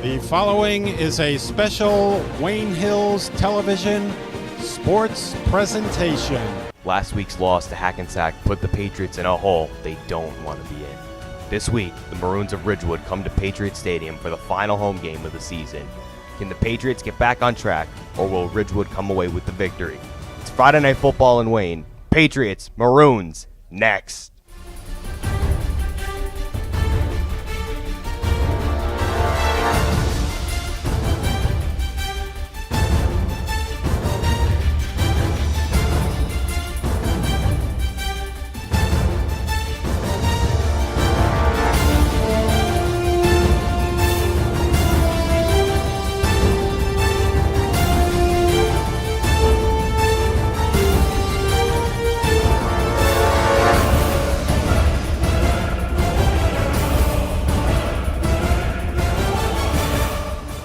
The following is a special Wayne Hills Television sports presentation. Last week's loss to Hackensack put the Patriots in a hole they don't want to be in. This week, the Maroons of Ridgewood come to Patriot Stadium for the final home game of the season. Can the Patriots get back on track, or will Ridgewood come away with the victory? It's Friday Night Football in Wayne. Patriots, Maroons, next.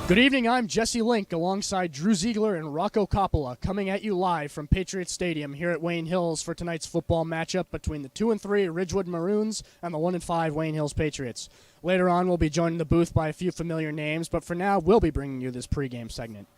Good evening, I'm Jesse Link alongside Drew Zeigler and Rocco Coppola coming at you live from Patriot Stadium here at Wayne Hills for tonight's football matchup between the 2-3 Ridgewood Maroons and the 1-5 Wayne Hills Patriots. Later on, we'll be joined in the booth by a few familiar names, but for now, we'll be bringing you this pregame segment.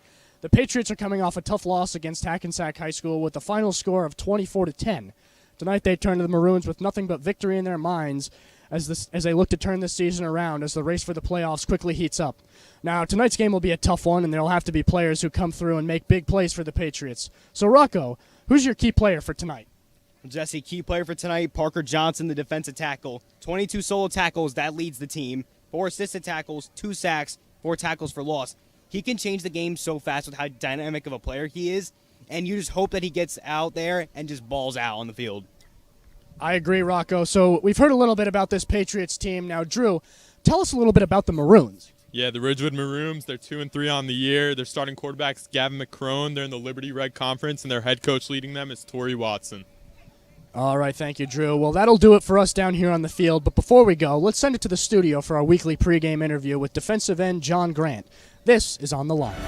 The Patriots are coming off a tough loss against Hackensack High School with a final score of 24-10. Tonight, they turn to the Maroons with nothing but victory in their minds as they look to turn this season around as the race for the playoffs quickly heats up. Now, tonight's game will be a tough one, and there will have to be players who come through and make big plays for the Patriots. So, Rocco, who's your key player for tonight? Jesse, key player for tonight, Parker Johnson, the defensive tackle. 22 solo tackles, that leads the team. 4 assisted tackles, 2 sacks, 4 tackles for loss. He can change the game so fast with how dynamic of a player he is, and you just hope that he gets out there and just balls out on the field. I agree, Rocco. So we've heard a little bit about this Patriots team. Now, Drew, tell us a little bit about the Maroons. Yeah, the Ridgewood Maroons, they're 2-3 on the year. Their starting quarterback's Gavin McCrone. They're in the Liberty Red Conference, and their head coach leading them is Torrey Watson. All right, thank you, Drew. Well, that'll do it for us down here on the field. But before we go, let's send it to the studio for our weekly pregame interview with defensive end John Grant. This is On the Line.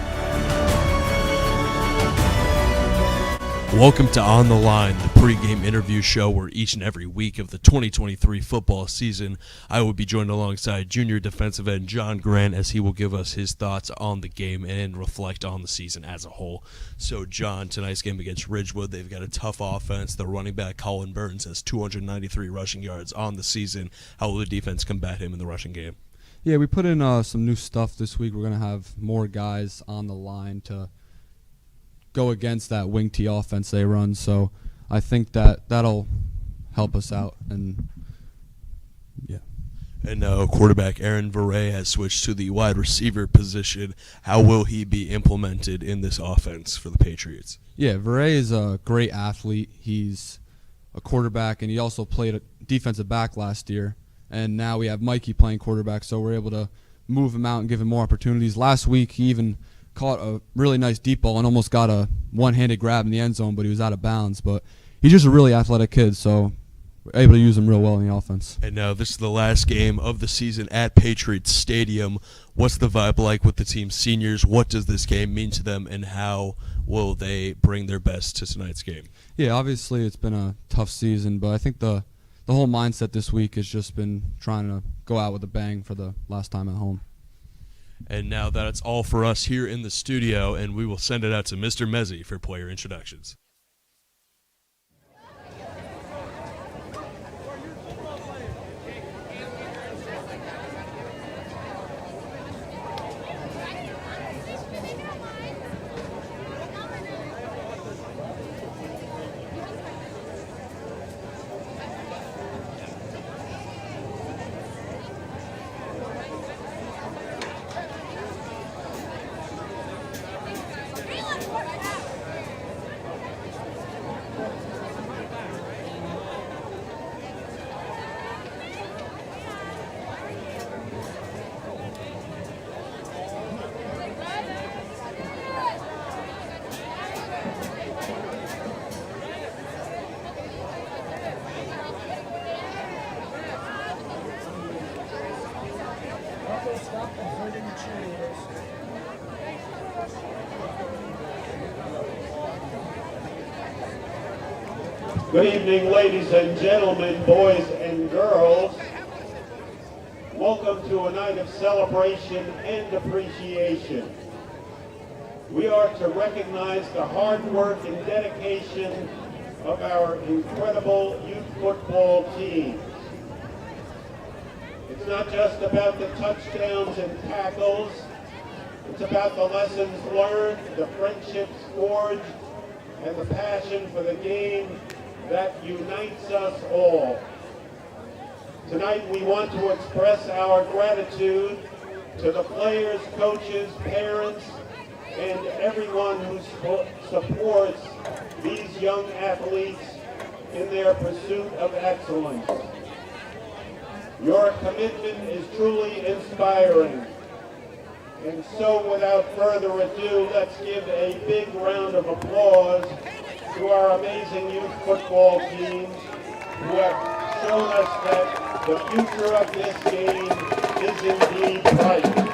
Welcome to On the Line, the pregame interview show where each and every week of the 2023 football season, I will be joined alongside junior defensive end John Grant as he will give us his thoughts on the game and reflect on the season as a whole. So, John, tonight's game against Ridgewood, they've got a tough offense. The running back Colin Burns has 293 rushing yards on the season. How will the defense combat him in the rushing game? Yeah, we put in some new stuff this week. We're going to have more guys on the line to go against that wing T offense they run, so I think that'll help us out. And yeah. And now quarterback Aaron Verrey has switched to the wide receiver position. How will he be implemented in this offense for the Patriots? Yeah, Verrey is a great athlete. He's a quarterback, and he also played a defensive back last year. And now we have Mikey playing quarterback, so we're able to move him out and give him more opportunities. Last week, he even caught a really nice deep ball and almost got a one-handed grab in the end zone, but he was out of bounds. But he's just a really athletic kid, so we're able to use him real well in the offense. And now this is the last game of the season at Patriot Stadium. What's the vibe like with the team's seniors? What does this game mean to them, and how will they bring their best to tonight's game? Yeah, obviously it's been a tough season, but I think the whole mindset this week has just been trying to go out with a bang for the last time at home. And now that's all for us here in the studio, and we will send it out to Mr. Mezzi for player introductions. Good evening, ladies and gentlemen, boys and girls. welcome to a night of celebration and appreciation. We are to recognize the hard work and dedication of our incredible youth football teams. It's not just about the touchdowns and tackles. It's about the lessons learned, the friendships forged, and the passion for the game that unites us all. Tonight we want to express our gratitude to the players, coaches, parents, and everyone who supports these young athletes in their pursuit of excellence. Your commitment is truly inspiring. And so without further ado, let's give a big round of applause to our amazing youth football teams who have shown us that the future of this game is indeed bright.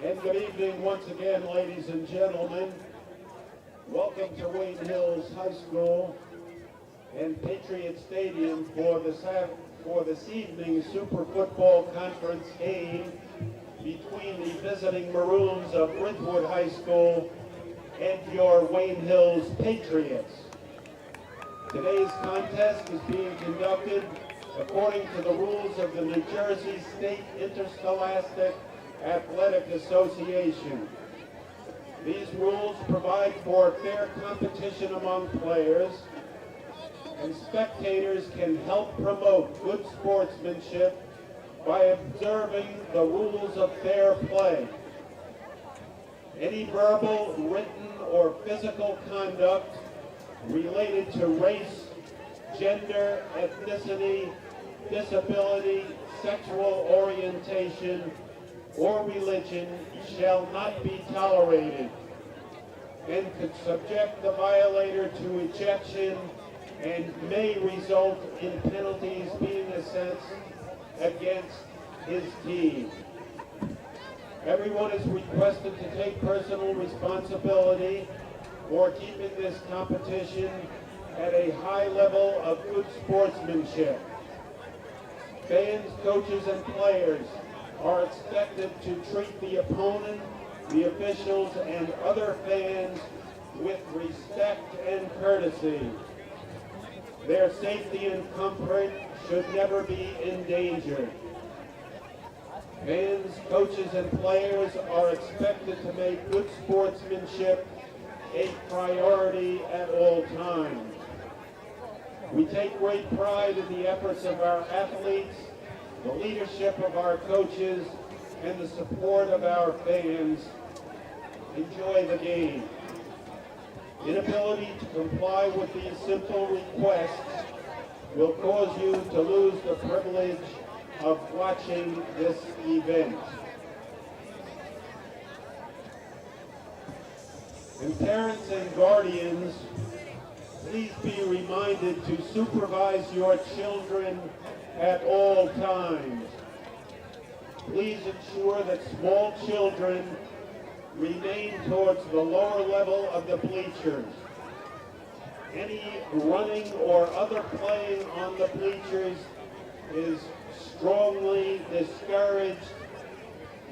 And good evening once again, ladies and gentlemen. Welcome to Wayne Hills High School and Patriot Stadium for this evening's Super Football Conference game between the visiting Maroons of Ridgewood High School and your Wayne Hills Patriots. Today's contest is being conducted according to the rules of the New Jersey State Interscholastic Athletic Association. These rules provide for fair competition among players, and spectators can help promote good sportsmanship by observing the rules of fair play. Any verbal, written, or physical conduct related to race, gender, ethnicity, disability, sexual orientation, or religion shall not be tolerated and could subject the violator to ejection and may result in penalties being assessed against his team. Everyone is requested to take personal responsibility for keeping this competition at a high level of good sportsmanship. Fans, coaches, and players are expected to treat the opponent, the officials, and other fans with respect and courtesy. Their safety and comfort should never be endangered. Fans, coaches, and players are expected to make good sportsmanship a priority at all times. We take great pride in the efforts of our athletes, the leadership of our coaches, and the support of our fans. Enjoy the game. Inability to comply with these simple requests will cause you to lose the privilege of watching this event. And parents and guardians, please be reminded to supervise your children at all times. Please ensure that small children remain towards the lower level of the bleachers. Any running or other playing on the bleachers is strongly discouraged.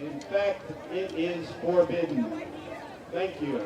In fact, it is forbidden. Thank you.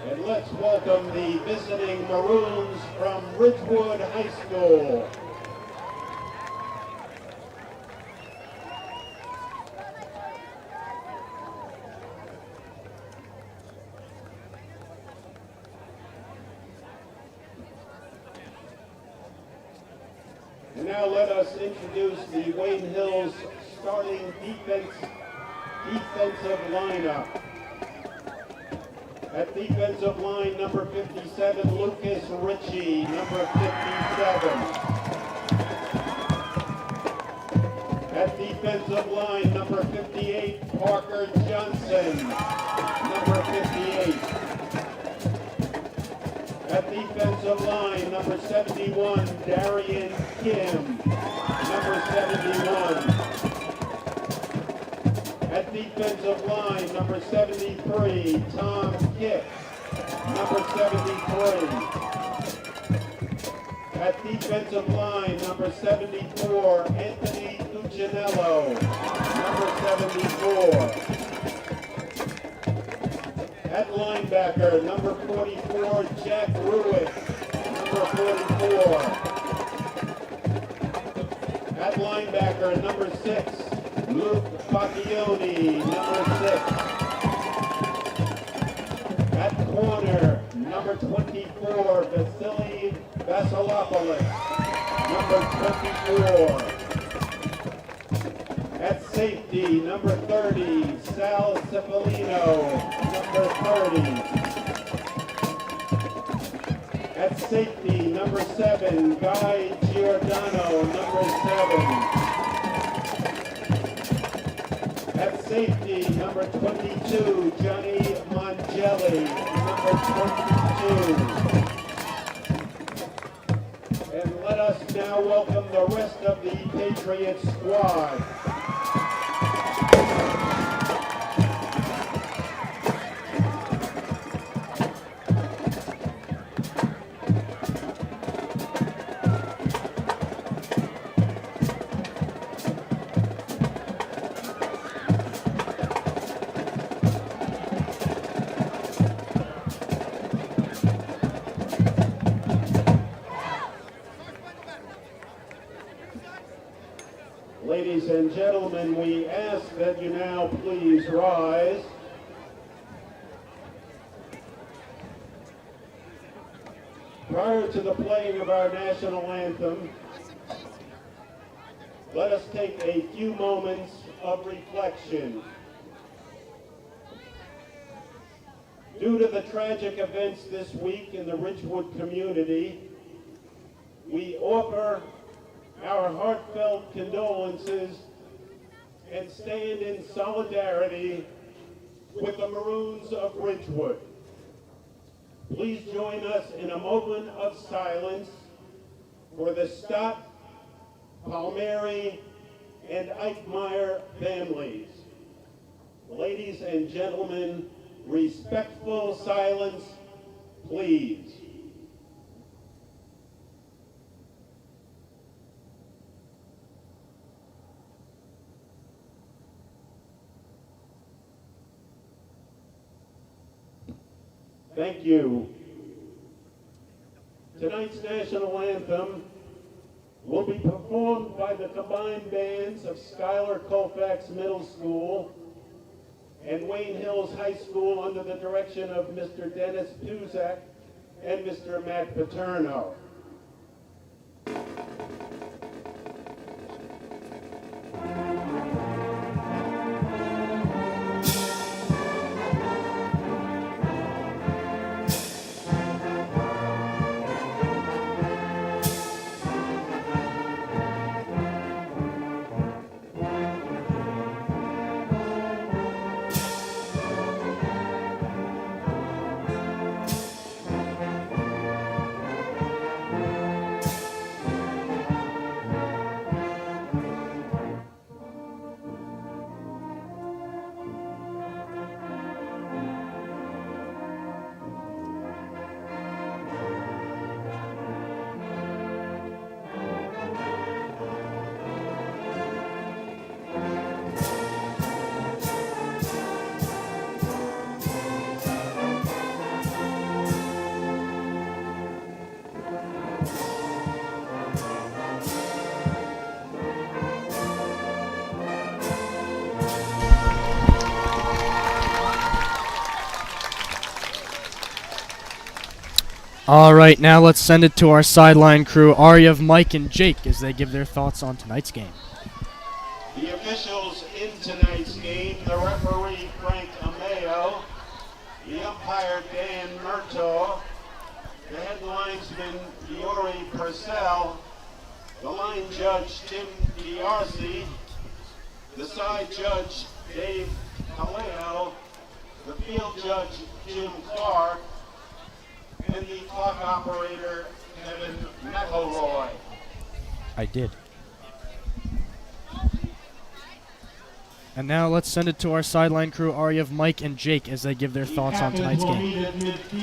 And let's welcome the visiting Maroons from Ridgewood High School. And now let us introduce the Wayne Hills starting defensive lineup. At defensive line, number 57, Lucas Ritchie, number 57. At defensive line, number 58, Parker Johnson, number 58. At defensive line, number 71, Darian Kim, number 71. At defensive line, number 73, Tom Kipp, number 73. At defensive line, number 74, Anthony Cuccinello, number 74. At linebacker, number 44, Jack Ruick, number 44. At linebacker, number 6, Luke Facchioni, number 6. At corner, number 24, Vasily Vasilopoulos, number 24. At safety, number 30, Sal Cipollino, number 30. At safety, number 7, Guy Giordano, number 7. At safety, number 22, Johnny Mangelli, number 22. And now welcome the rest of the Patriots squad. Ladies and gentlemen, we ask that you now please rise. Prior to the playing of our national anthem, let us take a few moments of reflection. Due to the tragic events this week in the Ridgewood community, we offer our heartfelt condolences and stand in solidarity with the Maroons of Ridgewood. Please join us in a moment of silence for the Stott, Palmieri, and Eichmeyer families. Ladies and gentlemen, respectful silence, please. Thank you. Tonight's national anthem will be performed by the combined bands of Schuyler Colfax Middle School and Wayne Hills High School under the direction of Mr. Dennis Tuzak and Mr. Matt Paterno. All right, now let's send it to our sideline crew, Aryav, Mike, and Jake, as they give their thoughts on tonight's game. The officials in tonight's game, the referee Frank Ameo, the umpire Dan Murtaugh, the head linesman Yuri Purcell, the line judge Tim Diarcy, the side judge Dave Kaleo, the field judge Jim Clark, and the clock operator Kevin McElroy. I did. And now let's send it to our sideline crew, Aryav, Mike, and Jake, as they give their thoughts on tonight's game.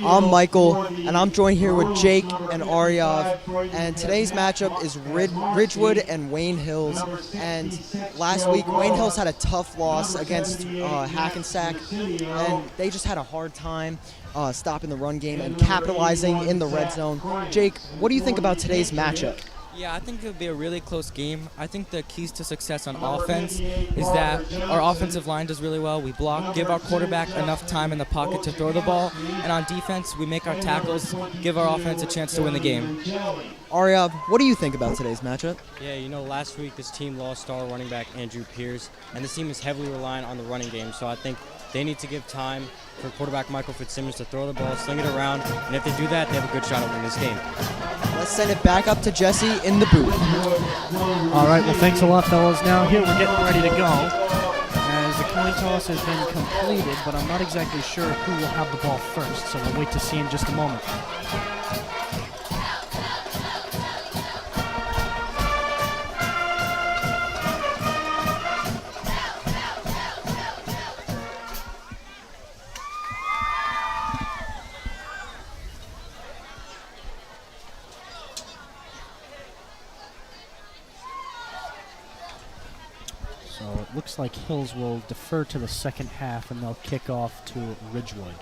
I'm Michael, and I'm joined here with Jake and Aryav. And today's matchup is Ridgewood and Wayne Hills. And last week, Wayne Hills had a tough loss against Hackensack, and they just had a hard time stopping the run game and capitalizing in the red zone. Jake, what do you think about today's matchup? Yeah, I think it'll be a really close game. I think the keys to success on offense is that our offensive line does really well. We block, give our quarterback enough time in the pocket to throw the ball, and on defense, we make our tackles, give our offense a chance to win the game. Aryav, what do you think about today's matchup? Yeah, you know, last week this team lost star running back Andrew Pierce, and this team is heavily reliant on the running game, so I think they need to give time for quarterback Michael Fitzsimmons to throw the ball, sling it around, and if they do that, they have a good shot at winning this game. Let's send it back up to Jesse in the booth. All right, well, thanks a lot, fellas. Now here we're getting ready to go, as the coin toss has been completed, but I'm not exactly sure who will have the ball first, so we'll wait to see in just a moment. So it looks like Hills will defer to the second half, and they'll kick off to Ridgewood.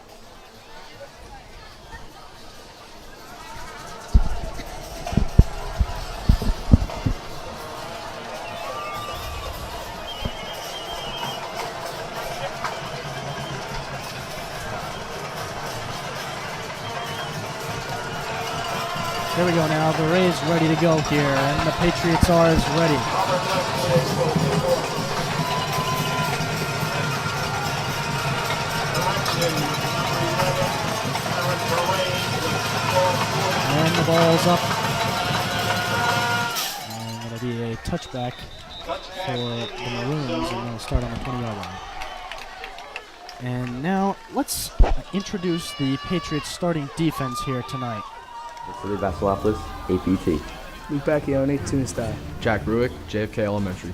Here we go now. The Rays ready to go here, and the Patriots are as ready. And the ball's up. And it'll be a touchback for the Maroons, and they'll start on the 20-yard line. And now let's introduce the Patriots starting defense here tonight. Vasily Vasilopoulos, APT. Luke Bacchione, Tunistai. Jack Ruick, JFK Elementary.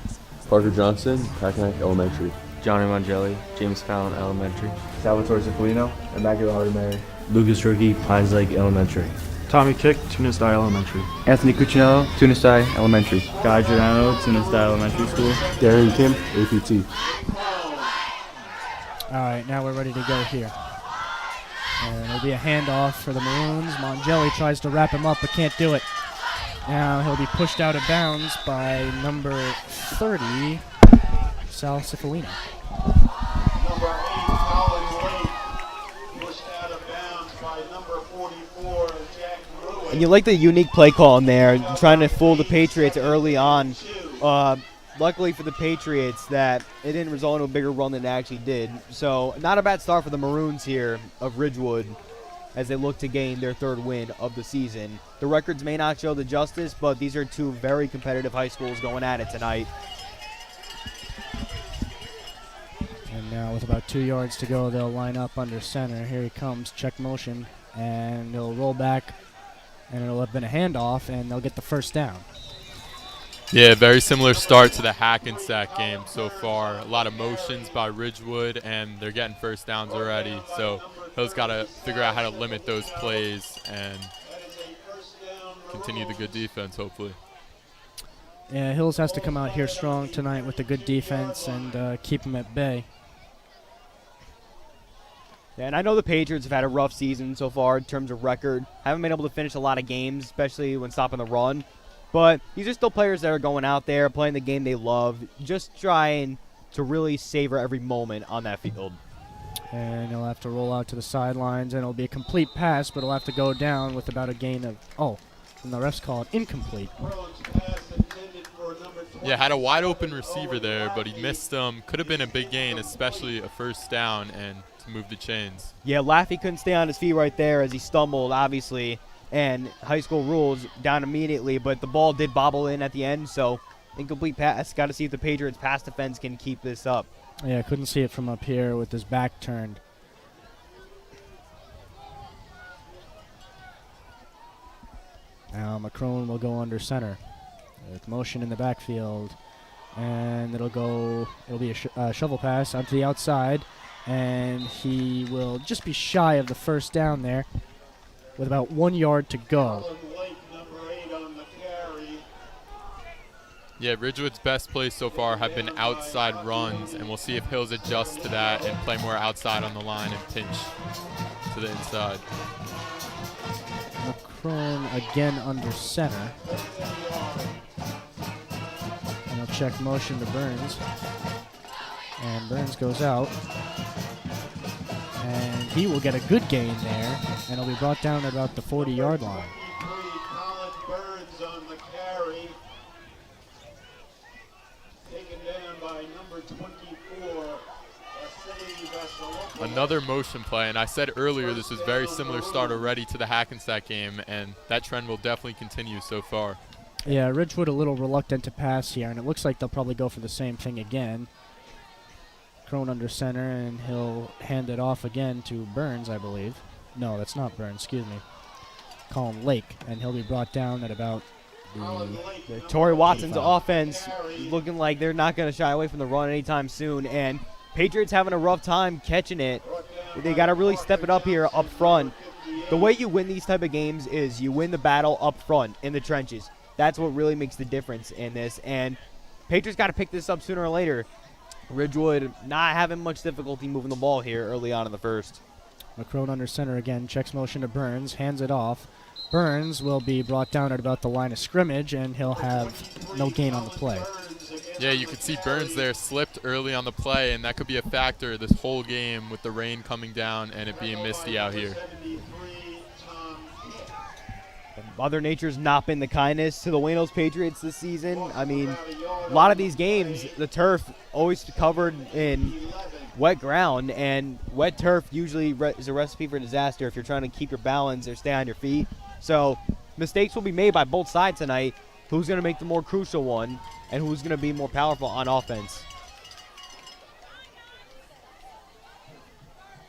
Parker Johnson, Packanack Elementary. Johnny Mangelli, James Fallon Elementary. Salvatore Cipollino, Immaculate Heart Mary. Lucas Turkey, Pines Lake Elementary. Tommy Kick, Tunistai Elementary. Anthony Cuccinello, Tunistai Elementary. Guy Giordano, Tunistai Elementary School. Darian Kim, APT. All right, now we're ready to go here. And it'll be a handoff for the Maroons. Mangelli tries to wrap him up, but can't do it. Now he'll be pushed out of bounds by number 30, Sal Cipollino. Number 8, Colin Wade, pushed out of bounds by number 44, Jack Ruick. And you like the unique play call in there, trying to fool the Patriots early on. Luckily for the Patriots that it didn't result in a bigger run than it actually did. So not a bad start for the Maroons here of Ridgewood as they look to gain their third win of the season. The records may not show the justice, but these are two very competitive high schools going at it tonight. And now with about 2 yards to go, they'll line up under center. Here he comes, check motion, and he'll roll back, and it'll have been a handoff, and they'll get the first down. Yeah, very similar start to the Hackensack game so far. A lot of motions by Ridgewood, and they're getting first downs already. So Hill's got to figure out how to limit those plays and continue the good defense, hopefully. Yeah, Hills has to come out here strong tonight with the good defense and keep them at bay. Yeah, and I know the Patriots have had a rough season so far in terms of record. Haven't been able to finish a lot of games, especially when stopping the run. But these are still players that are going out there, playing the game they love, just trying to really savor every moment on that field. And he'll have to roll out to the sidelines, and it'll be a complete pass, but he'll have to go down with about a gain of, and the refs call it incomplete. Yeah, had a wide open receiver there, but he missed them. Could have been a big gain, especially a first down, and to move the chains. Yeah, Laffey couldn't stay on his feet right there as he stumbled, obviously. And high school rules down immediately, but the ball did bobble in at the end, so incomplete pass. Got to see if the Patriots' pass defense can keep this up. Yeah, couldn't see it from up here with his back turned. Now McCrone will go under center with motion in the backfield, and it'll be a shovel pass out to the outside, and he will just be shy of the first down there with about 1 yard to go. Yeah, Ridgewood's best plays so far have been outside runs, and we'll see if Hills adjusts to that and play more outside on the line and pinch to the inside. McCrone again under center. And he'll check motion to Burns. And Burns goes out. And he will get a good gain there, and he'll be brought down at about the 40-yard line. Colin Burns on the carry. Taken down by number 24, Vasily Vasilopoulos. Another motion play, and I said earlier this was very similar start already to the Hackensack game, and that trend will definitely continue so far. Yeah, Ridgewood a little reluctant to pass here, and it looks like they'll probably go for the same thing again. Crone under center, and he'll hand it off again to Burns, I believe. No, that's not Burns, excuse me. Colin Lake, and he'll be brought down at about the Torrey Watson's offense looking like they're not going to shy away from the run anytime soon, and Patriots having a rough time catching it. They got to really step it up here up front. The way you win these type of games is you win the battle up front in the trenches. That's what really makes the difference in this, and Patriots got to pick this up sooner or later. Ridgewood not having much difficulty moving the ball here early on in the first. McCrone under center again, checks motion to Burns, hands it off. Burns will be brought down at about the line of scrimmage, and he'll have no gain on the play. Yeah, you could see Burns there slipped early on the play, and that could be a factor this whole game with the rain coming down and it being misty out here. Mother Nature's not been the kindness to the Wayne Hills Patriots this season. I mean, a lot of these games, the turf always covered in wet ground, and wet turf usually is a recipe for disaster if you're trying to keep your balance or stay on your feet. So mistakes will be made by both sides tonight. Who's going to make the more crucial one, and who's going to be more powerful on offense?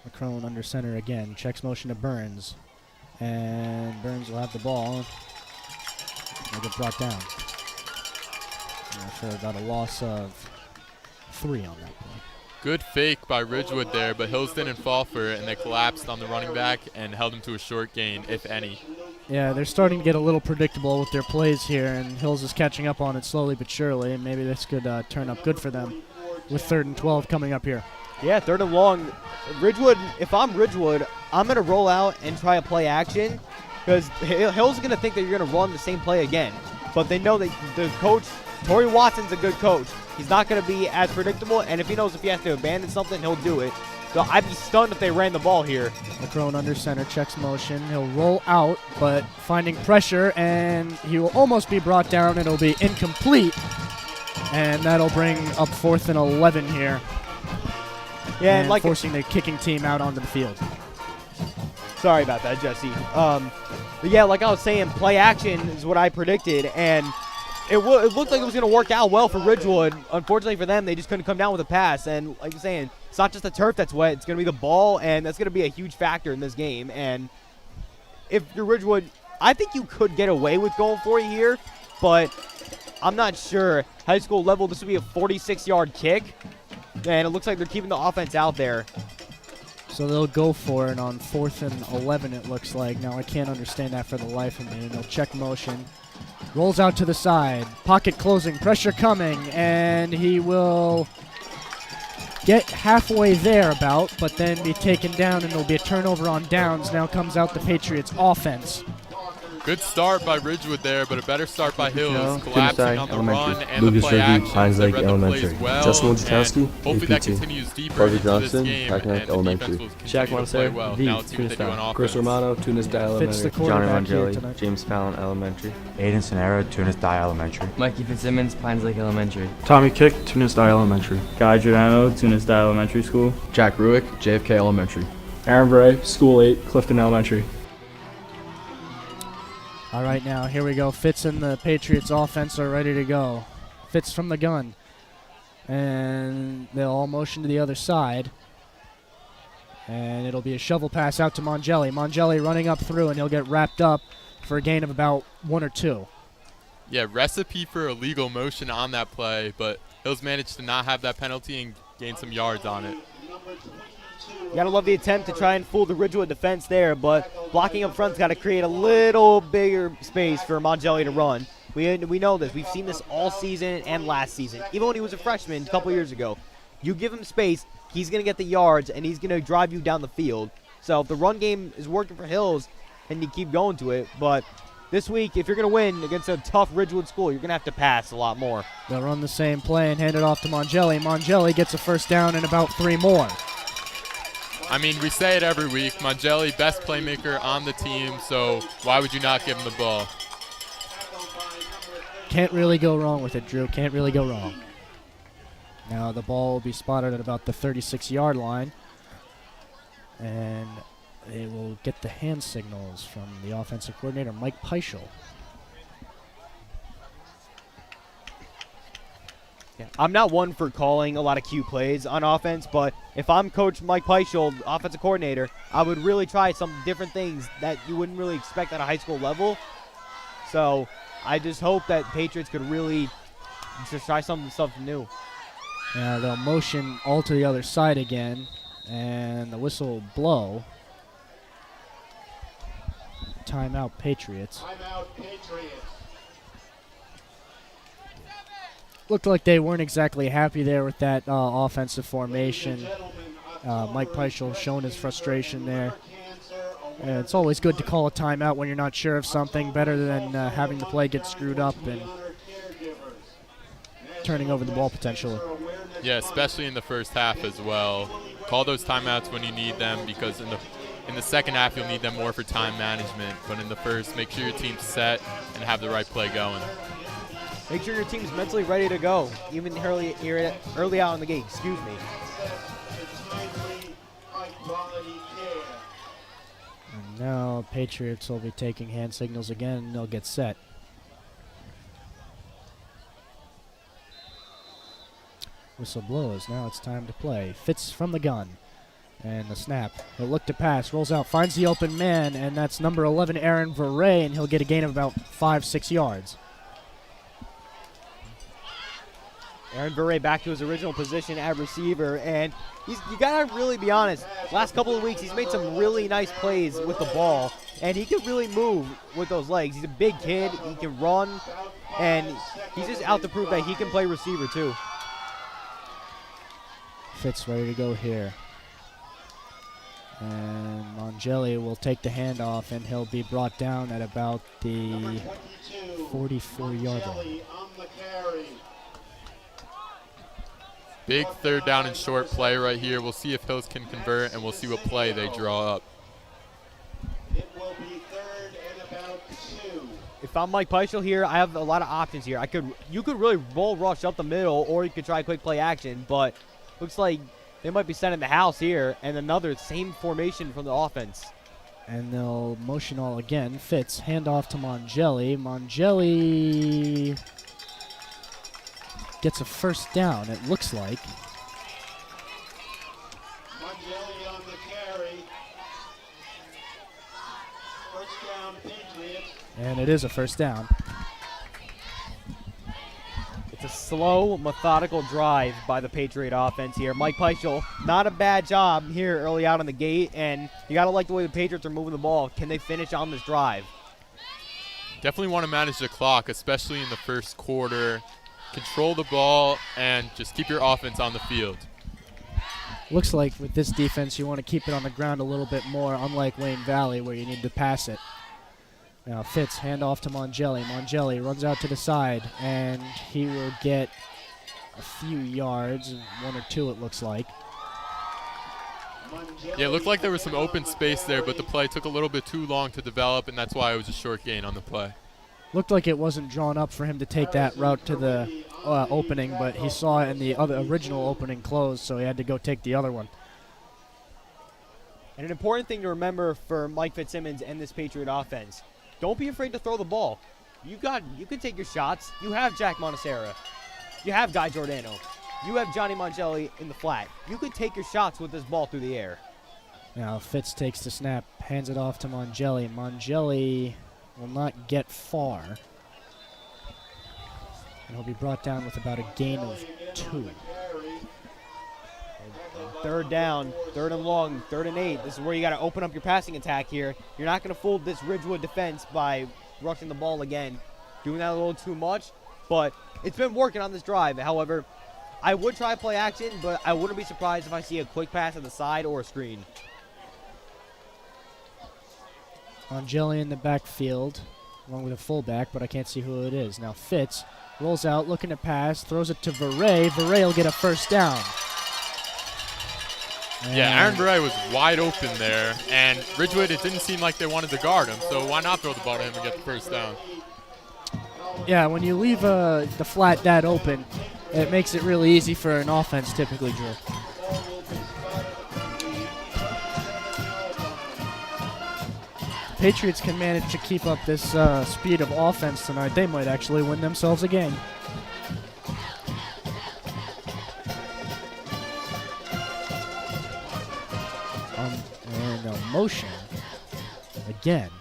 McCrone under center again, checks motion to Burns. And Burns will have the ball. He'll get brought down. For about a loss of 3 on that play. Good fake by Ridgewood there, but Hills didn't fall for it, and they collapsed on the running back and held him to a short gain, if any. Yeah, they're starting to get a little predictable with their plays here, and Hills is catching up on it slowly but surely, and maybe this could turn up good for them with 3rd and 12 coming up here. Yeah, 3rd and long. Ridgewood, if I'm Ridgewood, I'm going to roll out and try a play action because Hill's going to think that you're going to run the same play again. But they know that the coach, Torrey Watson's a good coach. He's not going to be as predictable, and if he knows if he has to abandon something, he'll do it. So I'd be stunned if they ran the ball here. McCrone under center, checks motion. He'll roll out, but finding pressure, and he will almost be brought down. It'll be incomplete, and that'll bring up 4th and 11 here. Yeah, and like forcing the kicking team out onto the field. Sorry about that, Jesse. But yeah, like I was saying, play action is what I predicted, and it looked like it was going to work out well for Ridgewood. Unfortunately for them, they just couldn't come down with a pass. And like you're saying, it's not just the turf that's wet; it's going to be the ball, and that's going to be a huge factor in this game. And if you're Ridgewood, I think you could get away with going for it here, but I'm not sure. High school level, this would be a 46-yard kick, and it looks like they're keeping the offense out there. So they'll go for it on 4th and 11, it looks like. Now, I can't understand that for the life of me. They'll check motion. Rolls out to the side. Pocket closing. Pressure coming. And he will get halfway there about, but then be taken down, and there'll be a turnover on downs. Now comes out the Patriots' offense. Good start by Ridgewood there, but a better start by Hills, collapsing on the Elementary. run and Lucas the play Rigby, action. Pines They Lake read the Elementary. plays well, Justin and Wojciechowski, hopefully that APT. continues deeper Parker into Johnson, this game, Packanack and the Elementary. defense will Jack continue to play Monser, well. V, Now let's see what they do on Tunis offense. Chris Romano, Tunis Dye Fits the Elementary. Johnny quarterback here Mangelli, tonight. James Fallon Elementary. Aiden Sonera, Tunis Dye Elementary. Mikey Fitzsimmons, Pines Lake Elementary. Tommy Kick, Tunis Dye Elementary. Guy Giordano, Tunis Dye Elementary School. Jack Ruick, JFK Elementary. Aaron Bray, School 8, Clifton Elementary. All right, now here we go. Fitz and the Patriots offense are ready to go. Fitz from the gun. And they'll all motion to the other side. And it'll be a shovel pass out to Mangelli. Mangelli running up through, and he'll get wrapped up for a gain of about 1 or 2. Yeah, recipe for illegal motion on that play, but Hills managed to not have that penalty and gain some yards on it. You got to love the attempt to try and fool the Ridgewood defense there, but blocking up front's got to create a little bigger space for Mangelli to run. We know this. We've seen this all season and last season. Even when he was a freshman a couple years ago. You give him space, he's going to get the yards, and he's going to drive you down the field. So if the run game is working for Hills, and you keep going to it. But this week, if you're going to win against a tough Ridgewood school, you're going to have to pass a lot more. They'll run the same play and hand it off to Mangelli. Mangelli gets a first down and about 3 more. I mean, we say it every week. Mangelli, best playmaker on the team, so why would you not give him the ball? Can't really go wrong with it, Drew. Can't really go wrong. Now the ball will be spotted at about the 36-yard line. And they will get the hand signals from the offensive coordinator, Mike Peischel. Yeah, I'm not one for calling a lot of cute plays on offense, but if I'm Coach Mike Peischel, offensive coordinator, I would really try some different things that you wouldn't really expect at a high school level. So I just hope that Patriots could really just try something new. Yeah, they'll motion all to the other side again, and the whistle will blow. Timeout, Patriots. Timeout, Patriots. Looked like they weren't exactly happy there with that offensive formation. Mike Peichel showing his frustration there. And it's always good to call a timeout when you're not sure of something, better than having the play get screwed up and turning over the ball potentially. Yeah, especially in the first half as well. Call those timeouts when you need them, because in the second half you'll need them more for time management. But in the first, make sure your team's set and have the right play going. Make sure your team's mentally ready to go, even early out in the game. Excuse me. And now Patriots will be taking hand signals again, and they'll get set. Whistle blows. Now it's time to play. Fitz from the gun. And the snap. He'll look to pass. Rolls out. Finds the open man. And that's number 11, Aaron Verrey. And he'll get a gain of about 5-6 yards. Aaron Verrey back to his original position at receiver. And you got to really be honest. Last couple of weeks, he's made some really nice plays with the ball. And he can really move with those legs. He's a big kid. He can run. And he's just out to prove that he can play receiver too. Fitz ready to go here. And Mongeli will take the handoff, and he'll be brought down at about the 44-yard line. Big third down and short play right here. We'll see if Hills can convert, and we'll see what play they draw up. It will be third and about 2. If I'm Mike Peichel here, I have a lot of options here. You could really roll rush up the middle, or you could try quick play action, but looks like they might be sending the house here, and another same formation from the offense. And they'll motion all again. Fitz, handoff to Mongeli. Mongeli gets a first down, it looks like. Mongeli on the carry. First down, Patriots. And it is a first down. It's a slow, methodical drive by the Patriot offense here. Mike Peichel, not a bad job here early out on the gate, and you got to like the way the Patriots are moving the ball. Can they finish on this drive? Definitely want to manage the clock, especially in the first quarter. Control the ball and just keep your offense on the field. Looks like with this defense, you want to keep it on the ground a little bit more, unlike Wayne Valley, where you need to pass it. Now Fitz, handoff to Mongeli. Mongeli runs out to the side, and he will get a few yards, 1 or 2 it looks like. Yeah, it looked like there was some open space there, but the play took a little bit too long to develop, and that's why it was a short gain on the play. Looked like it wasn't drawn up for him to take that route to the opening, but he saw it in the original opening closed, so he had to go take the other one. And an important thing to remember for Mike Fitzsimmons and this Patriot offense, don't be afraid to throw the ball. You can take your shots. You have Jack Montesera. You have Guy Giordano. You have Johnny Mongeli in the flat. You could take your shots with this ball through the air. Now Fitz takes the snap, hands it off to Mongeli. Mongeli will not get far. And he'll be brought down with about a gain of 2. Third down, third and long, 3rd and 8. This is where you got to open up your passing attack here. You're not going to fool this Ridgewood defense by rushing the ball again. Doing that a little too much, but it's been working on this drive. However, I would try play action, but I wouldn't be surprised if I see a quick pass at the side or a screen. Mongeli in the backfield, along with a fullback, but I can't see who it is. Now Fitz rolls out, looking to pass, throws it to Verrey. Verrey will get a first down. Yeah, Aaron Verrey was wide open there, and Ridgewood, it didn't seem like they wanted to guard him, so why not throw the ball to him and get the first down? Yeah, when you leave the flat that open, it makes it really easy for an offense typically, Drew. Patriots can manage to keep up this speed of offense tonight. They might actually win themselves a game. And a motion again.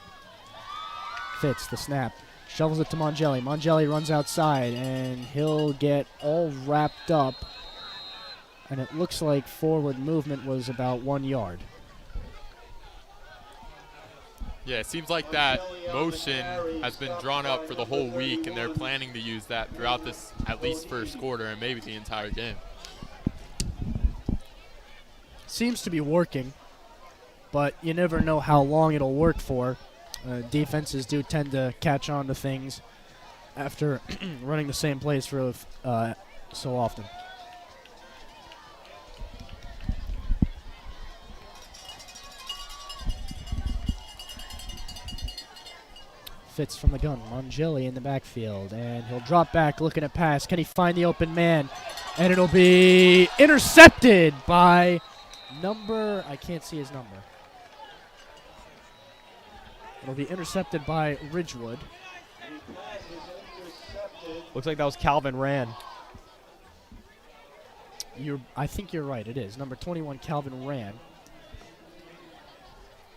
Fitz the snap. Shovels it to Mongeli. Mongeli runs outside, and he'll get all wrapped up. And it looks like forward movement was about 1 yard. Yeah, it seems like that motion has been drawn up for the whole week, and they're planning to use that throughout this at least first quarter and maybe the entire game. Seems to be working, but you never know how long it'll work for. Defenses do tend to catch on to things after running the same plays for so often. Fits from the gun. Mongelli in the backfield, and he'll drop back looking at pass. Can he find the open man? And it'll be intercepted by I can't see his number. It'll be intercepted by Ridgewood. Looks like that was Calvin Rand. I think you're right. It is number 21, Calvin Rand.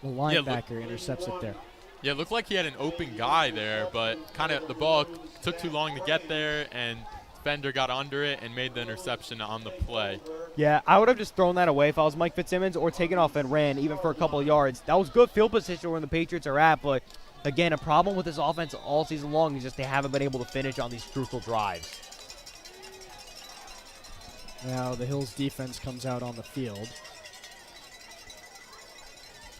The linebacker intercepts it there. Yeah, it looked like he had an open guy there, but kind of the ball took too long to get there, and defender got under it and made the interception on the play. Yeah, I would have just thrown that away if I was Mike Fitzsimmons, or taken off and ran even for a couple of yards. That was good field position where the Patriots are at, but again, a problem with this offense all season long is just they haven't been able to finish on these crucial drives. Now the Hills defense comes out on the field.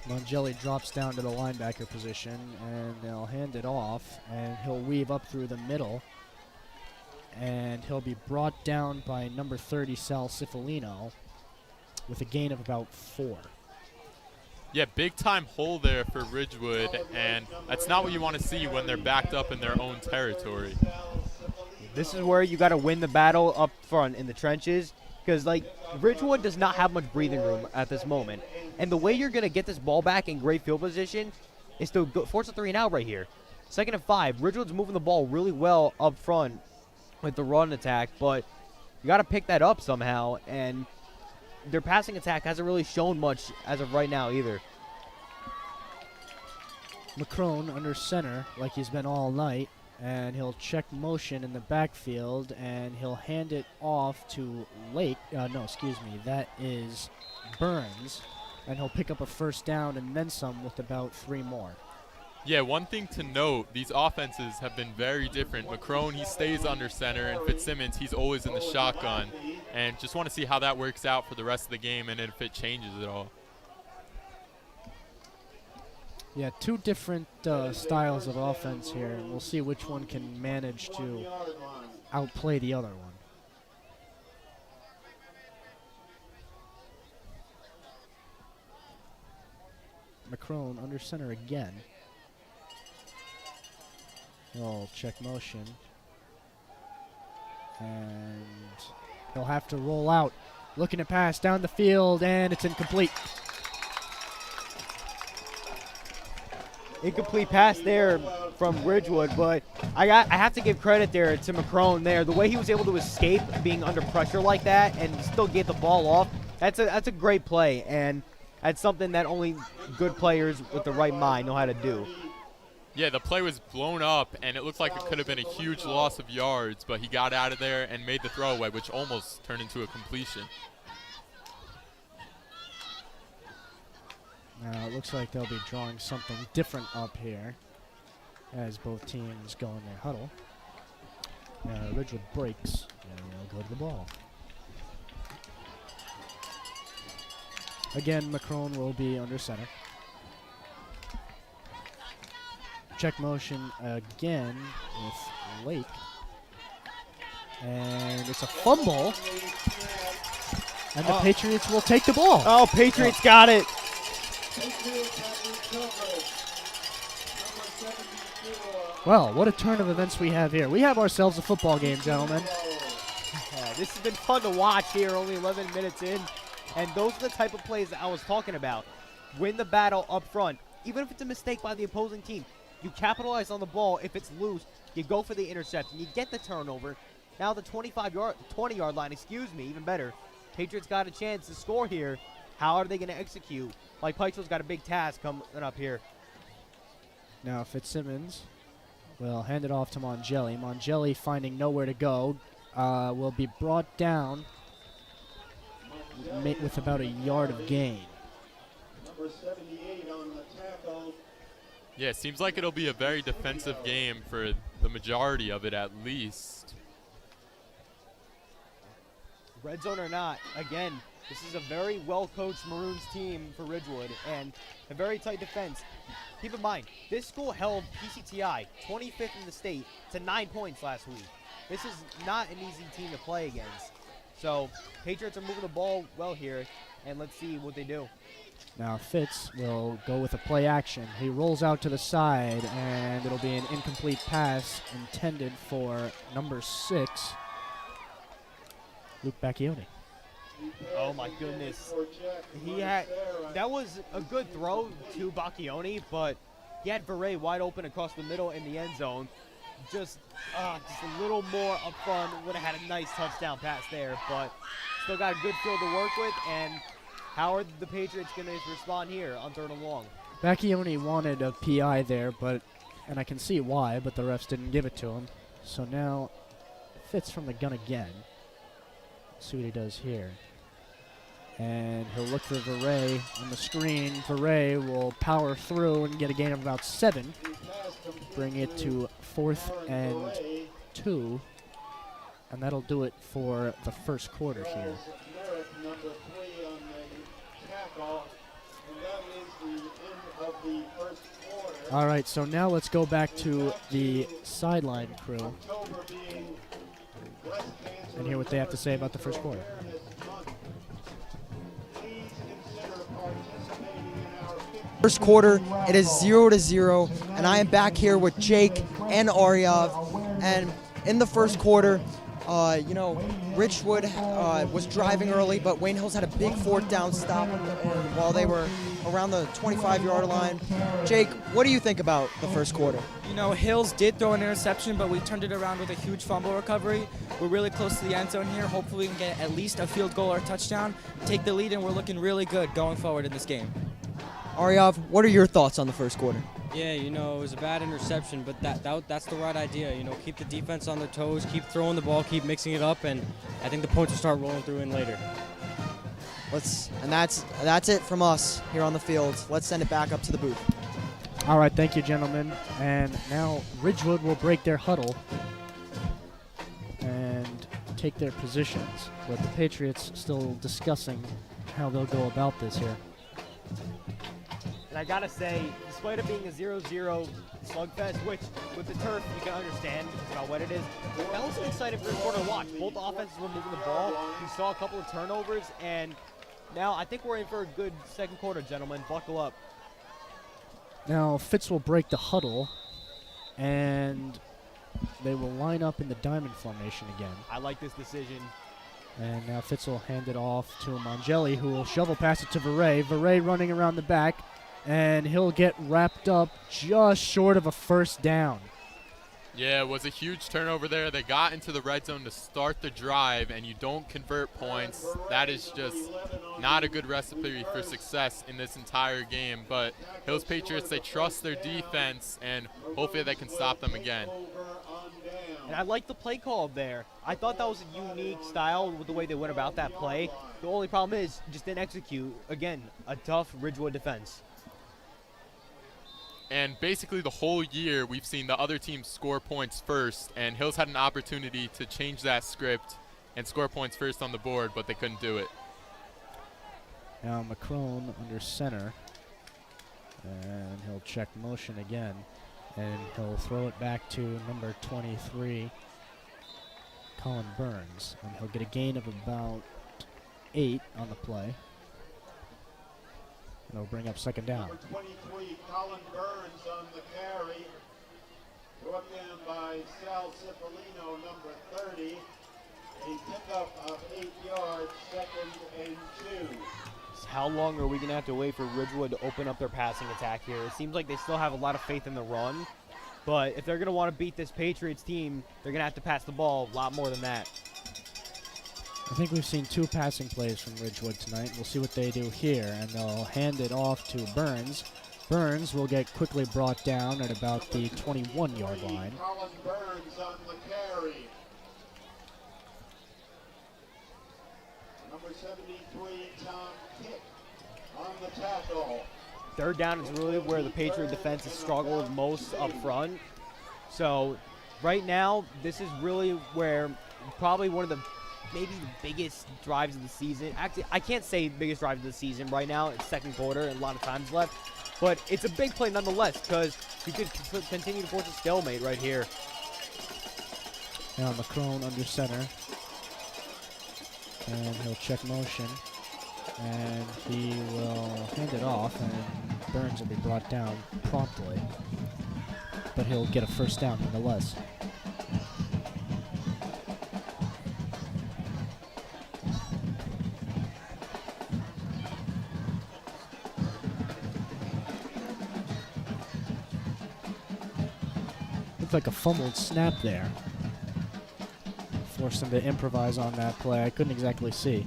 Mongelli drops down to the linebacker position, and they'll hand it off, and he'll weave up through the middle, and he'll be brought down by number 30, Sal Cifalino, with a gain of about 4. Yeah, big-time hole there for Ridgewood, and that's not what you want to see when they're backed up in their own territory. This is where you got to win the battle up front in the trenches, because Ridgewood does not have much breathing room at this moment. And the way you're going to get this ball back in great field position is to force a 3-and-out right here. 2nd and 5. Ridgewood's moving the ball really well up front with the run attack, but you got to pick that up somehow. And their passing attack hasn't really shown much as of right now either. McCrone under center like he's been all night, and he'll check motion in the backfield, and he'll hand it off to that is Burns, and he'll pick up a first down and then some with about 3 more. Yeah, one thing to note, these offenses have been very different. McCrone, he stays under center, and Fitzsimmons, he's always in the shotgun. And just want to see how that works out for the rest of the game and if it changes at all. Yeah, 2 different styles of offense here, and we'll see which one can manage to outplay the other one. McCrone under center again. He'll check motion. And he'll have to roll out. Looking to pass down the field, and it's incomplete. Incomplete pass there from Ridgewood, but I have to give credit there to McCrone there. The way he was able to escape being under pressure like that and still get the ball off, that's a great play, and that's something that only good players with the right mind know how to do. Yeah, the play was blown up, and it looked like it could have been a huge loss of yards, but he got out of there and made the throwaway, which almost turned into a completion. Now it looks like they'll be drawing something different up here as both teams go in their huddle. Ridgewood breaks, and they'll go to the ball. Again, McCrone will be under center. Check motion again with Lake. And it's a fumble. And the Patriots will take the ball. Oh, Patriots got it. Well, what a turn of events we have here. We have ourselves a football game, gentlemen. Yeah, this has been fun to watch here, only 11 minutes in. And those are the type of plays that I was talking about. Win the battle up front. Even if it's a mistake by the opposing team, you capitalize on the ball. If it's loose, you go for the interception. You get the turnover. Now the 20-yard line, even better. Patriots got a chance to score here. How are they going to execute? Mike Peichel's got a big task coming up here. Now Fitzsimmons will hand it off to Mongelli. Mongelli, finding nowhere to go, will be brought down with about a yard of gain. Number 78 on the tackle, Yeah, it seems like it'll be a very defensive game for the majority of it at least. Red zone or not, again, this is a very well-coached Maroons team for Ridgewood and a very tight defense. Keep in mind, this school held PCTI 25th in the state to 9 points last week. This is not an easy team to play against. So, Patriots are moving the ball well here, and let's see what they do. Now Fitz will go with a play action. He rolls out to the side, and it'll be an incomplete pass intended for number 6, Luke Bacchioni. Oh my goodness. That was a good throw to Bacchioni, but he had Verret wide open across the middle in the end zone. Just a little more up front, would have had a nice touchdown pass there, but still got a good field to work with. And how are the Patriots going to respond here on 3rd and long? Bacchioni wanted a PI there, and I can see why, but the refs didn't give it to him. So now Fitz from the gun again. Let's see what he does here. And he'll look for Verret on the screen. Verret will power through and get a gain of about 7. Bring it to 4th and 2. And that'll do it for the first quarter here. All right, so now let's go back to the sideline crew and hear what they have to say about the first quarter. First quarter, it is 0-0, and I am back here with Jake and Aryav. And in the first quarter, Ridgewood was driving early, but Wayne Hills had a big 4th down stop while they were around the 25-yard line. Jake, what do you think about the first quarter? Hills did throw an interception, but we turned it around with a huge fumble recovery. We're really close to the end zone here. Hopefully we can get at least a field goal or a touchdown, take the lead, and we're looking really good going forward in this game. Aryav, what are your thoughts on the first quarter? Yeah, it was a bad interception, but that's the right idea. Keep the defense on their toes, keep throwing the ball, keep mixing it up, and I think the points will start rolling through in later. That's it from us here on the field. Let's send it back up to the booth. All right, thank you, gentlemen. And now Ridgewood will break their huddle and take their positions, with the Patriots still discussing how they'll go about this here. And I gotta say, despite it being a 0-0 slugfest, which with the turf you can understand about what it is, that was an exciting first quarter to watch. Both offenses were moving the ball. We saw a couple of turnovers, and now I think we're in for a good second quarter, gentlemen. Buckle up. Now Fitz will break the huddle, and they will line up in the diamond formation again. I like this decision. And now Fitz will hand it off to Mangelli, who will shovel pass it to Verret. Verret running around the back, and he'll get wrapped up just short of a first down. Yeah, it was a huge turnover there. They got into the red zone to start the drive, and you don't convert points. That is just not a good recipe for success in this entire game. But Hills Patriots, they trust their defense, and hopefully they can stop them again. And I like the play call there. I thought that was a unique style with the way they went about that play. The only problem is just didn't execute. Again, a tough Ridgewood defense. And basically the whole year we've seen the other team score points first, and Hills had an opportunity to change that script and score points first on the board, but they couldn't do it. Now Macron under center, and he'll check motion again, and he'll throw it back to number 23, Colin Burns, and he'll get a gain of about 8 on the play. And it'll bring up second down. Number 23, Colin Burns on the carry. Brought down by Sal Cipollino, number 30. A pickup of 8 yards, 2nd and 2. So how long are we going to have to wait for Ridgewood to open up their passing attack here? It seems like they still have a lot of faith in the run. But if they're going to want to beat this Patriots team, they're going to have to pass the ball a lot more than that. I think we've seen 2 passing plays from Ridgewood tonight. We'll see what they do here, and they'll hand it off to Burns. Burns will get quickly brought down at about the 21-yard line. Colin Burns on the carry. Number 73, Tom Kick on the tackle. third down is really where the Patriot defense has struggled most up front. So right now, this is really where probably one of the maybe the biggest drives of the season. Actually, I can't say biggest drive of the season right now. It's second quarter and a lot of time's left. But it's a big play nonetheless because you could continue to force a stalemate right here. Now McCrone under center. And he'll check motion. And he will hand it off, and Burns will be brought down promptly. But he'll get a first down nonetheless. Looked like a fumbled snap there. Forced him to improvise on that play. I couldn't exactly see.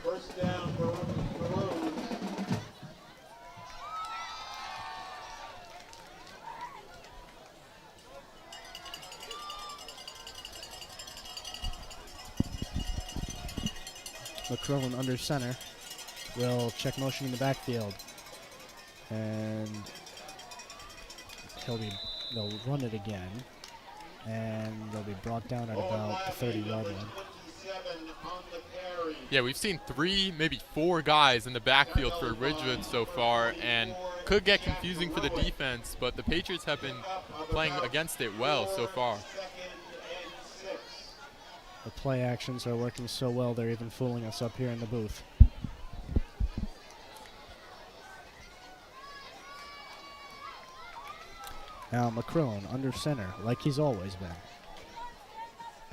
First down for Maroons. McCrone under center will check motion in the backfield. And they'll run it again. And they'll be brought down at about the 30-yard line. Yeah, we've seen 3, maybe 4 guys in the backfield for Ridgewood so far, and could get confusing for the defense, but the Patriots have been playing against it well so far. The play actions are working so well, they're even fooling us up here in the booth. Now McCrone under center, like he's always been.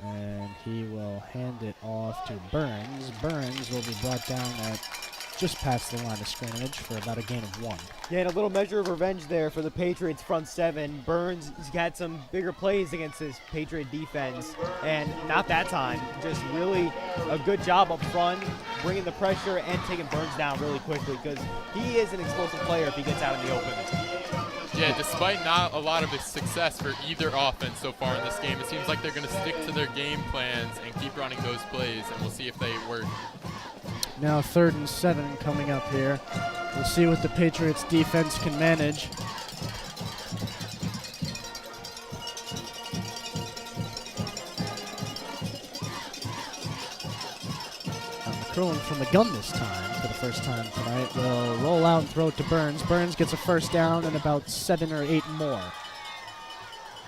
And he will hand it off to Burns. Burns will be brought down at just past the line of scrimmage for about a gain of 1. Yeah, and a little measure of revenge there for the Patriots front seven. Burns has had some bigger plays against this Patriot defense, and not that time. Just really a good job up front, bringing the pressure and taking Burns down really quickly because he is an explosive player if he gets out in the open. Yeah, despite not a lot of success for either offense so far in this game, it seems like they're going to stick to their game plans and keep running those plays, and we'll see if they work. Now 3rd and 7 coming up here. We'll see what the Patriots defense can manage. McCrone from the gun this time for the first time tonight will roll out and throw it to Burns. Burns gets a first down and about 7 or 8 more.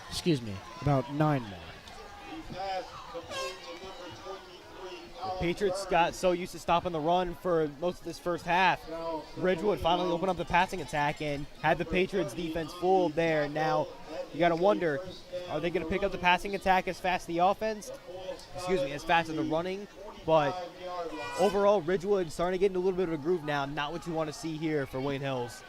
Excuse me, about 9 more. The Patriots got so used to stopping the run for most of this first half. Ridgewood finally opened up the passing attack and had the Patriots defense fooled there. Now you got to wonder, are they going to pick up the passing attack as fast as the offense? As fast as the running? But overall, Ridgewood starting to get into a little bit of a groove now. Not what you want to see here for Wayne Hills.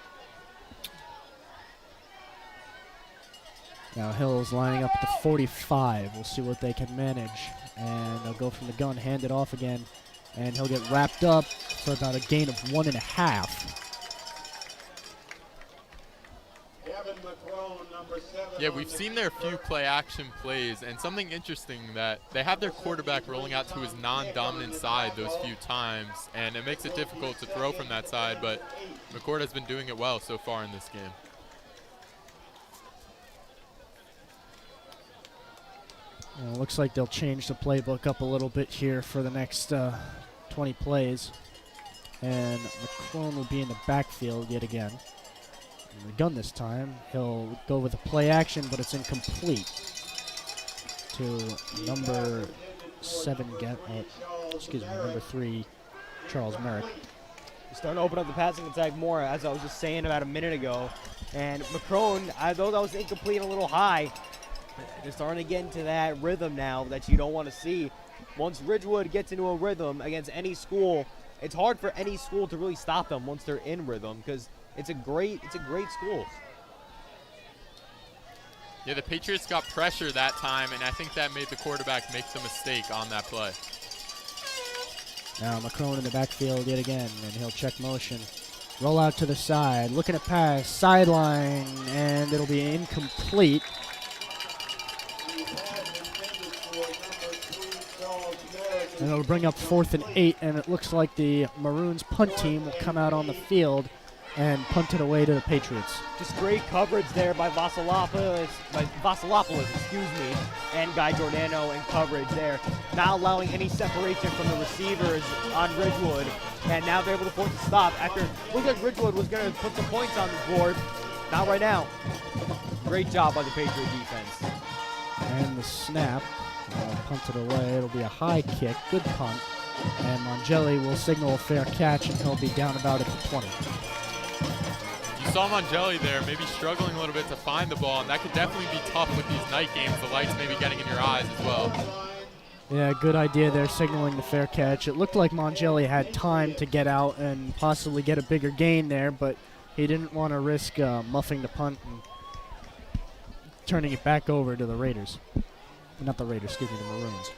Now Hills lining up at the 45. We'll see what they can manage. And they'll go from the gun, hand it off again. And he'll get wrapped up for about a gain of 1.5. Yeah, we've seen their few play-action plays, and something interesting that they have their quarterback rolling out to his non-dominant side those few times, and it makes it difficult to throw from that side, but McCord has been doing it well so far in this game. Well, looks like they'll change the playbook up a little bit here for the next 20 plays. And McCrone will be in the backfield yet again. In the gun this time, he'll go with a play action, but it's incomplete to number 3, Charles Merrick. He's starting to open up the passing attack more, as I was just saying about a minute ago. And McCrone, though that was incomplete and a little high, they're starting to get into that rhythm now that you don't want to see. Once Ridgewood gets into a rhythm against any school, it's hard for any school to really stop them once they're in rhythm because it's a great school. Yeah, the Patriots got pressure that time, and I think that made the quarterback make the mistake on that play. Now McCrone in the backfield yet again, and he'll check motion. Roll out to the side, looking at pass, sideline, and it'll be incomplete. And it'll bring up 4th and 8, and it looks like the Maroons punt team will come out on the field and punt it away to the Patriots. Just great coverage there by Vasilopoulos, and Guy Giordano in coverage there. Not allowing any separation from the receivers on Ridgewood. And now they're able to force a stop after looked like Ridgewood was going to put some points on the board. Not right now. Great job by the Patriot defense. And the snap, punted away. It'll be a high kick, good punt. And Mongelli will signal a fair catch, and he'll be down about at the 20. You saw Mongelli there, maybe struggling a little bit to find the ball, and that could definitely be tough with these night games. The lights maybe getting in your eyes as well. Yeah, good idea there, signaling the fair catch. It looked like Mongelli had time to get out and possibly get a bigger gain there, but he didn't want to risk muffing the punt and turning it back over to the Raiders. Not the Raiders, excuse me, the Maroons.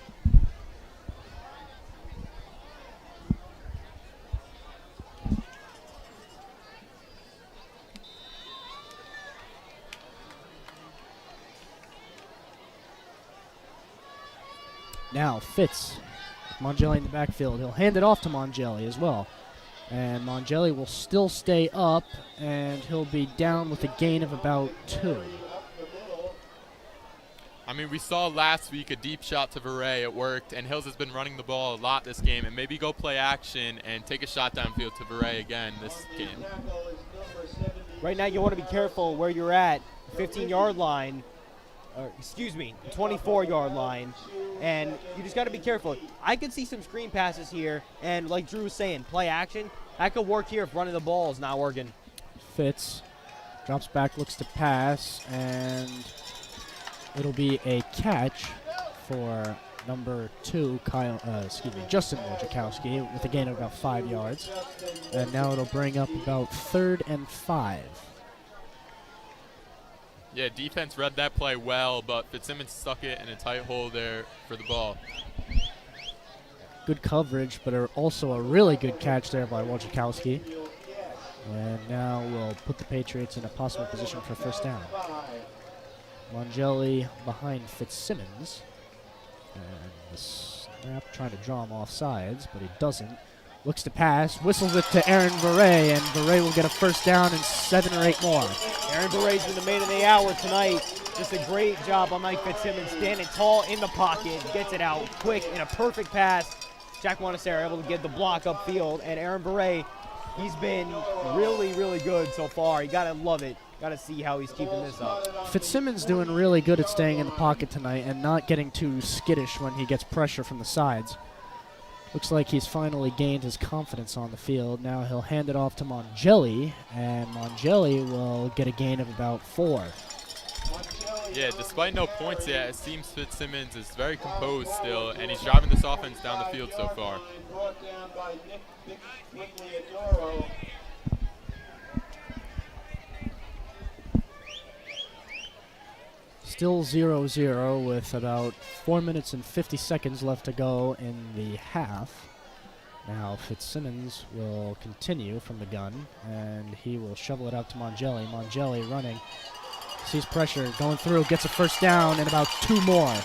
Now Fitz, Mongelli in the backfield. He'll hand it off to Mongelli as well. And Mongelli will still stay up, and he'll be down with a gain of about 2. I mean, we saw last week a deep shot to Verret. It worked, and Hills has been running the ball a lot this game. And maybe go play action and take a shot downfield to Verret again this game. Right now you want to be careful where you're at, 15-yard line. 24-yard line, and you just got to be careful. I could see some screen passes here, and like Drew was saying, play action. That could work here if running the ball is not working. Fitz drops back, looks to pass, and it'll be a catch for number 2, Justin Wojciechowski, with a gain of about 5 yards. And now it'll bring up about 3rd and 5. Yeah, defense read that play well, but Fitzsimmons stuck it in a tight hole there for the ball. Good coverage, but also a really good catch there by Wojciechowski. And now we'll put the Patriots in a possible position for first down. Mongelli behind Fitzsimmons. And the snap, trying to draw him off sides, but he doesn't. Looks to pass, whistles it to Aaron Verret, and Verret will get a first down and 7 or 8 more. Aaron Verret's been the man of the hour tonight. Just a great job on Mike Fitzsimmons, standing tall in the pocket, gets it out quick in a perfect pass. Jack Montesero able to get the block upfield, and Aaron Verret, he's been really, really good so far. You gotta love it. Gotta see how he's keeping this up. Fitzsimmons doing really good at staying in the pocket tonight and not getting too skittish when he gets pressure from the sides. Looks like he's finally gained his confidence on the field. Now he'll hand it off to Mongelli, and Mongelli will get a gain of about 4. Yeah, despite no points yet, it seems Fitzsimmons is very composed still, and he's driving this offense down the field so far. Still 0-0 with about 4 minutes and 50 seconds left to go in the half. Now Fitzsimmons will continue from the gun, and he will shovel it out to Mongelli. Mongelli running, sees pressure, going through, gets a first down, and about 2 more.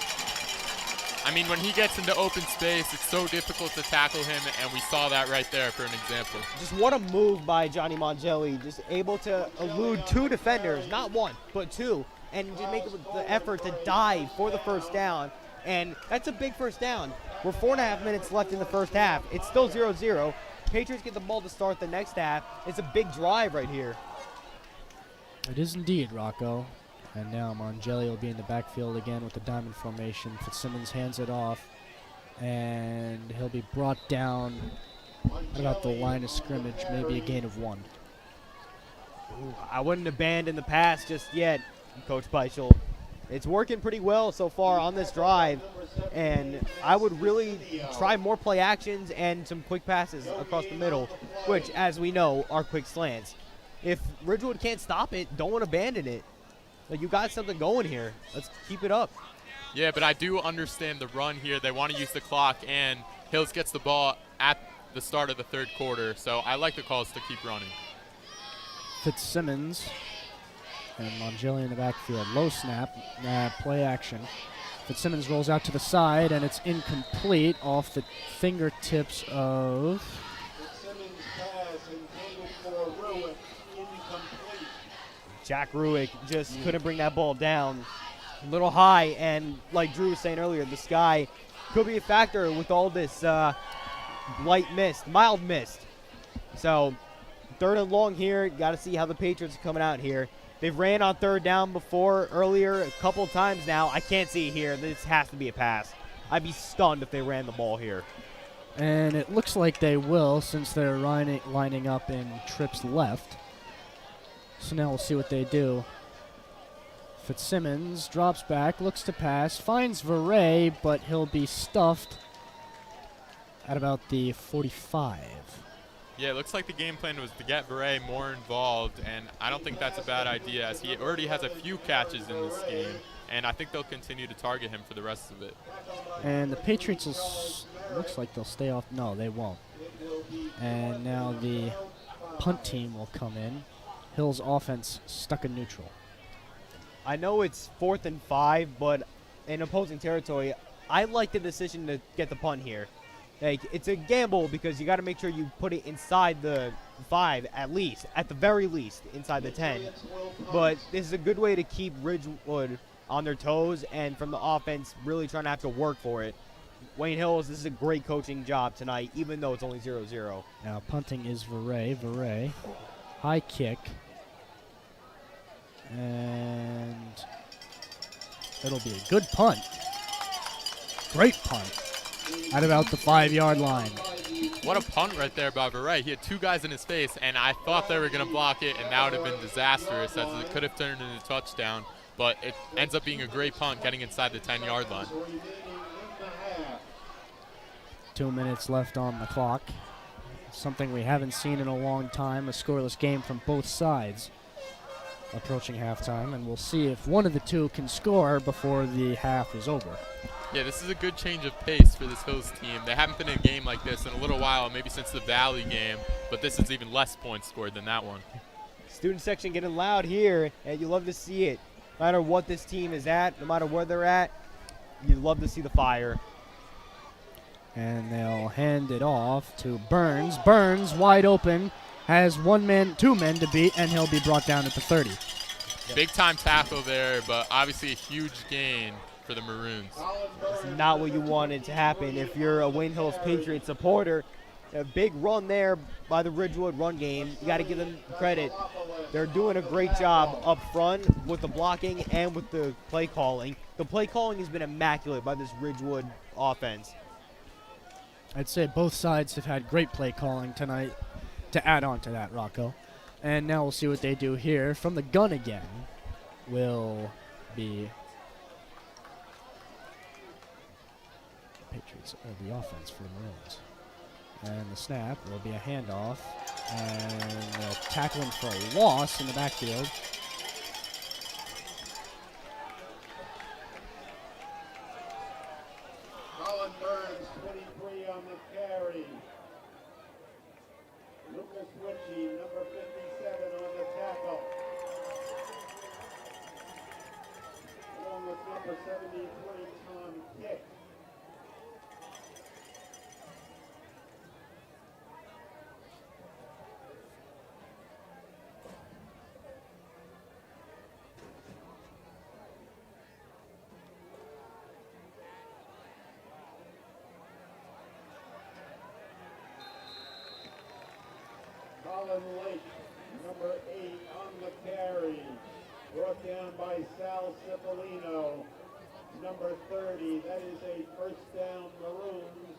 I mean, when he gets into open space, it's so difficult to tackle him, and we saw that right there for an example. Just what a move by Johnny Mongelli, just able to elude 2 defenders, not 1, but 2. And just make the effort to dive for the first down. And that's a big first down. We're 4.5 minutes left in the first half. It's still 0-0. Patriots get the ball to start the next half. It's a big drive right here. It is indeed, Rocco. And now Mongelli will be in the backfield again with the diamond formation. Fitzsimmons hands it off. And he'll be brought down at about the line of scrimmage, maybe a gain of 1. Ooh, I wouldn't abandon the pass just yet, Coach Bechtold. It's working pretty well so far on this drive, and I would really try more play actions and some quick passes across the middle, which, as we know, are quick slants. If Ridgewood can't stop it, don't abandon it. Like, you got something going here. Let's keep it up. Yeah, but I do understand the run here. They want to use the clock, and Hills gets the ball at the start of the 3rd quarter, so I like the calls to keep running. Fitzsimmons and Mongelli in the backfield. Low snap, play action. Fitzsimmons rolls out to the side, and it's incomplete off the fingertips of... Fitzsimmons pass intended for Ruick, incomplete. Jack Ruick just couldn't bring that ball down. A little high, and like Drew was saying earlier, the sky could be a factor with all this light mist, mild mist. So 3rd and long here. Got to see how the Patriots are coming out here. They've ran on 3rd down before earlier a couple of times now. I can't see it here. This has to be a pass. I'd be stunned if they ran the ball here. And it looks like they will, since they're lining up in trips left. So now we'll see what they do. Fitzsimmons drops back, looks to pass, finds Verret, but he'll be stuffed at about the 45. Yeah, it looks like the game plan was to get Verret more involved, and I don't think that's a bad idea, as he already has a few catches in this game, and I think they'll continue to target him for the rest of it. And the Patriots looks like they'll stay off. No, they won't. And now the punt team will come in. Hill's offense stuck in neutral. I know it's 4th and 5, but in opposing territory, I like the decision to get the punt here. Like, it's a gamble because you got to make sure you put it inside the 5 at least, at the very least, inside the 10. But this is a good way to keep Ridgewood on their toes and from the offense really trying to have to work for it. Wayne Hills, this is a great coaching job tonight, even though it's only 0-0. Now punting is Verret. High kick. And it'll be a good punt. Great punt. At about the 5-yard line. What a punt right there by Verret. He had 2 guys in his face, and I thought they were going to block it, and that would have been disastrous, as it could have turned into a touchdown. But it ends up being a great punt, getting inside the 10-yard line. 2 minutes left on the clock. Something we haven't seen in a long time, a scoreless game from both sides. Approaching halftime, and we'll see if one of the two can score before the half is over. Yeah, this is a good change of pace for this Hills team. They haven't been in a game like this in a little while, maybe since the Valley game, but this is even less points scored than that one. Student section getting loud here, and you love to see it. No matter what this team is at, no matter where they're at, you love to see the fire. And they'll hand it off to Burns. Burns, wide open, has two men to beat, and he'll be brought down at the 30. Big time tackle there, but obviously a huge gain for the Maroons. It's not what you wanted to happen if you're a Wayne Hills Patriots supporter. A big run there by the Ridgewood run game. You got to give them credit. They're doing a great job up front with the blocking and with the play calling. The play calling has been immaculate by this Ridgewood offense. I'd say both sides have had great play calling tonight to add on to that, Rocco. And now we'll see what they do here. From the gun again will be Patriots, or the offense for the Maroons. And the snap will be a handoff. And they'll tackle him for a loss in the backfield. Colin Burns, 23 on the carry. Lucas Witchy, number 57 on the tackle. Along with number 73, Tom Kick. Colin Lynch, number 8 on the carry. Brought down by Sal Cipollino, number 30. That is a first down Maroons.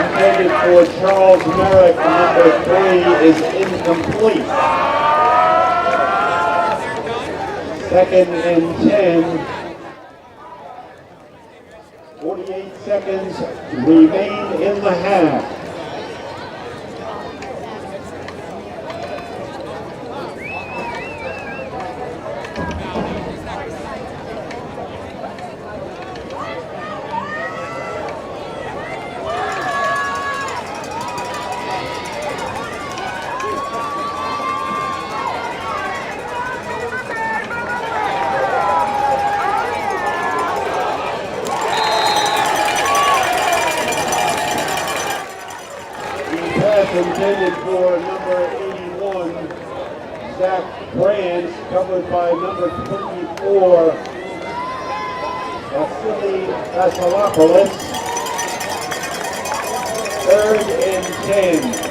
intended for Charles Merrick, number 3, is incomplete. 2nd and 10. 48 seconds remain in the half. Intended for number 81, Zach Brands, covered by number 24, Vasily Vasilopoulos. 3rd and 10.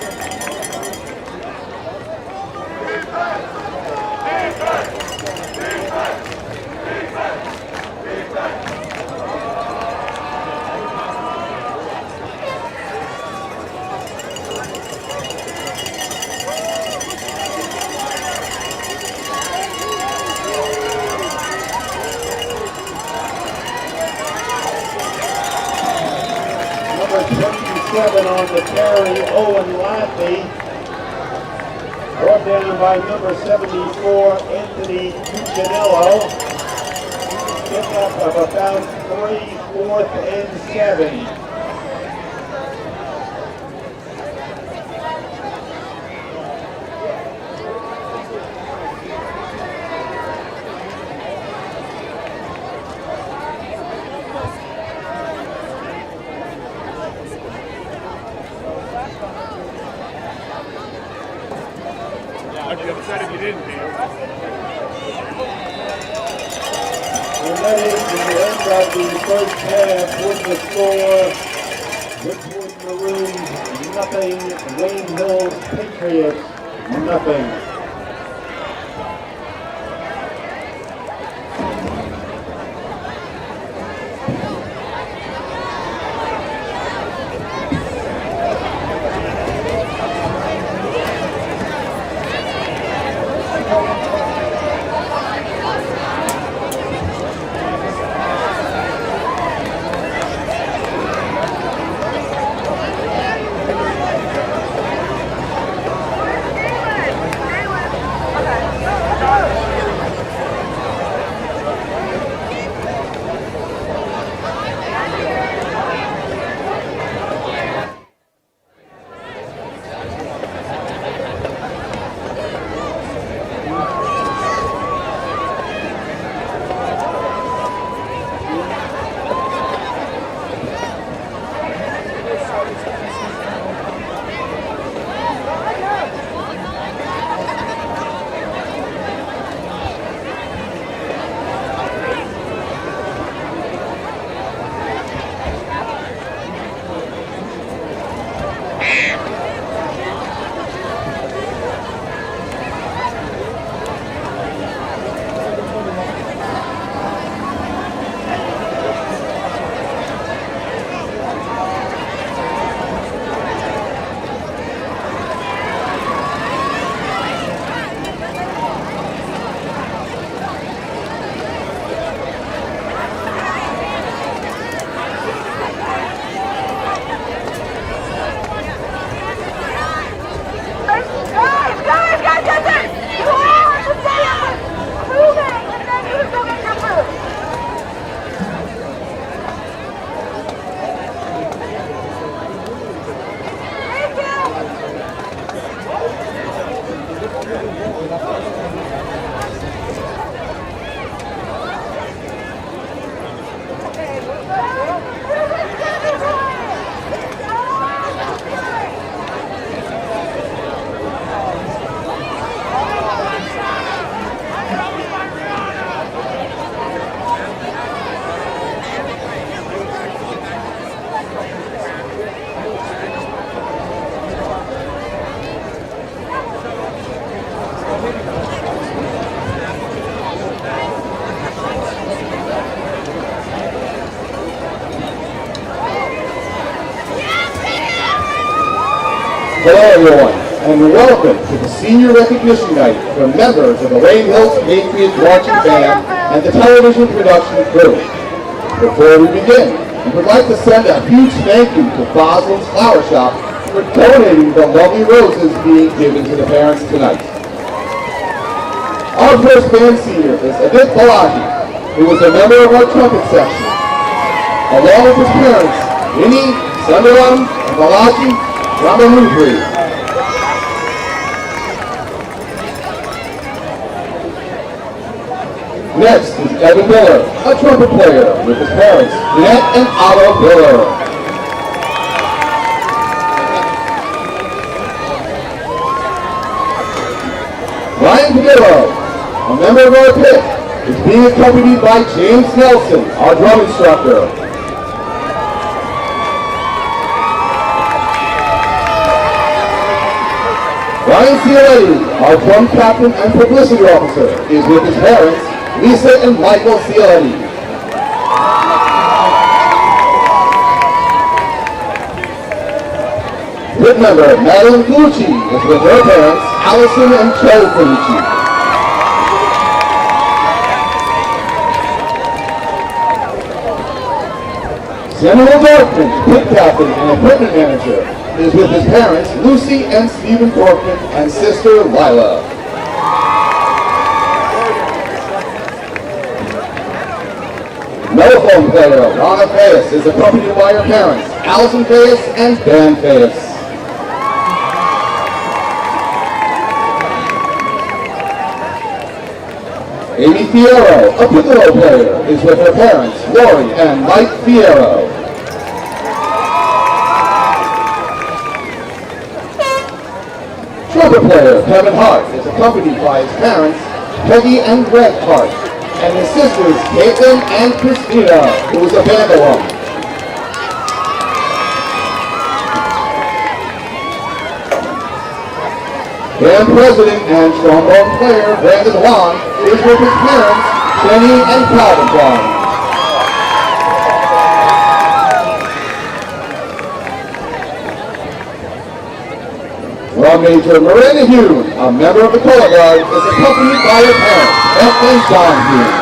On the carry, Owen Laffey, brought down by number 74, Anthony Cuccinello. Pickup of about 3, 4th and 7. I'd be upset if you didn't be. And that is the end of the first half with the score. Ridgewood Maroons, nothing. Wayne Hills Patriots, nothing. Hello everyone, and welcome to the Senior Recognition Night for members of the Wayne Hills Patriots Marching Band and the television production crew. Before we begin, we would like to send a huge thank you to Boslin's Flower Shop for donating the lovely roses being given to the parents tonight. Our first band senior is Adit Balaji, who is a member of our trumpet section. Along with his parents, Vinny, Sundaram, and Balaji Ramanubri. Next is Evan Miller, a trumpet player, with his parents, Jeanette and Otto Miller. Ryan Padillo, a member of our pit, is being accompanied by James Nelson, our drum instructor. Ryan Cialetti, our drum captain and publicity officer, is with his parents, Lisa and Michael Cialetti. Pit member Madeline Colucci is with her parents, Allison and Joe Colucci. Samuel Dorfman, pit captain and equipment manager, is with his parents, Lucy and Stephen Dorfman, and sister, Lila. Mellophone player, Ronna Vayas, is accompanied by her parents, Allison Vayas and Dan Vayas. Amy Fierro, a piccolo player, is with her parents, Lori and Mike Fierro. Trumpet player Kevin Hart is accompanied by his parents, Peggy and Greg Hart, and his sisters, Caitlin and Christina, who is a band alum. Band president and trombone player Brandon Wan is with his parents, Jenny and Calvin Wan. Drum major Miranda Hughes, a member of the Color Guard, is accompanied by her parents, Beth and John Hughes.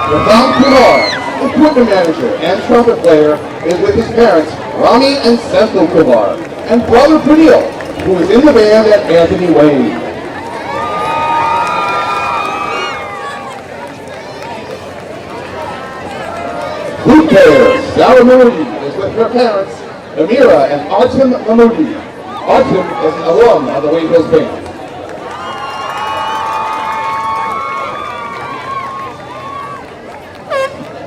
Ratham Kumar, equipment manager and trumpet player, is with his parents, Rami and Senthil Kumar, and brother Pranil, who is in the band at Anthony Wayne. Flute player Sarah Mahmoodi is with her parents, Amira and Artem Mahmoodi. Artem is an alum of the Wayne Hills Band.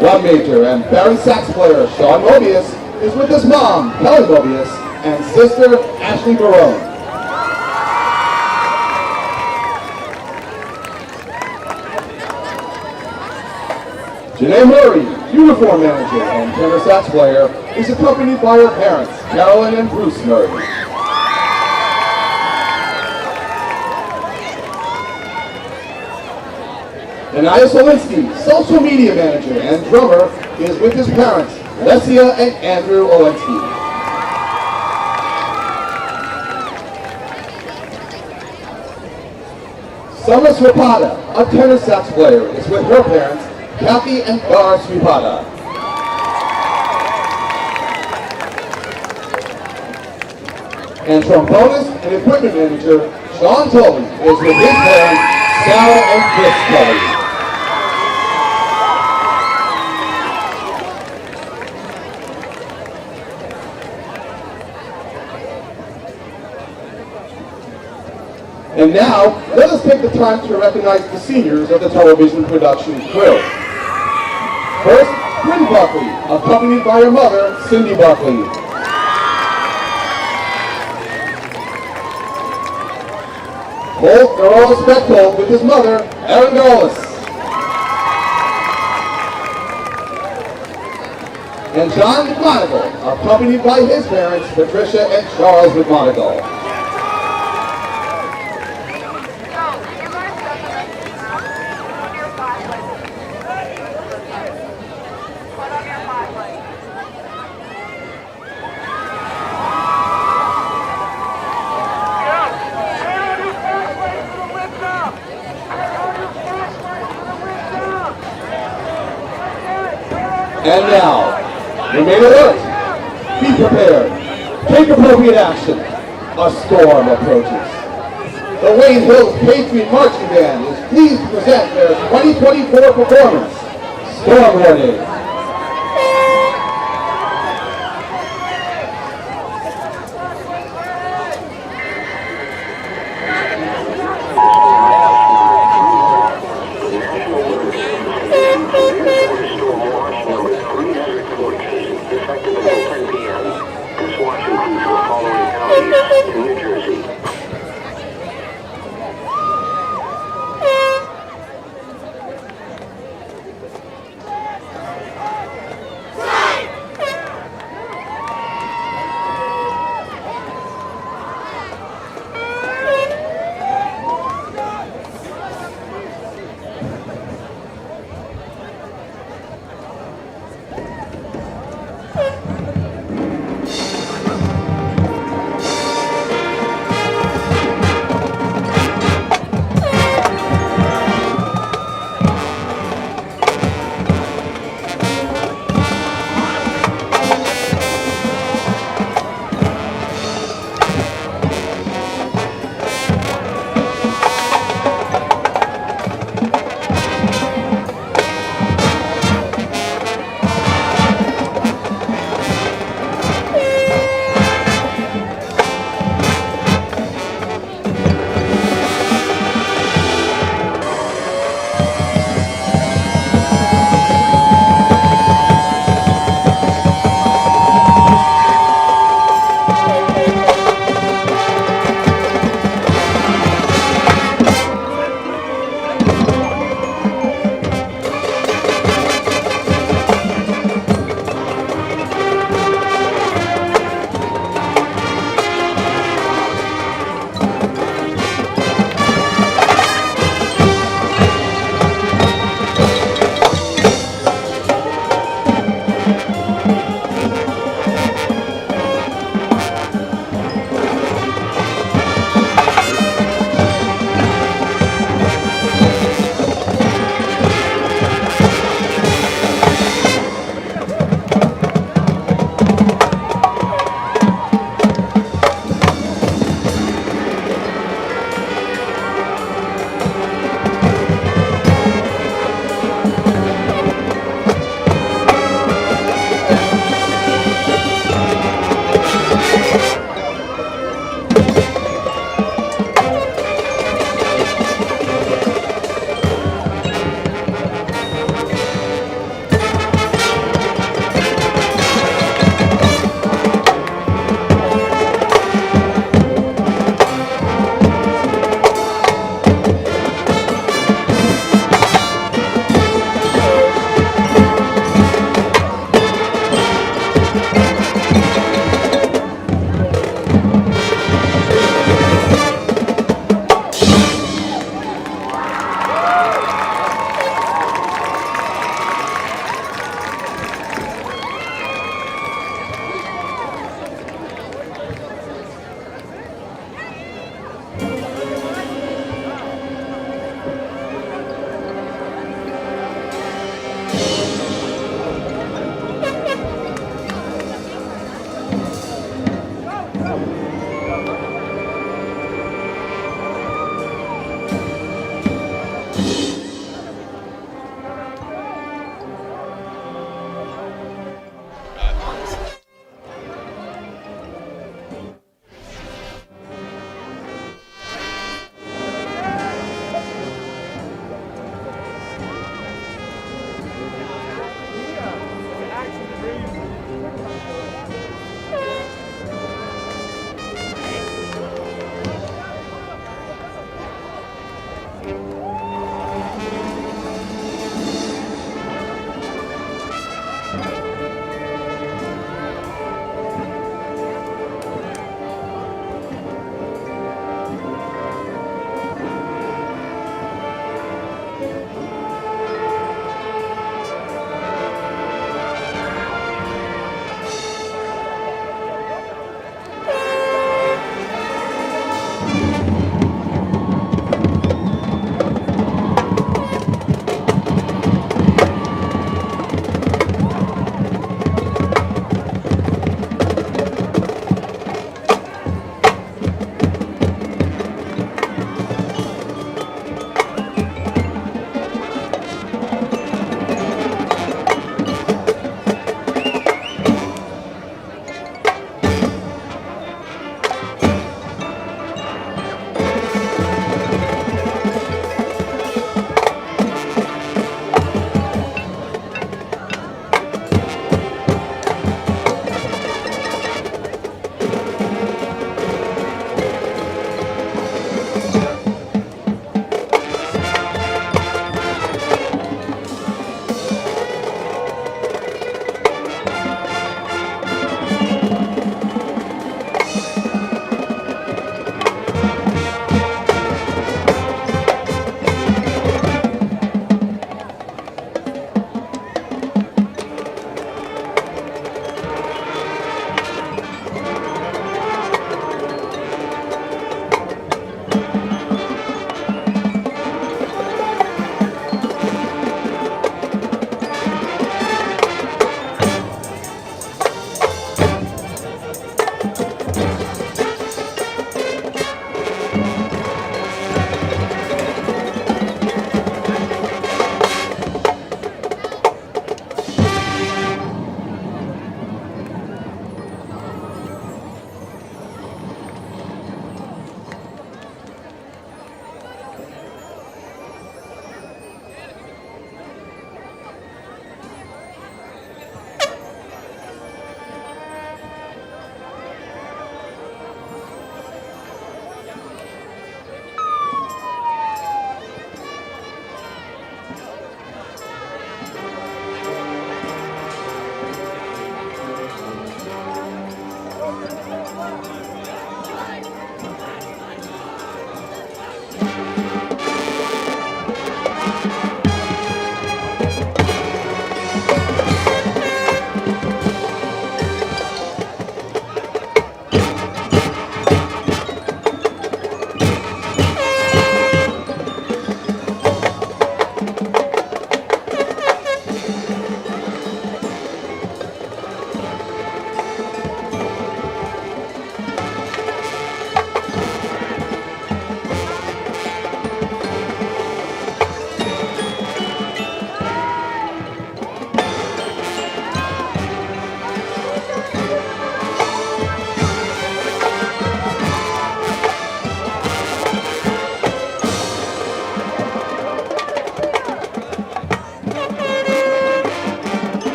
Drum major and baron sax player Sean Mobius is with his mom, Kelly Mobius, and sister, Ashley Barone. Janae Murray, uniform manager and tenor sax player, is accompanied by her parents, Carolyn and Bruce Murray. Anaya Solinsky, social media manager and drummer, is with his parents, Lesia and Andrew Olinsky. Summer Sripada, a tenor sax player, is with her parents, Kathy and Gar Sripada. And trombonist and equipment manager Sean Tully is with his parents, Sarah and Chris Tully. And now, let us take the time to recognize the seniors of the television production crew. First, Bryn Buckley, accompanied by her mother, Cindy Buckley. Both Garolis Bechtold with his mother, Erin Garolis. And John McMonagle, accompanied by his parents, Patricia and Charles McMonagle. And now, remain alert, be prepared, take appropriate action. A storm approaches. The Wayne Hills Patriot Marching Band is pleased to present their 2024 performance, Storm Warning.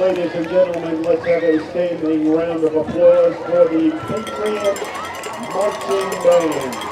ladies and gentlemen, let's have a standing round of applause for the Patriot Marching Band.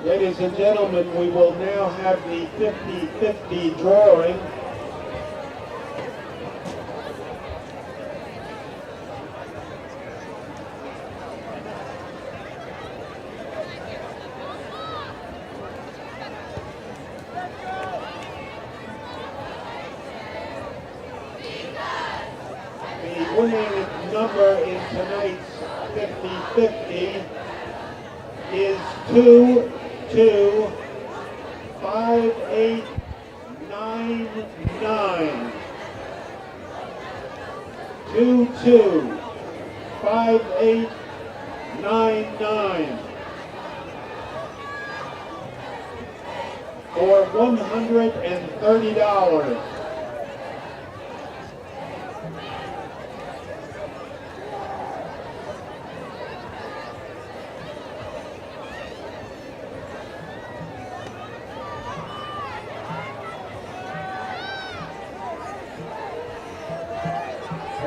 Ladies and gentlemen, we will now have the 50-50 drawing. The winning number in tonight's 50-50 is 225899. 225899 for $130.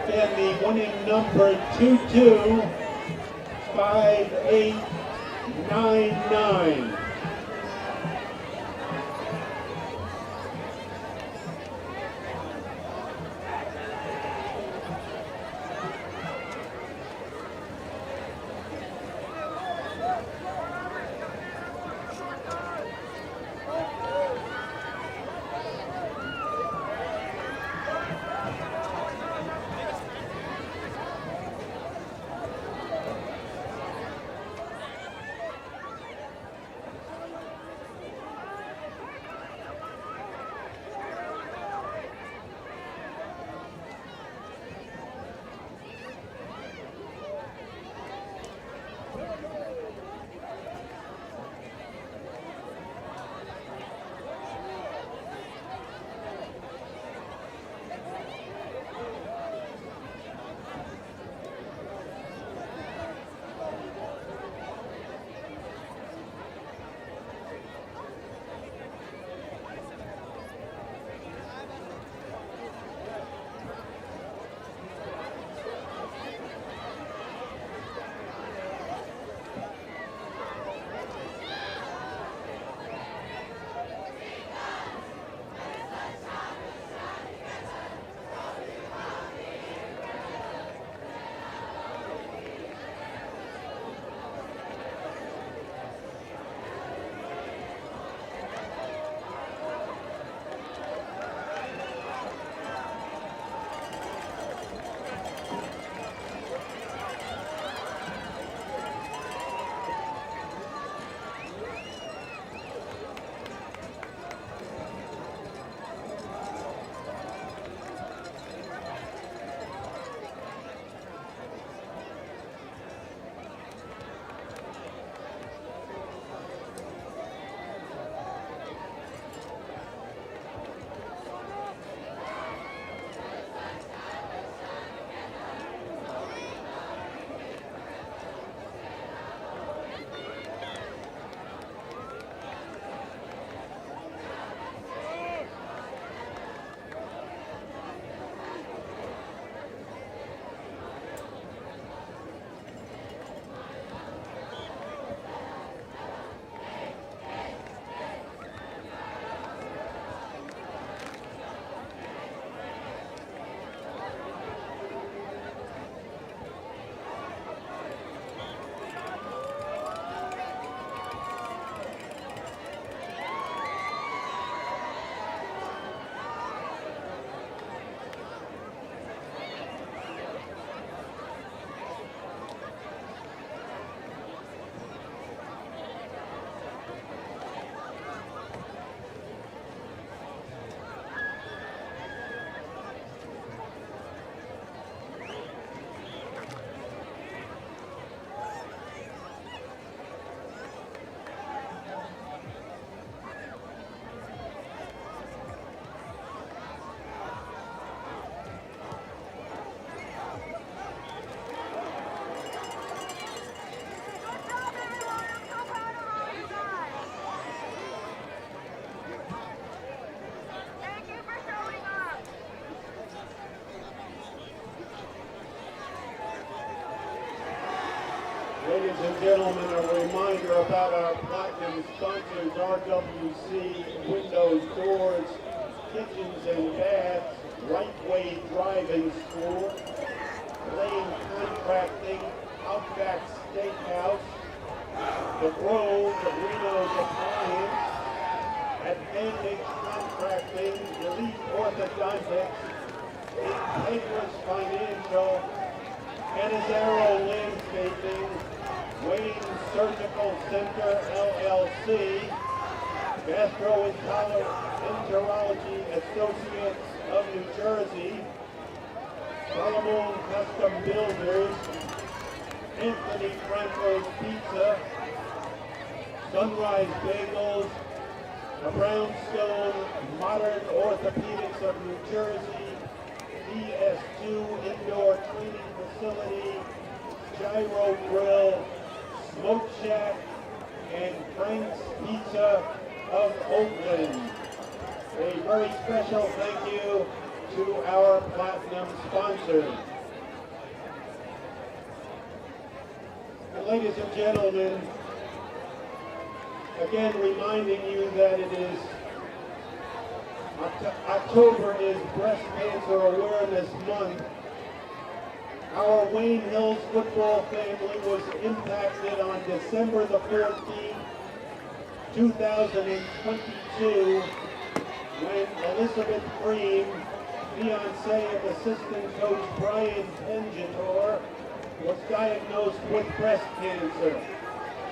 Again, the winning number 225899. Ladies and gentlemen, a reminder about our platinum sponsors, RWC, Windows, Doors, Kitchens and Baths, Right Way Driving School, Lane Contracting, Outback Steakhouse, The Grove, Reno's Appliance, Advantage Contracting, Elite Orthodontics, Integris Financial, Anazaro Landscaping, Wayne Surgical Center, LLC, Gastroenterology Associates of New Jersey, Solomon Custom Builders, Anthony Franco's Pizza, Sunrise Bagels, the Brownstone Modern Orthopedics of New Jersey, DS2 Indoor Training Facility, Gyro Grill, Smoke Shack, and Frank's Pizza of Oakland. A very special thank you to our platinum sponsors. And ladies and gentlemen, again reminding you that it is October is Breast Cancer Awareness Month. Our Wayne Hills football family was impacted on December the 14th, 2022, when Elizabeth Green, fiancée of assistant coach Brian Pengentor, was diagnosed with breast cancer.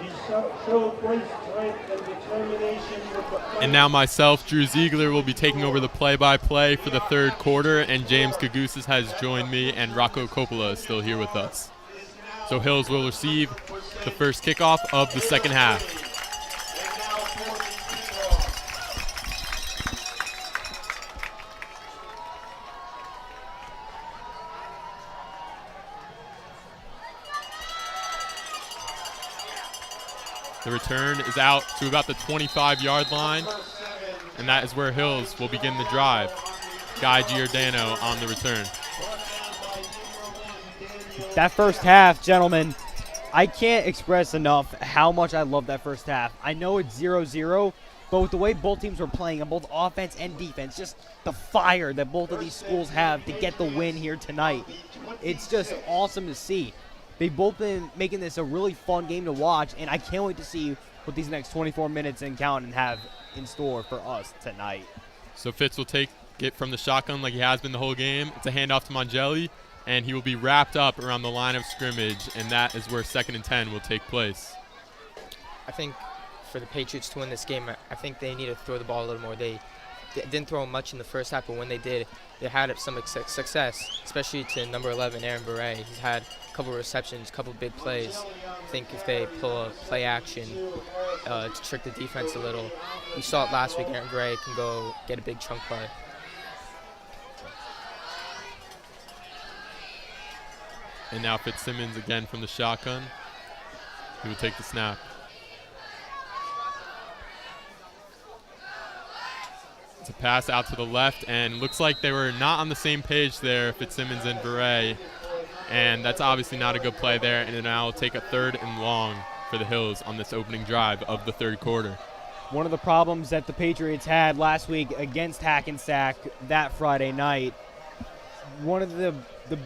He showed great strength and determination with the And now myself, Drew Zeigler, will be taking over the play-by-play for the third quarter, and James Gougosis has joined me, and Rocco Coppola is still here with us. So Hills will receive the first kickoff of the second half. The return is out to about the 25-yard line, and that is where Hills will begin the drive. Guy Giordano on the return. That first half, gentlemen, I can't express enough how much I love that first half. I know it's 0-0, but with the way both teams were playing on both offense and defense, just the fire that both of these schools have to get the win here tonight, it's just awesome to see. They've both been making this a really fun game to watch, and I can't wait to see what these next 24 minutes and counting have in store for us tonight. So Fitz will take it from the shotgun like he has been the whole game. It's a handoff to Mongelli, and he will be wrapped up around the line of scrimmage, and that is where 2nd and 10 will take place. I think for the Patriots to win this game, I think they need to throw the ball a little more. They didn't throw much in the first half, but when they did, they had some success, especially to number 11, Aaron Beret. He's had a couple receptions, a couple big plays. I think if they pull a play action to trick the defense a little, we saw it last week, Aaron Beret can go get a big chunk play. And now Fitzsimmons again from the shotgun. He will take the snap. It's a pass out to the left, and looks like they were not on the same page there, Fitzsimmons and Beret. And that's obviously not a good play there, and now will take a 3rd and long for the Hills on this opening drive of the third quarter. One of the problems that the Patriots had last week against Hackensack that Friday night, one of the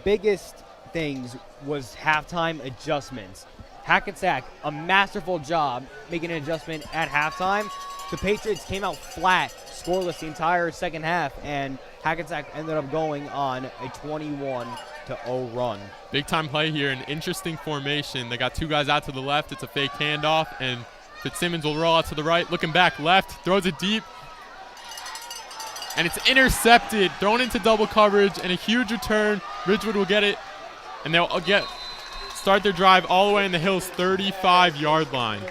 biggest things was halftime adjustments. Hackensack, a masterful job making an adjustment at halftime. The Patriots came out flat, scoreless the entire second half, and Hackensack ended up going on a 21-0 run. Big time play here, an interesting formation. They got two guys out to the left. It's a fake handoff, and Fitzsimmons will roll out to the right, looking back left, throws it deep, and it's intercepted, thrown into double coverage, and a huge return. Ridgewood will get it, and they'll start their drive all the way in the Hills' 35-yard line.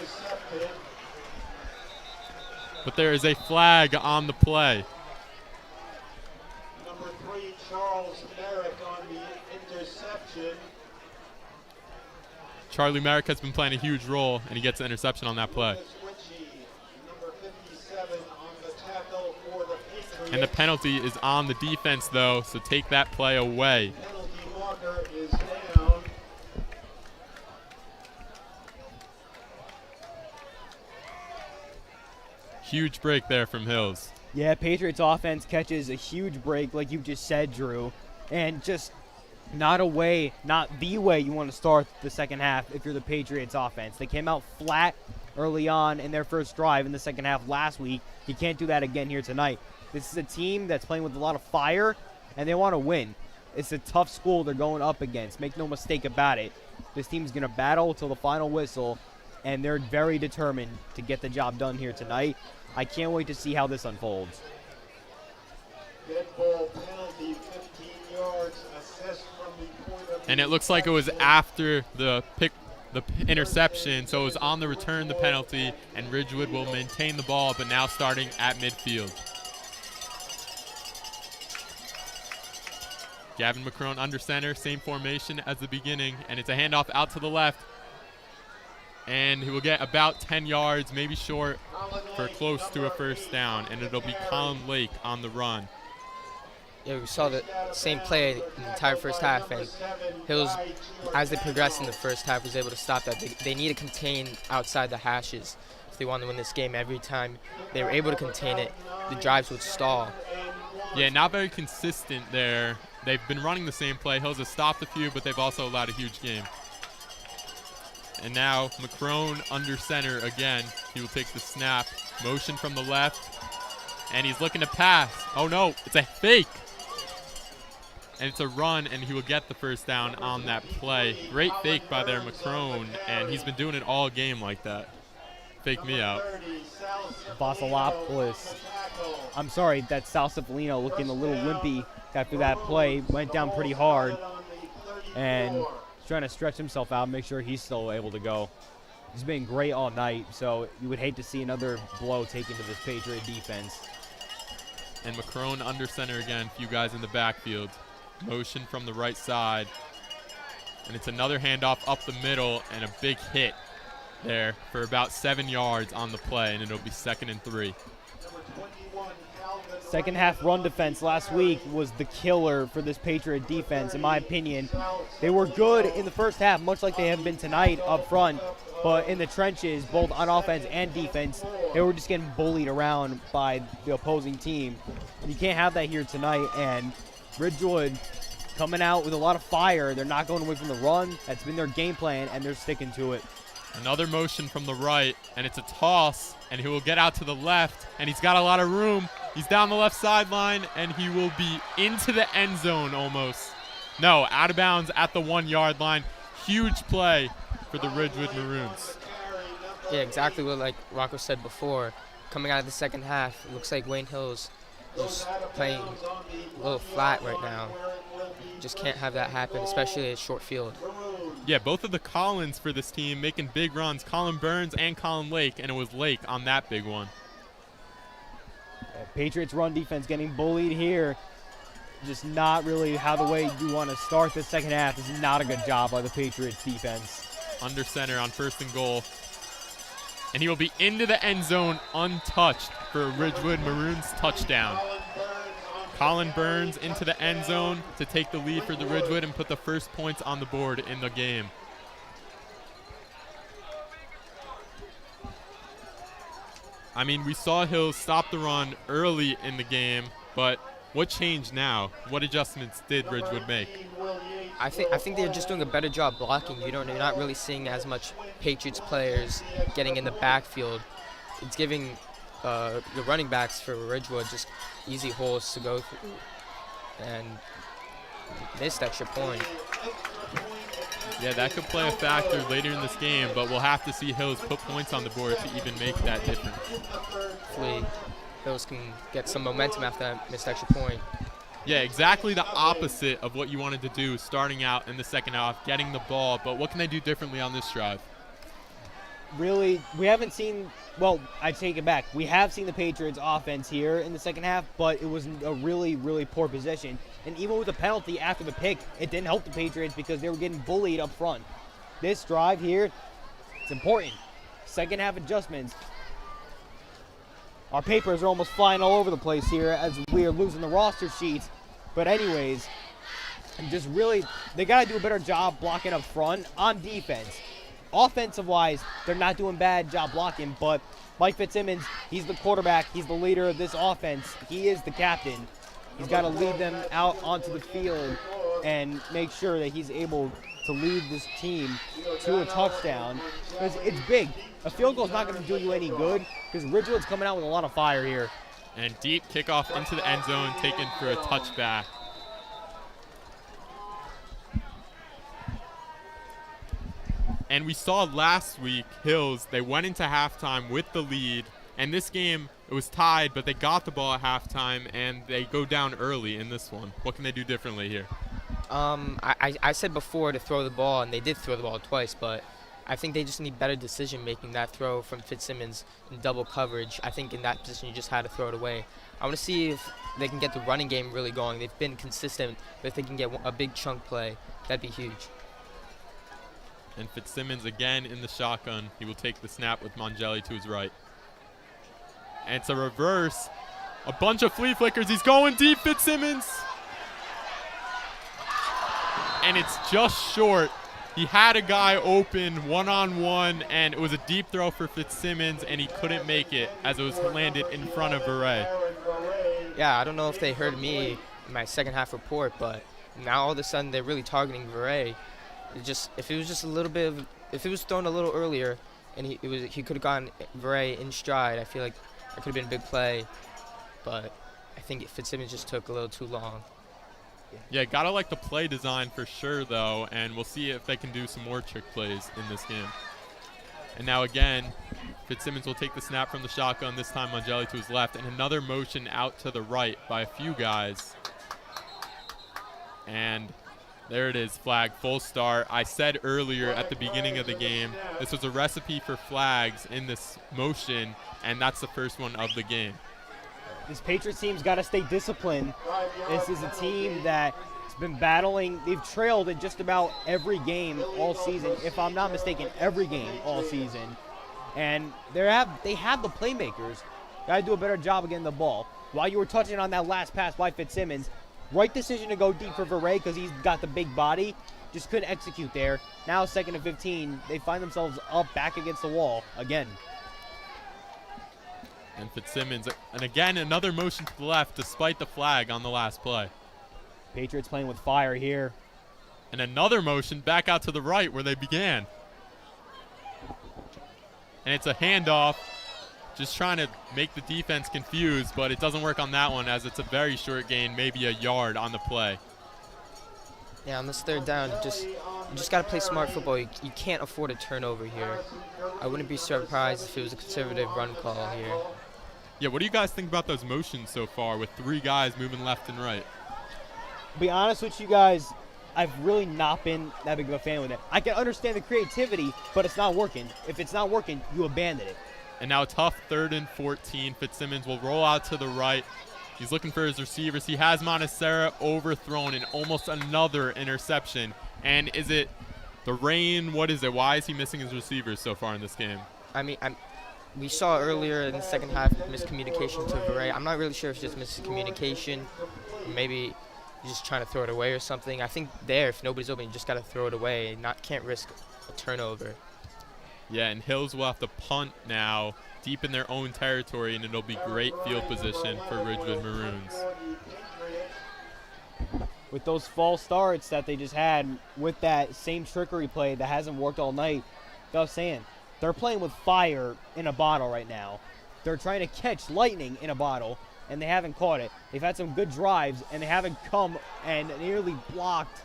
But there is a flag on the play. Number 3, Charles Merrick on the interception. Charlie Merrick has been playing a huge role, and he gets an interception on that play. Number 57 on the tackle for the Patriots. And the penalty is on the defense, though, so take that play away. Penalty marker is down. Huge break there from Hills. Yeah, Patriots offense catches a huge break, like you just said, Drew, and just not the way you want to start the second half if you're the Patriots offense. They came out flat early on in their first drive in the second half last week. You can't do that again here tonight. This is a team that's playing with a lot of fire, and they want to win. It's a tough school they're going up against. Make no mistake about it. This team's going to battle till the final whistle, and they're very determined to get the job done here tonight. I can't wait to see how this unfolds. Dead ball penalty, 15 yards, assessed from the point of And it looks like it was after the interception, so it was on the return, the penalty, and Ridgewood will maintain the ball, but now starting at midfield. Gavin McCrone under center, same formation as the beginning, and it's a handoff out to the left. And he will get about 10 yards, maybe short, for close to a first down, and it'll be Colin Lake on the run. Yeah, we saw the same play in the entire first half, and Hills, as they progressed in the first half, was able to stop that. They need to contain outside the hashes if they want to win this game. Every time they were able to contain it, the drives would stall. Yeah, not very consistent there. They've been running the same play. Hills has stopped a few, but they've also allowed a huge game. And now McCrone under center again. He will take the snap. Motion from the left. And he's looking to pass. Oh no, it's a fake. And it's a run, and he will get the first down on that play. Great fake by their McCrone, and he's been doing it all game like that. Fake me out. Vasilopoulos. I'm sorry, that's Sal Cipollino looking a little limpy after that play. Went down pretty hard. And trying to stretch himself out, make sure he's still able to go. He's been great all night, so you would hate to see another blow taken to this Patriot defense. And McCrone under center again, few guys in the backfield. Motion from the right side. And it's another handoff up the middle and a big hit there for about 7 yards on the play, and it'll be 2nd and 3. Second half run defense last week was the killer for this Patriot defense, in my opinion. They were good in the first half, much like they have been tonight up front, but in the trenches, both on offense and defense, they were just getting bullied around by the opposing team. You can't have that here tonight, and Ridgewood coming out with a lot of fire. They're not going away from the run. That's been their game plan, and they're sticking to it. Another motion from the right, and it's a toss, and he will get out to the left, and he's got a lot of room. He's down the left sideline, and he will be into the end zone almost. No, out of bounds at the 1 yard line. Huge play for the Ridgewood Maroons. Yeah, exactly what like Rocco said before. Coming out of the second half, it looks like Wayne Hills just playing a little flat right now. Just can't have that happen, especially at short field. Yeah, both of the Collins for this team making big runs, Colin Burns and Colin Lake, and it was Lake on that big one. Patriots run defense getting bullied here. Just not really how the way you want to start the second half. This is not a good job by the Patriots defense. Under center on 1st and goal. And he will be into the end zone untouched for a Ridgewood Maroons touchdown. Colin Burns into the end zone to take the lead for the Ridgewood and put the first points on the board in the game. I mean, we saw Hills stop the run early in the game, but what changed now? What adjustments did Ridgewood make? I think they're just doing a better job blocking. You're not really seeing as much Patriots players getting in the backfield. It's giving the running backs for Ridgewood just easy holes to go through and missed extra point. Yeah, that could play a factor later in this game, but we'll have to see Hills put points on the board to even make that difference. Hopefully Hills can get some momentum after that missed extra point. Yeah, exactly the opposite of what you wanted to do starting out in the second half, getting the ball, but what can they do differently on this drive? Really, we haven't seen, well, I take it back. We have seen the Patriots offense here in the second half, but it was a really, really poor possession. And even with the penalty after the pick, it didn't help the Patriots because they were getting bullied up front. This drive here, it's important. Second half adjustments. Our papers are almost flying all over the place here as we are losing the roster sheets. But anyways, just really, they got to do a better job blocking up front on defense. offensive-wise, they're not doing bad job blocking, but Mike Fitzsimmons, he's the quarterback. He's the leader of this offense. He is the captain. He's got to lead them out onto the field and make sure that he's able to lead this team to a touchdown. Because it's big. A field goal is not going to do you any good because Ridgewood's coming out with a lot of fire here. And deep kickoff into the end zone, taken for a touchback. And we saw last week, Hills, they went into halftime with the lead. And this game, it was tied, but they got the ball at halftime, and they go down early in this one. What can they do differently here? I said before to throw the ball, and they did throw the ball twice, but I think they just need better decision-making. That throw from Fitzsimmons in double coverage, I think in that position you just had to throw it away. I want to see if they can get the running game really going. They've been consistent, but if they can get a big chunk play, that'd be huge. And Fitzsimmons again in the shotgun. He will take the snap with Mongelli to his right. And it's a reverse. A bunch of flea flickers. He's going deep, Fitzsimmons. And it's just short. He had a guy open one-on-one, and it was a deep throw for Fitzsimmons, and he couldn't make it as it was landed in front of Veray. Yeah, I don't know if they heard me in my second half report, but now all of a sudden they're really targeting Veray. If it was just a little bit of, if it was thrown a little earlier, and he could have gotten Veray in stride, I feel like it could have been a big play, but I think Fitzsimmons just took a little too long. Yeah, gotta like the play design for sure, though, and we'll see if they can do some more trick plays in this game. And now again, Fitzsimmons will take the snap from the shotgun, this time Mongelli to his left, and another motion out to the right by a few guys. And there it is, flag, full start. I said earlier at the beginning of the game, this was a recipe for flags in this motion, and that's the first one of the game. This Patriots team's got to stay disciplined. This is a team that's been battling. They've trailed in just about every game all season, if I'm not mistaken, every game all season. And they have the playmakers. Got to do a better job of getting the ball. While you were touching on that last pass by Fitzsimmons, right decision to go deep for Veray because he's got the big body. Just couldn't execute there. Now 2nd and 15. They find themselves up back against the wall again. And Fitzsimmons, and again, another motion to the left despite the flag on the last play. Patriots playing with fire here. And another motion back out to the right where they began. And it's a handoff, just trying to make the defense confused, but it doesn't work on that one as it's a very short gain, maybe a yard on the play. Yeah, on this third down, you just got to play smart football. You can't afford a turnover here. I wouldn't be surprised if it was a conservative run call here. Yeah, what do you guys think about those motions so far with 3 guys moving left and right? To be honest with you guys, I've really not been that big of a fan with it. I can understand the creativity, but it's not working. If it's not working, you abandon it. And now a tough 3rd and 14. Fitzsimmons will roll out to the right. He's looking for his receivers. He has Montesera overthrown and almost another interception. And is it the rain? What is it? Why is he missing his receivers so far in this game? I mean, we saw earlier in the second half miscommunication to Veray. I'm not really sure if it's just miscommunication. Maybe he's just trying to throw it away or something. I think there, if nobody's open, you just got to throw it away and can't risk a turnover. Yeah, and Hills will have to punt now deep in their own territory, and it'll be great field position for Ridgewood Maroons. With those false starts that they just had with that same trickery play that hasn't worked all night, like I was saying, they're playing with fire in a bottle right now. They're trying to catch lightning in a bottle, and they haven't caught it. They've had some good drives, and they haven't come and nearly blocked.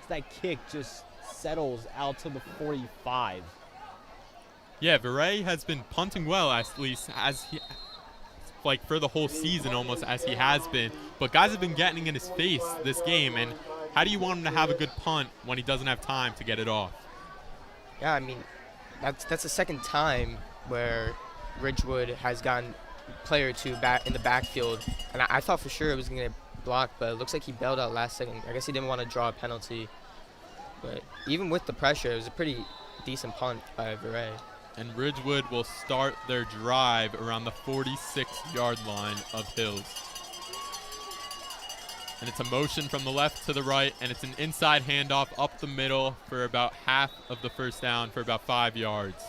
That kick just settles out to the 45. Yeah, Veray has been punting well, at least as he, like for the whole season almost as he has been. But guys have been getting in his face this game, and how do you want him to have a good punt when he doesn't have time to get it off? Yeah, I mean, that's the second time where Ridgewood has gotten a player or two back in the backfield, and I thought for sure it was going to get blocked, but it looks like he bailed out last second. I guess he didn't want to draw a penalty, but even with the pressure, it was a pretty decent punt by Veray. And Ridgewood will start their drive around the 46-yard line of Hills. And it's a motion from the left to the right, and it's an inside handoff up the middle for about half of the first down for about 5 yards.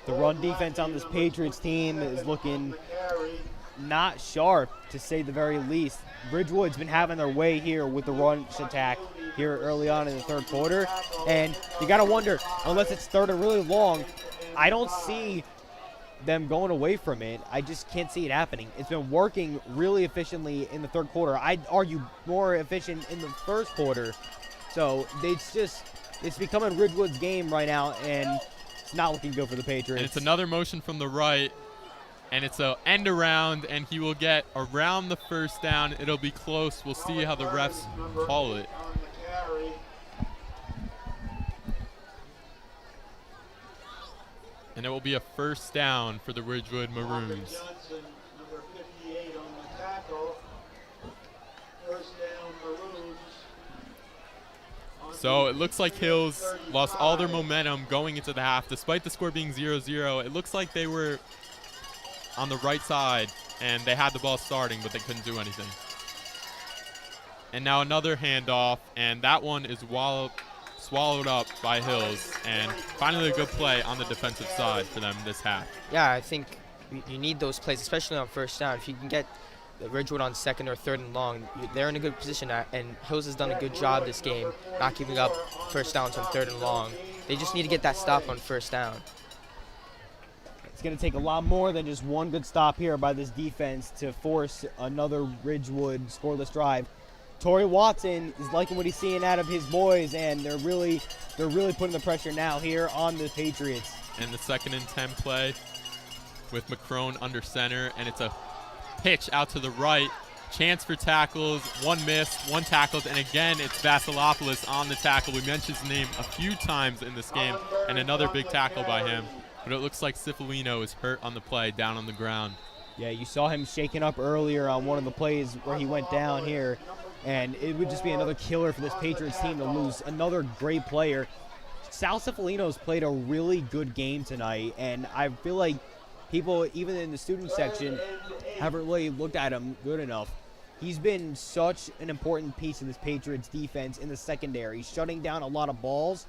The run defense on this Patriots team is looking not sharp, to say the very least. Ridgewood's been having their way here with the run attack here early on in the third quarter. And you got to wonder, unless it's third and really long, I don't see them going away from it. I just can't see it happening. It's been working really efficiently in the third quarter. I'd argue more efficient in the first quarter. So it's becoming Ridgewood's game right now, and it's not looking good for the Patriots. And it's another motion from the right, and it's a end around, and he will get around the first down. It'll be close. We'll see how the refs call it. And it will be a first down for the Ridgewood Maroons. So it looks like Hills lost all their momentum going into the half. Despite the score being 0-0, it looks like they were on the right side, and they had the ball starting, but they couldn't do anything. And now another handoff, and that one is swallowed up by Hills, and finally a good play on the defensive side for them this half. Yeah, I think you need those plays, especially on first down. If you can get Ridgewood on second or third and long, they're in a good position, and Hills has done a good job this game, not giving up first downs on third and long. They just need to get that stop on first down. It's going to take a lot more than just one good stop here by this defense to force another Ridgewood scoreless drive. Torrey Watson is liking what he's seeing out of his boys, and they're really putting the pressure now here on the Patriots. And the 2nd and 10 play with McCrone under center, and it's a pitch out to the right. Chance for tackles, one missed, one tackled, and again it's Vasilopoulos on the tackle. We mentioned his name a few times in this game, and another big tackle by him. But it looks like Cifalino is hurt on the play, down on the ground. Yeah, you saw him shaking up earlier on one of the plays where he went down here, and it would just be another killer for this Patriots team to lose another great player. Sal Cifalino's played a really good game tonight, and I feel like people, even in the student section, haven't really looked at him good enough. He's been such an important piece of this Patriots defense in the secondary, shutting down a lot of balls.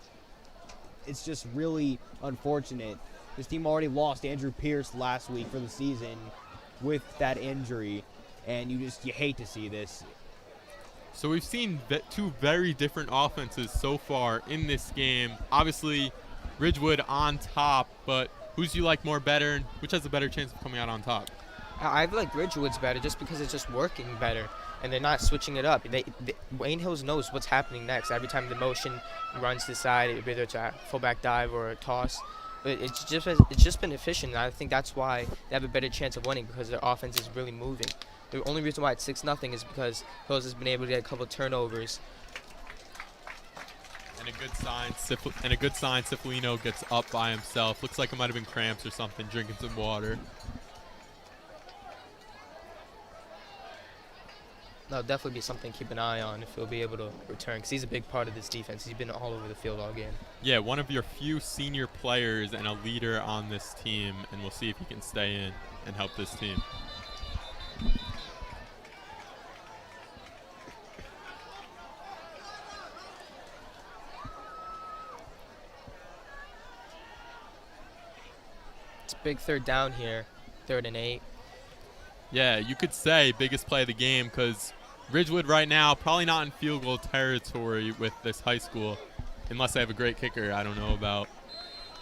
It's just really unfortunate. This team already lost Andrew Pierce last week for the season with that injury, and you hate to see this. So we've seen two very different offenses so far in this game. Obviously, Ridgewood on top, but who's you like more better, and which has a better chance of coming out on top? I like Ridgewood's better just because it's just working better, and they're not switching it up. Wayne Hills knows what's happening next. Every time the motion runs to the side, whether it's a fullback dive or a toss, but it's just been efficient. And I think that's why they have a better chance of winning, because their offense is really moving. The only reason why it's 6-0 is because Hills has been able to get a couple of turnovers. And a good sign, Cifalino gets up by himself. Looks like it might have been cramps or something, drinking some water. That'll definitely be something to keep an eye on if he'll be able to return, because he's a big part of this defense. He's been all over the field all game. Yeah, one of your few senior players and a leader on this team, and we'll see if he can stay in and help this team. It's a big third down here, 3rd and 8. Yeah, you could say biggest play of the game, because Ridgewood right now probably not in field goal territory with this high school, unless they have a great kicker I don't know about.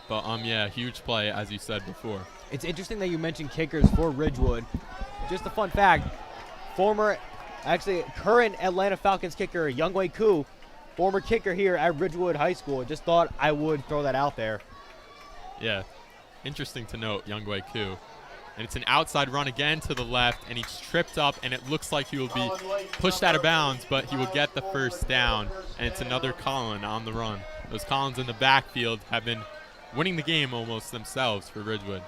But yeah, huge play as you said before. It's interesting that you mentioned kickers for Ridgewood. Just a fun fact, current Atlanta Falcons kicker Younghoe Koo, former kicker here at Ridgewood High School. Just thought I would throw that out there. Yeah, interesting to note, Younghoe Koo. And it's an outside run again to the left, and he's tripped up, and it looks like he will be pushed out of bounds, but he will get the first down, and it's another Collin on the run. Those Collins in the backfield have been winning the game almost themselves for Ridgewood.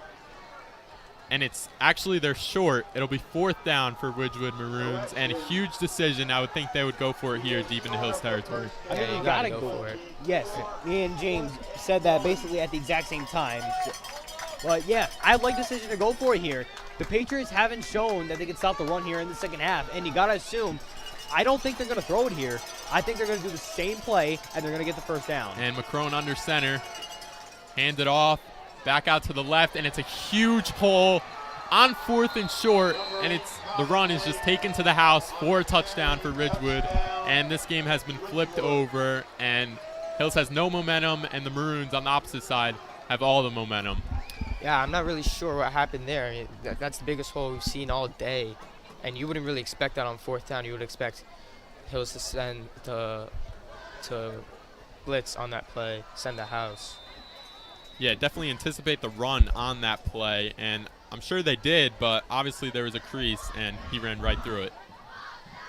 And it's actually, they're short. It'll be 4th down for Ridgewood Maroons, and a huge decision. I would think they would go for it here deep in the Hills territory. I think you gotta go for it. Yes, me and James said that basically at the exact same time. But yeah, I like the decision to go for it here. The Patriots haven't shown that they can stop the run here in the second half, and you gotta assume I don't think they're going to throw it here. I think they're going to do the same play, and they're going to get the first down. And McCrone under center. Hand it off. Back out to the left, and it's a huge hole on 4th and short, and the run is just taken to the house for a touchdown for Ridgewood. And this game has been flipped over, and Hills has no momentum, and the Maroons on the opposite side have all the momentum. Yeah, I'm not really sure what happened there. I mean, that's the biggest hole we've seen all day, and you wouldn't really expect that on 4th down. You would expect Hills to send to blitz on that play, send the house. Yeah, definitely anticipate the run on that play, and I'm sure they did, but obviously there was a crease, and he ran right through it.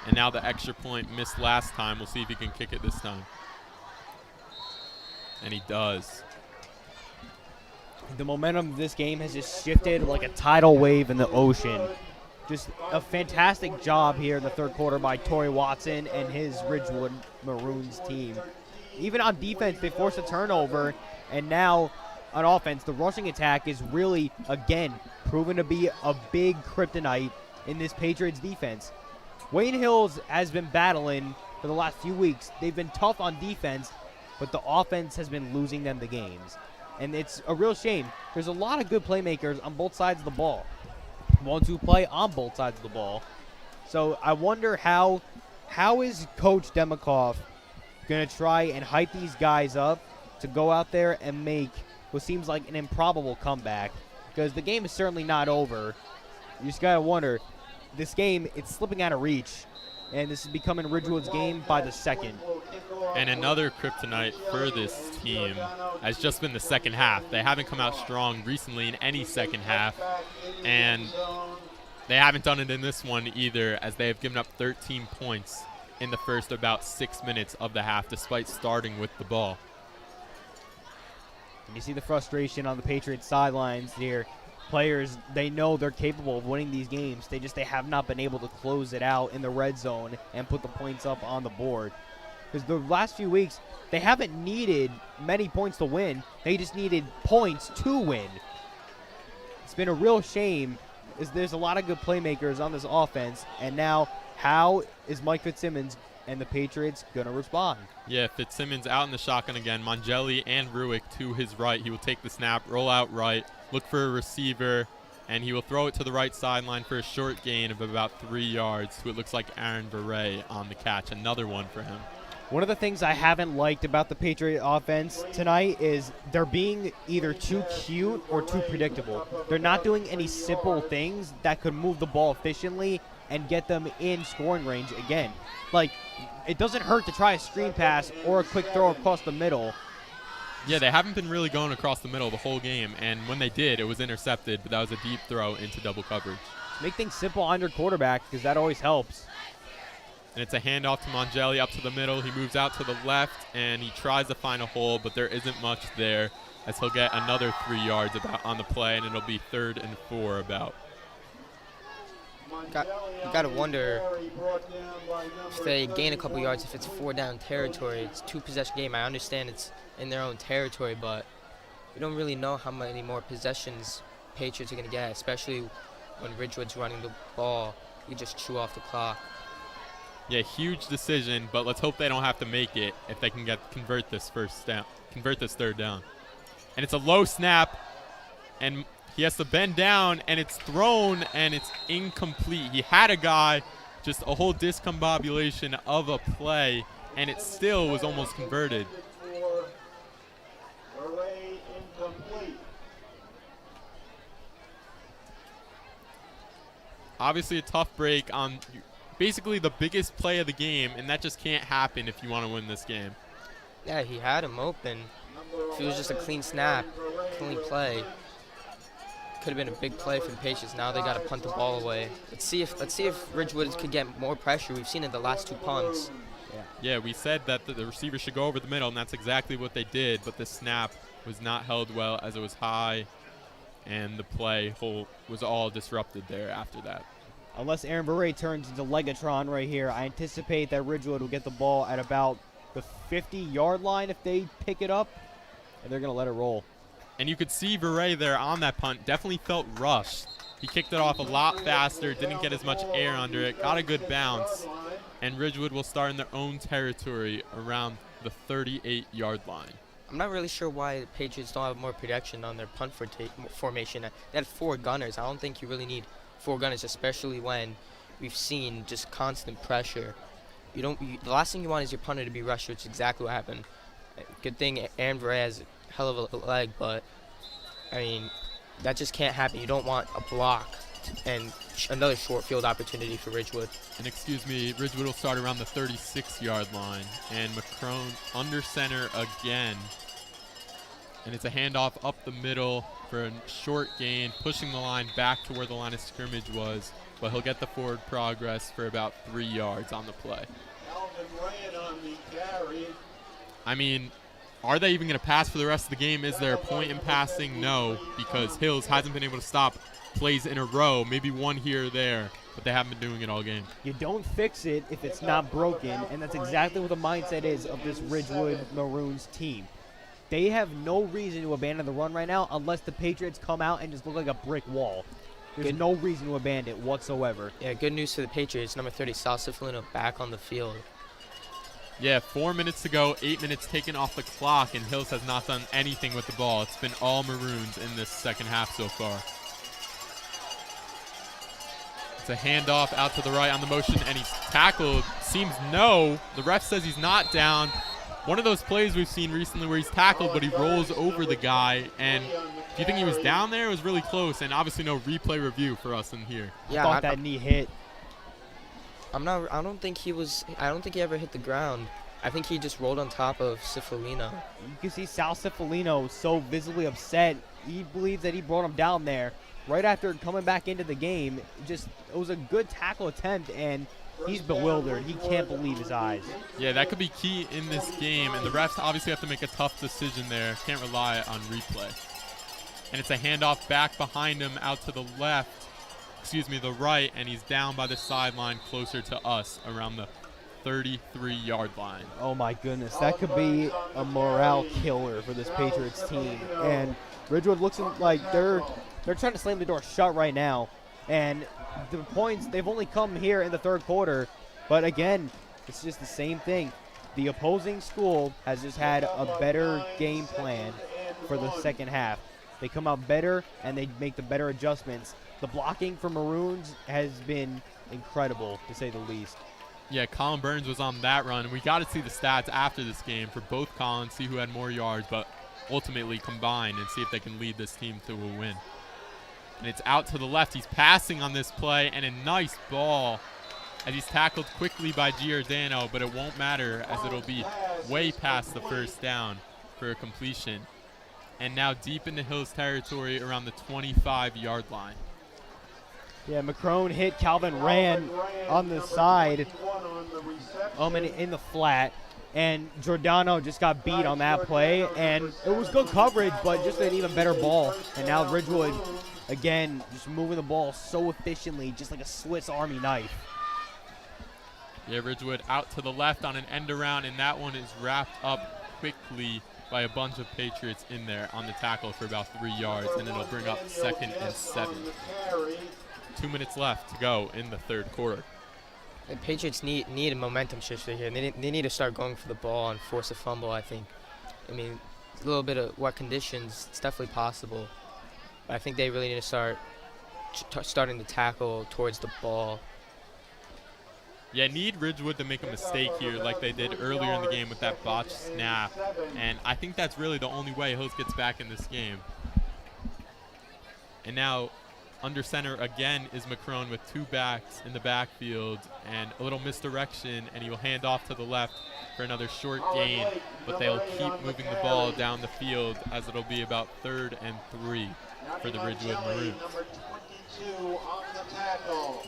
And now the extra point missed last time. We'll see if he can kick it this time. And he does. The momentum of this game has just shifted like a tidal wave in the ocean. Just a fantastic job here in the third quarter by Torrey Watson and his Ridgewood Maroons team. Even on defense, they forced a turnover, and now on offense, the rushing attack is really, again, proven to be a big kryptonite in this Patriots defense. Wayne Hills has been battling for the last few weeks. They've been tough on defense, but the offense has been losing them the games. And it's a real shame. There's a lot of good playmakers on both sides of the ball. Ones who play on both sides of the ball. So I wonder how is Coach Demikoff going to try and hype these guys up to go out there and make what seems like an improbable comeback, because the game is certainly not over. You just got to wonder, this game, it's slipping out of reach, and this is becoming Ridgewood's game by the second. And another kryptonite for this team has just been the second half. They haven't come out strong recently in any second half, and they haven't done it in this one either, as they have given up 13 points in the first about 6 minutes of the half, despite starting with the ball. And you see the frustration on the Patriots sidelines here. Players, they know they're capable of winning these games. They have not been able to close it out in the red zone and put the points up on the board. Because the last few weeks, they haven't needed many points to win. They just needed points to win. It's been a real shame. There's a lot of good playmakers on this offense, and now how is Mike Fitzsimmons and the Patriots going to respond? Yeah, Fitzsimmons out in the shotgun again. Mongelli and Ruick to his right. He will take the snap, roll out right, look for a receiver, and he will throw it to the right sideline for a short gain of about 3 yards to it looks like Aaron Verrey on the catch. Another one for him. One of the things I haven't liked about the Patriot offense tonight is they're being either too cute or too predictable. They're not doing any simple things that could move the ball efficiently and get them in scoring range again. Like, it doesn't hurt to try a screen pass or a quick throw across the middle. Yeah, they haven't been really going across the middle the whole game, and when they did, it was intercepted, but that was a deep throw into double coverage. Make things simple on your quarterback, because that always helps. And it's a handoff to Mongelli up to the middle. He moves out to the left, and he tries to find a hole, but there isn't much there, as he'll get another 3 yards about on the play, and it'll be 3rd and 4 about. You got to wonder if they gain a couple yards, if it's 4 down territory. It's 2-possession game. I understand it's in their own territory, but we don't really know how many more possessions Patriots are going to get, especially when Ridgewood's running the ball. You just chew off the clock. Yeah, huge decision, but let's hope they don't have to make it if they can convert this 3rd down. And it's a low snap, and he has to bend down, and it's thrown, and it's incomplete. He had a guy, just a whole discombobulation of a play, and it still was almost converted. Obviously a tough break on basically the biggest play of the game, and that just can't happen if you want to win this game. Yeah, he had him open. If it was just a clean snap, clean play, could have been a big play for the Patriots. Now they got to punt the ball away. Let's see if Ridgewood could get more pressure. We've seen it the last 2 punts. Yeah, we said that the receiver should go over the middle, and that's exactly what they did, but the snap was not held well as it was high, and the play was all disrupted there after that. Unless Aaron Verrey turns into Legatron right here, I anticipate that Ridgewood will get the ball at about the 50-yard line if they pick it up, and they're going to let it roll. And you could see Verrey there on that punt definitely felt rushed. He kicked it off a lot faster, didn't get as much air under it, got a good bounce, and Ridgewood will start in their own territory around the 38-yard line. I'm not really sure why the Patriots don't have more protection on their punt formation. They had 4 gunners. I don't think you really need 4 gunners, especially when we've seen just constant pressure. The last thing you want is your punter to be rushed, which is exactly what happened. Good thing Aaron has a hell of a leg, but I mean, that just can't happen. You don't want a block and another short field opportunity for Ridgewood. And excuse me, Ridgewood will start around the 36-yard line, and McCrone under center again. And it's a handoff up the middle for a short gain, pushing the line back to where the line of scrimmage was, but he'll get the forward progress for about 3 yards on the play. I mean, are they even going to pass for the rest of the game? Is there a point in passing? No, because Hills hasn't been able to stop plays in a row, maybe one here or there, but they haven't been doing it all game. You don't fix it if it's not broken, and that's exactly what the mindset is of this Ridgewood Maroons team. They have no reason to abandon the run right now unless the Patriots come out and just look like a brick wall. There's no reason to abandon it whatsoever. Yeah, good news for the Patriots. Number 30, Sal Cifalino, back on the field. Yeah, 4 minutes to go, 8 minutes taken off the clock, and Hills has not done anything with the ball. It's been all Maroons in this second half so far. It's a handoff out to the right on the motion, and he's tackled. Seems no. The ref says he's not down. One of those plays we've seen recently where he's tackled, but he rolls over the guy. And do you think he was down there? It was really close, and obviously no replay review for us in here. Yeah, I thought that knee hit. I don't think he ever hit the ground. I think he just rolled on top of Cifalino. You can see Sal Cifalino so visibly upset. He believes that he brought him down there. Right after coming back into the game, it was a good tackle attempt, and he's bewildered. He can't believe his eyes. Yeah, that could be key in this game, and the refs obviously have to make a tough decision there. Can't rely on replay. And it's a handoff back behind him out to the the right, and he's down by the sideline closer to us around the 33-yard line. Oh my goodness, that could be a morale killer for this Patriots team. And Ridgewood looks like they're trying to slam the door shut right now. And the points, they've only come here in the third quarter. But again, it's just the same thing. The opposing school has just had a better game plan for the second half. They come out better, and they make the better adjustments. The blocking for Maroons has been incredible, to say the least. Yeah, Colin Burns was on that run. We got to see the stats after this game for both Collins, see who had more yards, but ultimately combine and see if they can lead this team to a win. And it's out to the left. He's passing on this play, and a nice ball as he's tackled quickly by Giordano, but it won't matter as it'll be way past the first down for a completion. And now deep into Hills territory around the 25-yard line. Yeah, McCrone hit Calvin Rand on the side in the flat. And Giordano just got beat on that play. And it was good coverage, but just an even better ball. And now Ridgewood, again, just moving the ball so efficiently, just like a Swiss Army knife. Yeah, Ridgewood out to the left on an end around, and that one is wrapped up quickly by a bunch of Patriots in there on the tackle for about 3 yards, and it'll bring up 2nd and 7. 2 minutes left to go in the third quarter. The Patriots need a momentum shifter here. They need to start going for the ball and force a fumble, I think. I mean, a little bit of wet conditions, it's definitely possible. But I think they really need to start starting to tackle towards the ball. Yeah, need Ridgewood to make a mistake here like they did earlier in the game with that botched snap. And I think that's really the only way Hills gets back in this game. And now under center again is McCrone with 2 backs in the backfield and a little misdirection, and he will hand off to the left for another short gain, but they'll keep moving the ball down the field as it'll be about 3rd and 3 for the Ridgewood Maroons. Number 22 on the tackle.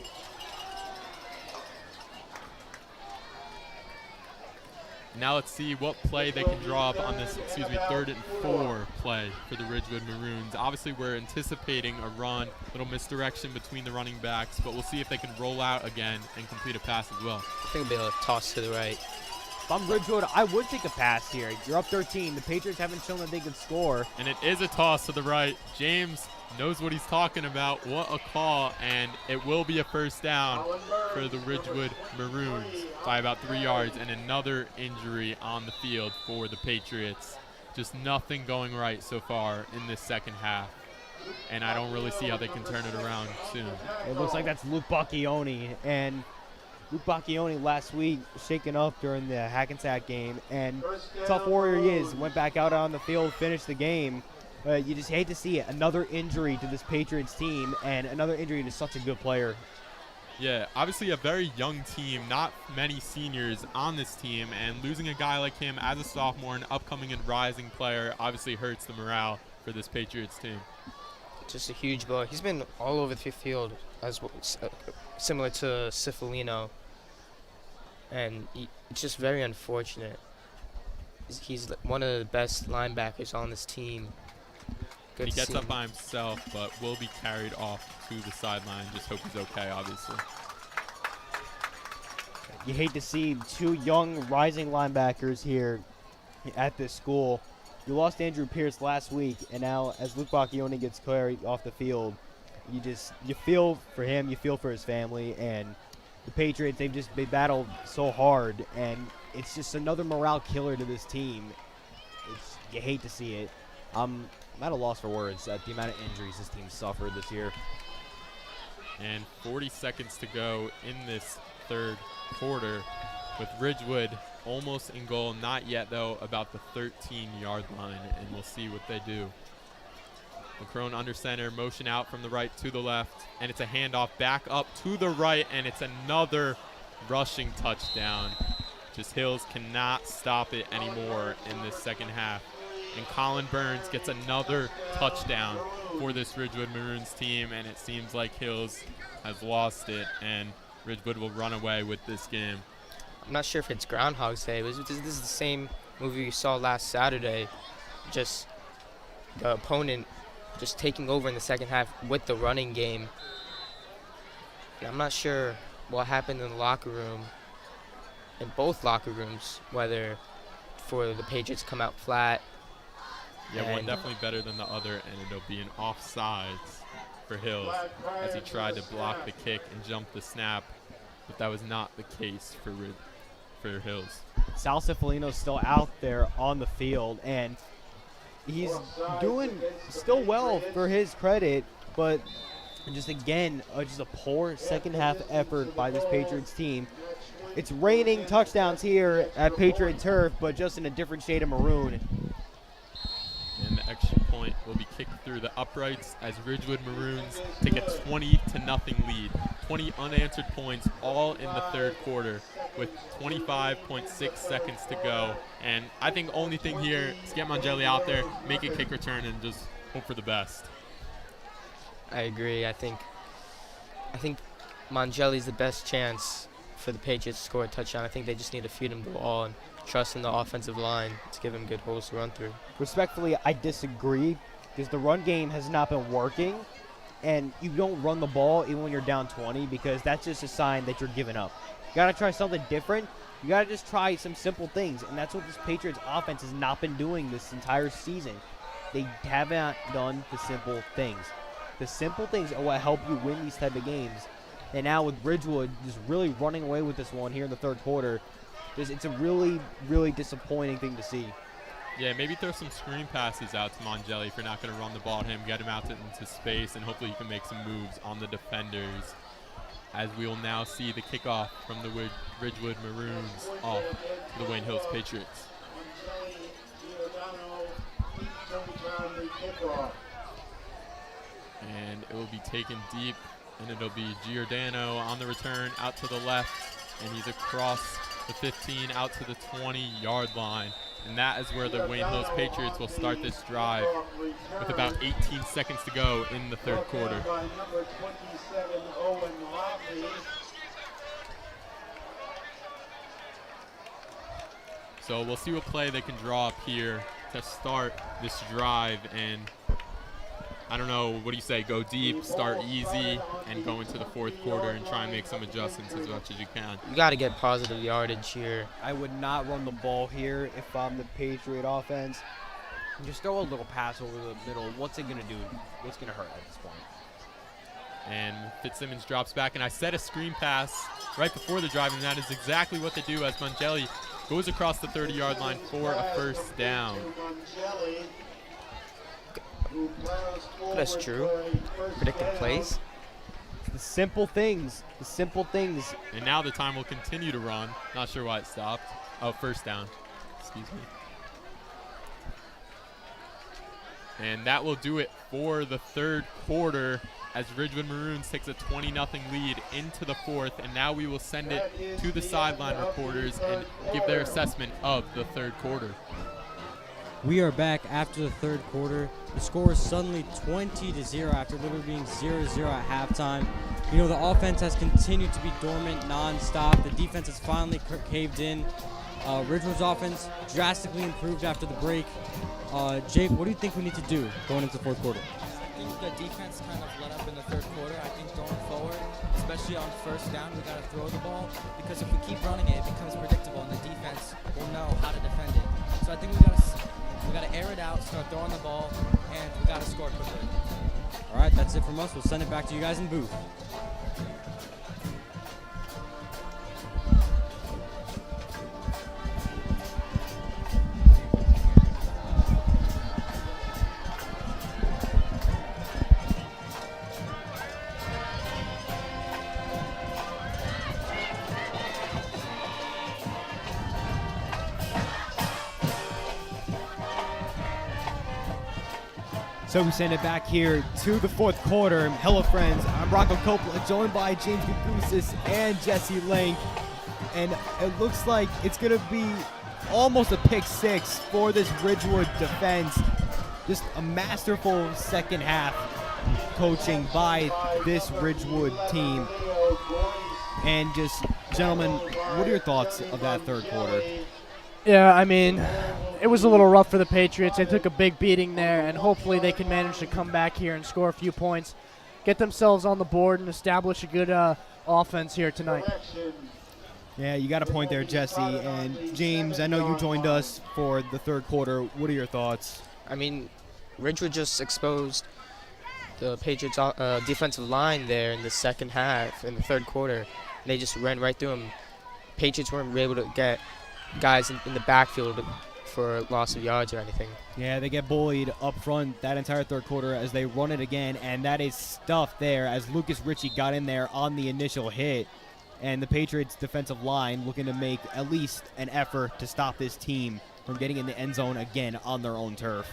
Now let's see what play they can draw up on this, 3rd and 4 play for the Ridgewood Maroons. Obviously, we're anticipating a run, little misdirection between the running backs, but we'll see if they can roll out again and complete a pass as well. I think they'll be able to toss to the right. if I'm Ridgewood, I would take a pass here. You're up 13. The Patriots haven't shown that they can score. And it is a toss to the right. James knows what he's talking about. What a call, and it will be a first down for the Ridgewood Maroons by about 3 yards, and another injury on the field for the Patriots. Just nothing going right so far in this second half, and I don't really see how they can turn it around soon. It looks like that's Luke Bacchioni, and Luke Bacchioni last week shaken up during the Hackensack game, and tough warrior he is. Went back out on the field, finished the game. You just hate to see it. Another injury to this Patriots team, and another injury to such a good player. Yeah, obviously a very young team, not many seniors on this team, and losing a guy like him as a sophomore, an upcoming and rising player, obviously hurts the morale for this Patriots team. Just a huge blow. He's been all over the field, similar to Cifalino, and it's just very unfortunate. He's one of the best linebackers on this team. He gets up by himself, but will be carried off to the sideline. Just hope he's okay, obviously. You hate to see two young rising linebackers here at this school. You lost Andrew Pierce last week, and now as Luke Bacchioni gets carried off the field, you feel for him, you feel for his family, and the Patriots, they battled so hard, and it's just another morale killer to this team. You hate to see it. I'm at a loss for words at the amount of injuries this team suffered this year. And 40 seconds to go in this third quarter with Ridgewood almost in goal. Not yet, though, about the 13-yard line, and we'll see what they do. McCrone under center, motion out from the right to the left, and it's a handoff back up to the right, and it's another rushing touchdown. Just Hills cannot stop it anymore in this second half. And Colin Burns gets another touchdown for this Ridgewood Maroons team, and it seems like Hills has lost it, and Ridgewood will run away with this game. I'm not sure if it's Groundhog's Day. This is the same movie we saw last Saturday. Just the opponent just taking over in the second half with the running game. And I'm not sure what happened in the locker room, in both locker rooms, whether for the Patriots come out flat. Yeah, one definitely better than the other, and it'll be an offsides for Hills as he tried to block the kick and jump the snap, but that was not the case for Hills. Sal Cifalino's still out there on the field, and he's doing still well for his credit, but just again, just a poor second half effort by this Patriots team. It's raining touchdowns here at Patriot Turf, but just in a different shade of maroon. And the extra point will be kicked through the uprights as Ridgewood Maroons take a 20-0 lead. 20 unanswered points all in the third quarter with 25.6 seconds to go. And I think only thing here is get Mangeli out there, make a kick return, and just hope for the best. I agree. I think Mangeli's the best chance for the Patriots to score a touchdown. I think they just need to feed him the ball and trust in the offensive line to give him good holes to run through. Respectfully, I disagree because the run game has not been working, and you don't run the ball even when you're down 20 because that's just a sign that you're giving up. You got to try something different. You got to just try some simple things, and that's what this Patriots offense has not been doing this entire season. They haven't done the simple things. The simple things are what help you win these type of games. And now with Ridgewood just really running away with this one here in the third quarter, it's a really, really disappointing thing to see. Yeah, maybe throw some screen passes out to Mangeli if you're not going to run the ball at him, get him out into space, and hopefully you can make some moves on the defenders. As we will now see the kickoff from the Ridgewood Maroons off to the Wayne Hills Patriots. And it will be taken deep, and it'll be Giordano on the return out to the left, and he's across the 15 out to the 20-yard line. And that is where the Wayne Hills Patriots will start this drive with about 18 seconds to go in the third quarter. So we'll see what play they can draw up here to start this drive. And I don't know, what do you say, go deep, start easy, and go into the fourth quarter and try and make some adjustments as much as you can? You got to get positive yardage here. I would not run the ball here if I'm the Patriot offense. Just throw a little pass over the middle. What's it going to do? What's going to hurt at this point? And Fitzsimmons drops back, and I set a screen pass right before the drive, and that is exactly what they do as Mangelli goes across the 30-yard line for a first down. That's true. Predicting plays. The simple things. The simple things. And now the time will continue to run. Not sure why it stopped. Oh, first down. Excuse me. And that will do it for the third quarter as Ridgewood Maroons takes a 20-0 lead into the fourth. And now we will send it to the sideline reporters and give their assessment of the third quarter. We are back after the third quarter. The score is suddenly 20-0 after literally being 0-0 at halftime. You know, the offense has continued to be dormant nonstop. The defense has finally caved in. Ridgewood's offense drastically improved after the break. Jake, what do you think we need to do going into the fourth quarter? I think the defense kind of let up in the third quarter. I think going forward, especially on first down, we got to throw the ball because if we keep running it, it becomes predictable and the defense will know how to defend it. So I think we got to air it out, start throwing the ball, and we got to score quickly. All right, that's it from us. We'll send it back to you guys in booth. So we send it back here to the fourth quarter. Hello, friends. I'm Rocco Coppola, joined by James Gougosis and Jesse Link. And it looks like it's going to be almost a pick six for this Ridgewood defense. Just a masterful second half coaching by this Ridgewood team. And just, gentlemen, what are your thoughts of that third quarter? Yeah, I mean, it was a little rough for the Patriots. They took a big beating there, and hopefully they can manage to come back here and score a few points, get themselves on the board, and establish a good offense here tonight. Yeah, you got a point there, Jesse. And James, I know you joined us for the third quarter. What are your thoughts? I mean, Ridgewood just exposed the Patriots' defensive line there in the second half, in the third quarter. They just ran right through them. Patriots weren't able to get guys in the backfield for loss of yards or anything. Yeah, they get bullied up front that entire third quarter as they run it again, and that is stuffed there as Lucas Ritchie got in there on the initial hit. And the Patriots' defensive line looking to make at least an effort to stop this team from getting in the end zone again on their own turf.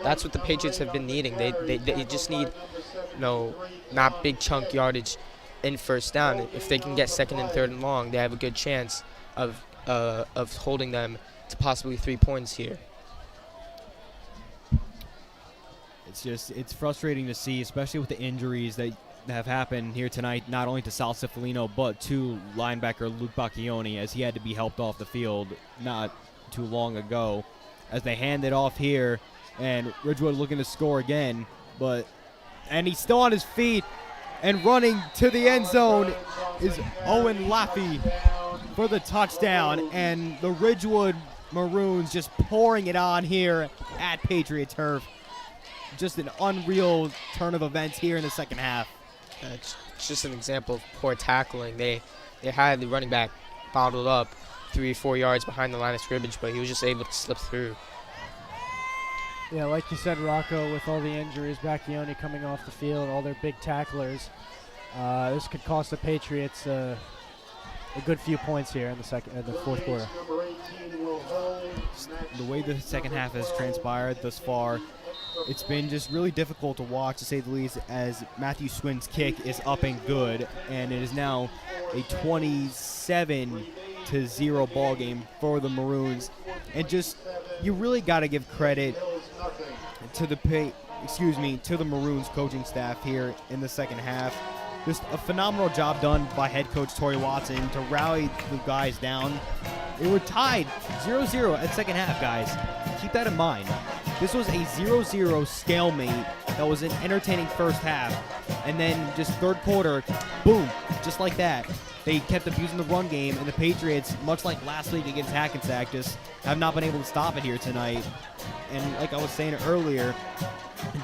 That's what the Patriots have been needing. They just need, not big chunk yardage in first down. If they can get second and third and long, they have a good chance of holding them to possibly 3 points here. It's frustrating to see, especially with the injuries that have happened here tonight, not only to Sal Cifalino, but to linebacker Luke Bacchioni, as he had to be helped off the field not too long ago. As they hand it off here, and Ridgewood looking to score again, and he's still on his feet, and running to the end zone is Owen Laffey for the touchdown, and the Ridgewood Maroons just pouring it on here at Patriot Turf. Just an unreal turn of events here in the second half. It's just an example of poor tackling. They had the running back bottled up 3 or 4 yards behind the line of scrimmage, but he was just able to slip through. Yeah, like you said, Rocco, with all the injuries, Bacchioni coming off the field, all their big tacklers, this could cost the Patriots a good few points here in the fourth quarter. The way the second half has transpired thus far, it's been just really difficult to watch, to say the least, as Matthew Swin's kick is up and good, and it is now a 27-0 ball game for the Maroons. And just, you really got to give credit to the Maroons coaching staff here in the second half. Just a phenomenal job done by head coach Torrey Watson to rally the guys down. They were tied 0-0 at second half, guys. Keep that in mind. This was a 0-0 stalemate that was an entertaining first half. And then just third quarter, boom, just like that. They kept abusing the run game, and the Patriots, much like last week against Hackensack, just have not been able to stop it here tonight. And like I was saying earlier,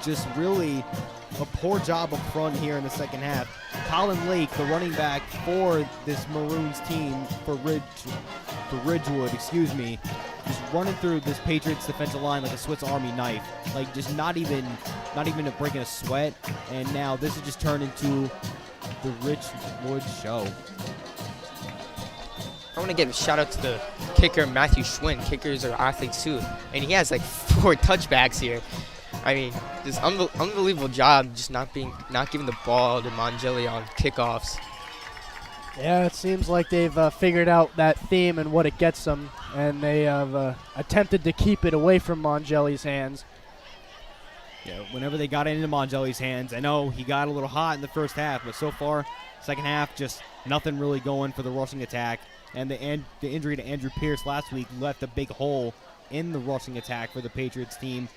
just really a poor job up front here in the second half. Colin Lake, the running back for this Maroons team, for Ridgewood, just running through this Patriots defensive line like a Swiss Army knife, like just not even breaking a sweat. And now this has just turned into the Ridgewood show. I want to give a shout out to the kicker, Matthew Schwinn. Kickers are athletes too, and he has like 4 touchbacks here. I mean, this unbelievable job just not giving the ball to Mongeli on kickoffs. Yeah, it seems like they've figured out that theme and what it gets them, and they have attempted to keep it away from Mongeli's hands. Yeah, whenever they got it into Mongeli's hands, I know he got a little hot in the first half, but so far, second half, just nothing really going for the rushing attack. And the injury to Andrew Pierce last week left a big hole in the rushing attack for the Patriots team.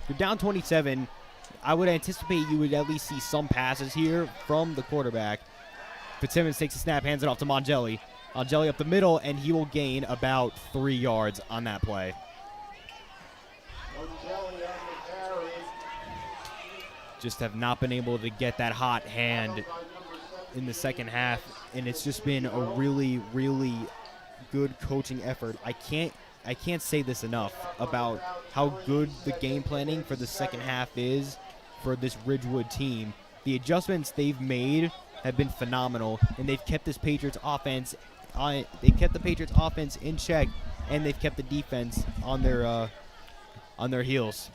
You're down 27. I would anticipate you would at least see some passes here from the quarterback. Fitzsimmons takes a snap, hands it off to Mongeli. Mongeli up the middle, and he will gain about 3 yards on that play. Just have not been able to get that hot hand in the second half, and it's just been a really, really good coaching effort. I can't say this enough about how good the game planning for the second half is for this Ridgewood team. The adjustments they've made have been phenomenal, and they've kept this Patriots offense in check, and they've kept the defense on their heels.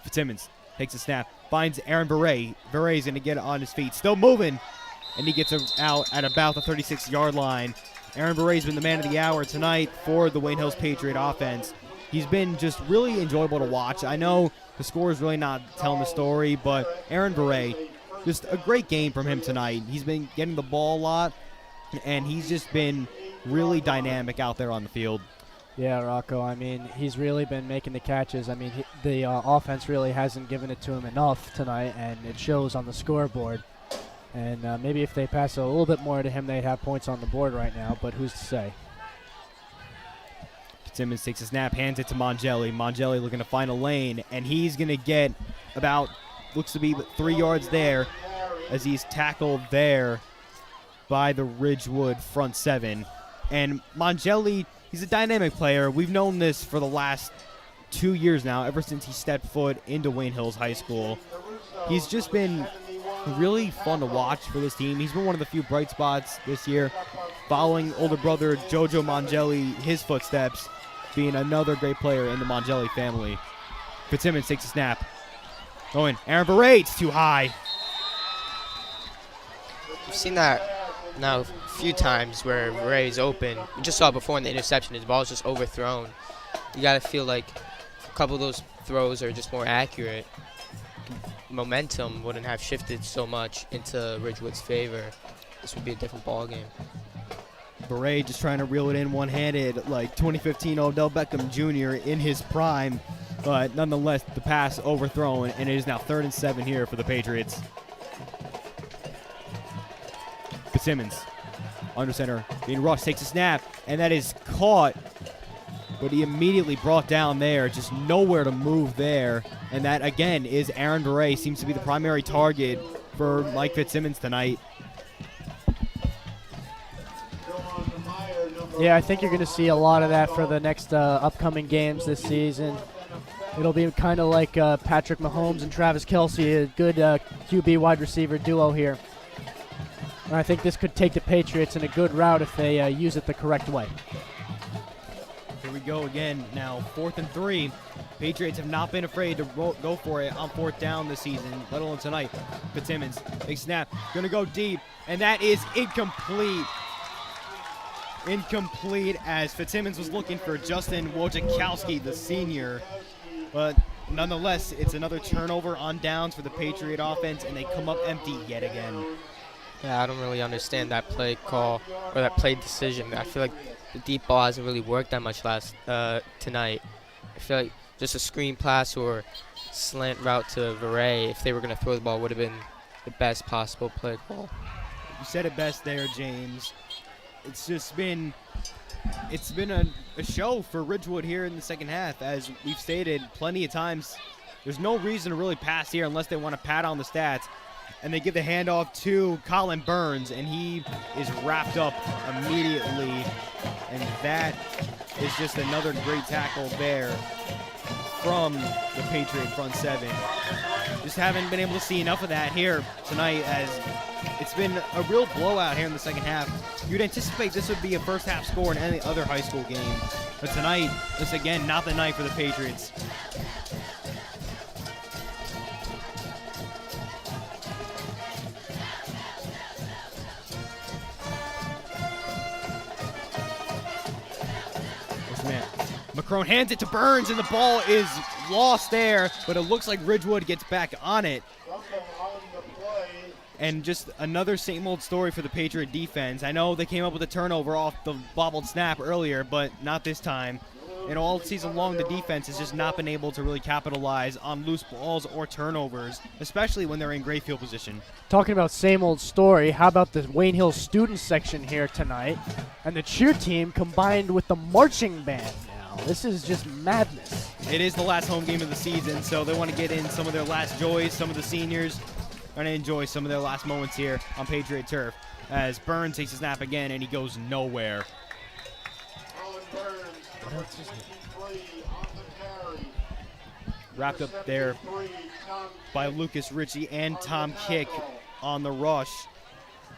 Fitzsimmons takes a snap, finds Aaron Beret. Beret's going to get on his feet, still moving, and he gets out at about the 36-yard line. Aaron Beret's been the man of the hour tonight for the Wayne Hills Patriot offense. He's been just really enjoyable to watch. I know the score is really not telling the story, but Aaron Beret, just a great game from him tonight. He's been getting the ball a lot, and he's just been really dynamic out there on the field. Yeah, Rocco, I mean, he's really been making the catches. I mean, the offense really hasn't given it to him enough tonight, and it shows on the scoreboard. And maybe if they pass a little bit more to him, they'd have points on the board right now, but who's to say? Simmons takes a snap, hands it to Mongeli. Mongeli looking to find a lane, and he's going to get about, looks to be 3 yards there as he's tackled there by the Ridgewood front seven. And Mongeli, he's a dynamic player. We've known this for the last 2 years now, ever since he stepped foot into Wayne Hills High School. He's just been really fun to watch for this team. He's been one of the few bright spots this year, following older brother Jojo Mongeli, his footsteps, being another great player in the Mongeli family. Fitzsimmons takes a snap. Going, Aaron Berate's too high. We've seen that now a few times where Ray's open. We just saw it before in the interception. His ball's just overthrown. You got to feel like a couple of those throws are just more accurate. Momentum wouldn't have shifted so much into Ridgewood's favor. This would be a different ball game. Beret just trying to reel it in one-handed like 2015 Odell Beckham Jr. in his prime, but nonetheless the pass overthrown, and it is now 3rd and 7 here for the Patriots. Fitzsimmons under center, being rushed, takes a snap, and that is caught, but he immediately brought down there, just nowhere to move there, and that again is Aaron Beret, seems to be the primary target for Mike Fitzsimmons tonight. Yeah, I think you're going to see a lot of that for the next upcoming games this season. It'll be kind of like Patrick Mahomes and Travis Kelce, a good QB wide receiver duo here. And I think this could take the Patriots in a good route if they use it the correct way. Here we go again now, 4th and 3. Patriots have not been afraid to go for it on 4th down this season, let alone tonight. Fitzsimmons, big snap, going to go deep, and that is incomplete. Incomplete, as Fitzsimmons was looking for Justin Wojciechowski, the senior. But nonetheless, it's another turnover on downs for the Patriot offense, and they come up empty yet again. Yeah, I don't really understand that play call or that play decision. I feel like the deep ball hasn't really worked that much tonight. I feel like just a screen pass or slant route to Veray, if they were going to throw the ball, would have been the best possible play call. You said it best there, James. It's just been a show for Ridgewood here in the second half. As we've stated plenty of times, there's no reason to really pass here unless they want to pat on the stats. And they give the handoff to Colin Burns, and he is wrapped up immediately. And that is just another great tackle there from the Patriot front seven. Just haven't been able to see enough of that here tonight, as it's been a real blowout here in the second half. You'd anticipate this would be a first half score in any other high school game, but tonight, this again, not the night for the Patriots. McCrone hands it to Burns, and the ball is lost there, but it looks like Ridgewood gets back on it. And just another same old story for the Patriot defense. I know they came up with a turnover off the bobbled snap earlier, but not this time. And all season long, the defense has just not been able to really capitalize on loose balls or turnovers, especially when they're in great field position. Talking about same old story, how about the Wayne Hills student section here tonight and the cheer team combined with the marching band now? This is just madness. It is the last home game of the season, so they want to get in some of their last joys. Some of the seniors are going to enjoy some of their last moments here on Patriot turf, as Burns takes a snap again and he goes nowhere. Wrapped up there by Lucas Ritchie and Tom Kick on the rush.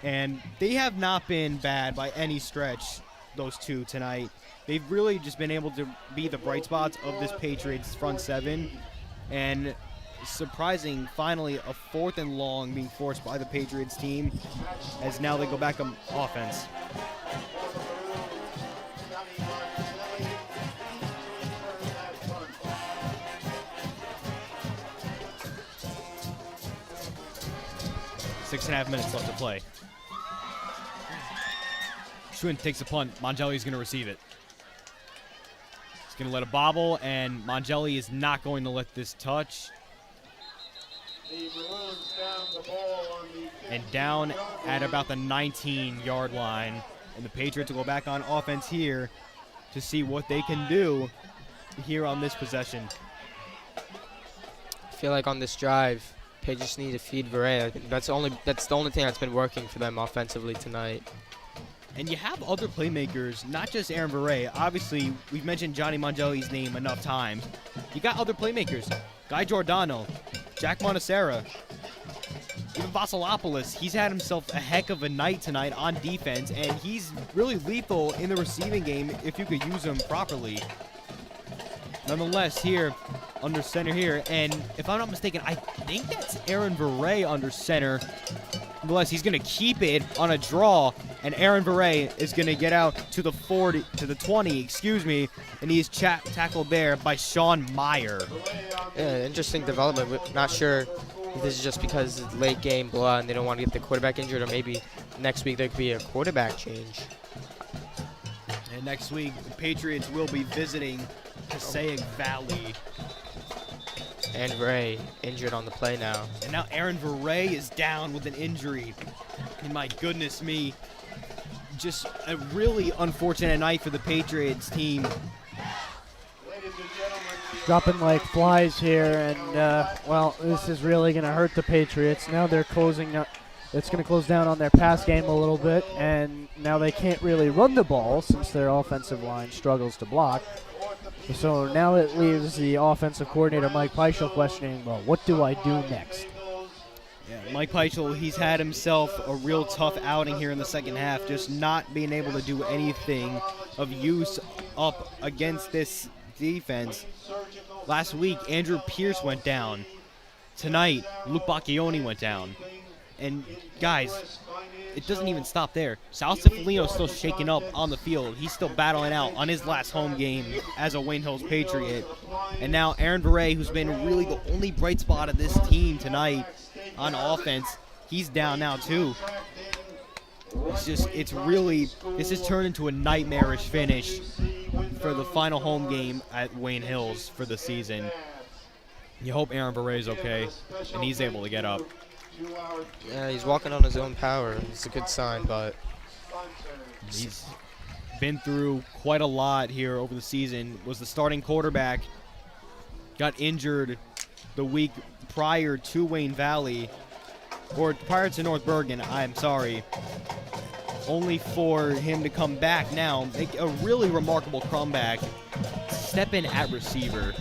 And they have not been bad by any stretch, those two tonight. They've really just been able to be the bright spots of this Patriots front seven. And surprising, finally, a 4th and long being forced by the Patriots team, as now they go back on offense. Six and a half minutes left to play. Schwinn takes a punt. Mongelli's going to receive it. He's going to let it bobble, and Mongelli is not going to let this touch. And down at about the 19-yard line. And the Patriots will go back on offense here to see what they can do here on this possession. I feel like on this drive, Patriots need to feed Veray. I think that's the only thing that's been working for them offensively tonight. And you have other playmakers, not just Aaron Veray. Obviously, we've mentioned Johnny Mongelli's name enough times. You got other playmakers. Guy Giordano, Jack Monacera, even Vasilopoulos. He's had himself a heck of a night tonight on defense, and he's really lethal in the receiving game if you could use him properly. Nonetheless, here, under center here, and if I'm not mistaken, I think that's Aaron Veray under center. Nonetheless, he's going to keep it on a draw, and Aaron Veray is going to get out to the 40, to the 20, excuse me, and he's tackled there by Sean Meyer. Yeah, interesting development. We're not sure if this is just because it's late game blowout and they don't want to get the quarterback injured, or maybe next week there could be a quarterback change. And next week, the Patriots will be visiting Passaic Valley. And Veray injured on the play now. And now Aaron Veray is down with an injury. And my goodness me, just a really unfortunate night for the Patriots team. Dropping like flies here, and well, this is really going to hurt the Patriots. Now they're closing up. It's going to close down on their pass game a little bit, and now they can't really run the ball since their offensive line struggles to block. So now it leaves the offensive coordinator, Mike Peichel, questioning, well, what do I do next? Yeah, Mike Peichel, he's had himself a real tough outing here in the second half, just not being able to do anything of use up against this defense. Last week, Andrew Pierce went down. Tonight, Luke Bacchioni went down. And guys, it doesn't even stop there. Sal Cifalino is still shaking up on the field. He's still battling out on his last home game as a Wayne Hills Patriot. And now Aaron Veray, who's been really the only bright spot of this team tonight on offense, he's down now too. This has turned into a nightmarish finish for the final home game at Wayne Hills for the season. You hope Aaron Beret's okay, and he's able to get up. Yeah, he's walking on his own power. It's a good sign, but he's been through quite a lot here over the season. Was the starting quarterback, got injured the week prior to Wayne Valley, or prior to North Bergen, I'm sorry, only for him to come back now, make a really remarkable comeback, step in at receiver,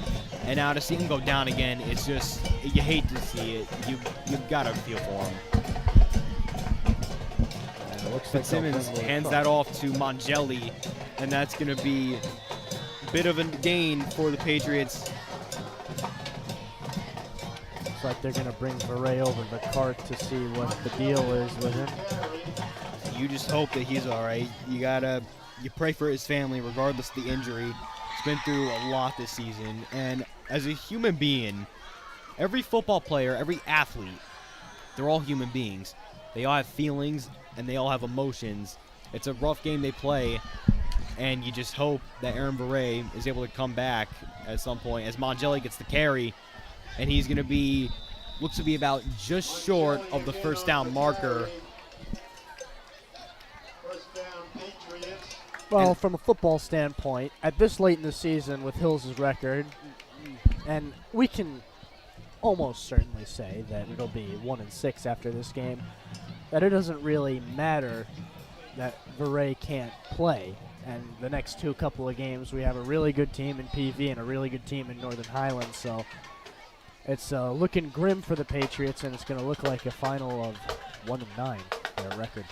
and now to see him go down again, it's just, you hate to see it. You've got to feel for him. Fitzsimmons hands that off to Mongelli, and that's going to be a bit of a gain for the Patriots. Looks like they're going to bring Beret over the cart to see what the deal is with him. You just hope that he's all right. You pray for his family regardless of the injury. He's been through a lot this season, and as a human being, every football player, every athlete, they're all human beings. They all have feelings, and they all have emotions. It's a rough game they play, and you just hope that Aaron Beret is able to come back at some point as Mongelli gets the carry, and he's going to be, looks to be about just short of the first down marker. Well, from a football standpoint, at this late in the season with Hills' record, and we can almost certainly say that it'll be 1-6 after this game, that it doesn't really matter that Beret can't play. And the next couple of games, we have a really good team in PV and a really good team in Northern Highlands, so it's looking grim for the Patriots, and it's going to look like a final of 1-9, their record.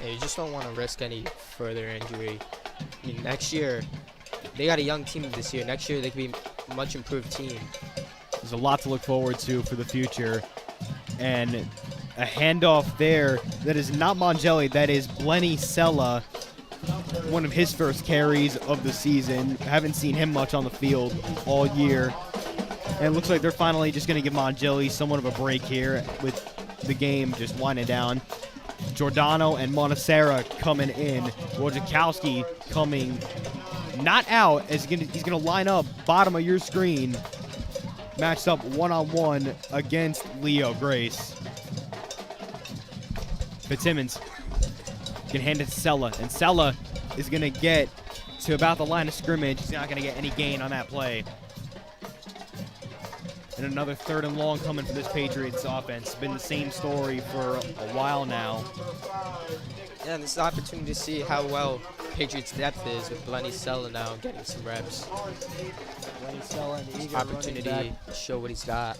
Yeah, you just don't want to risk any further injury. I mean, next year, they got a young team this year. Next year, they could be a much improved team. There's a lot to look forward to for the future. And a handoff there that is not Mongelli, that is Blenny Sella, one of his first carries of the season. Haven't seen him much on the field all year. And it looks like they're finally just going to give Mongelli somewhat of a break here with the game just winding down. Giordano and Monacera coming in. Wojciechowski coming not out, as he's going to line up bottom of your screen, matched up one-on-one against Leo Grace. Fitzsimmons can hand it to Sella, and Sella is going to get to about the line of scrimmage. He's not going to get any gain on that play. And another 3rd and long coming for this Patriots offense. It's been the same story for a while now. Yeah, and this is an opportunity to see how well Patriots depth is with Blenny Sella now getting some reps. Blenny Sella and eager opportunity to show what he's got.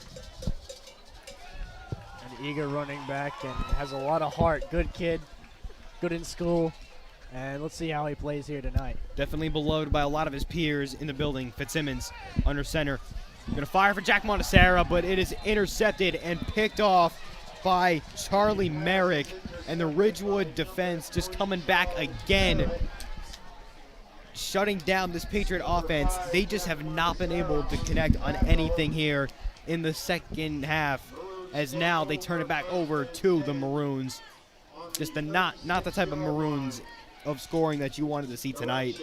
An eager running back and has a lot of heart. Good kid, good in school. And let's see how he plays here tonight. Definitely beloved by a lot of his peers in the building. Fitzsimmons under center. Going to fire for Jack Monacera, but it is intercepted and picked off by Charlie Merrick. And the Ridgewood defense just coming back again, shutting down this Patriot offense. They just have not been able to connect on anything here in the second half, as now they turn it back over to the Maroons. Just the not the type of Maroons of scoring that you wanted to see tonight.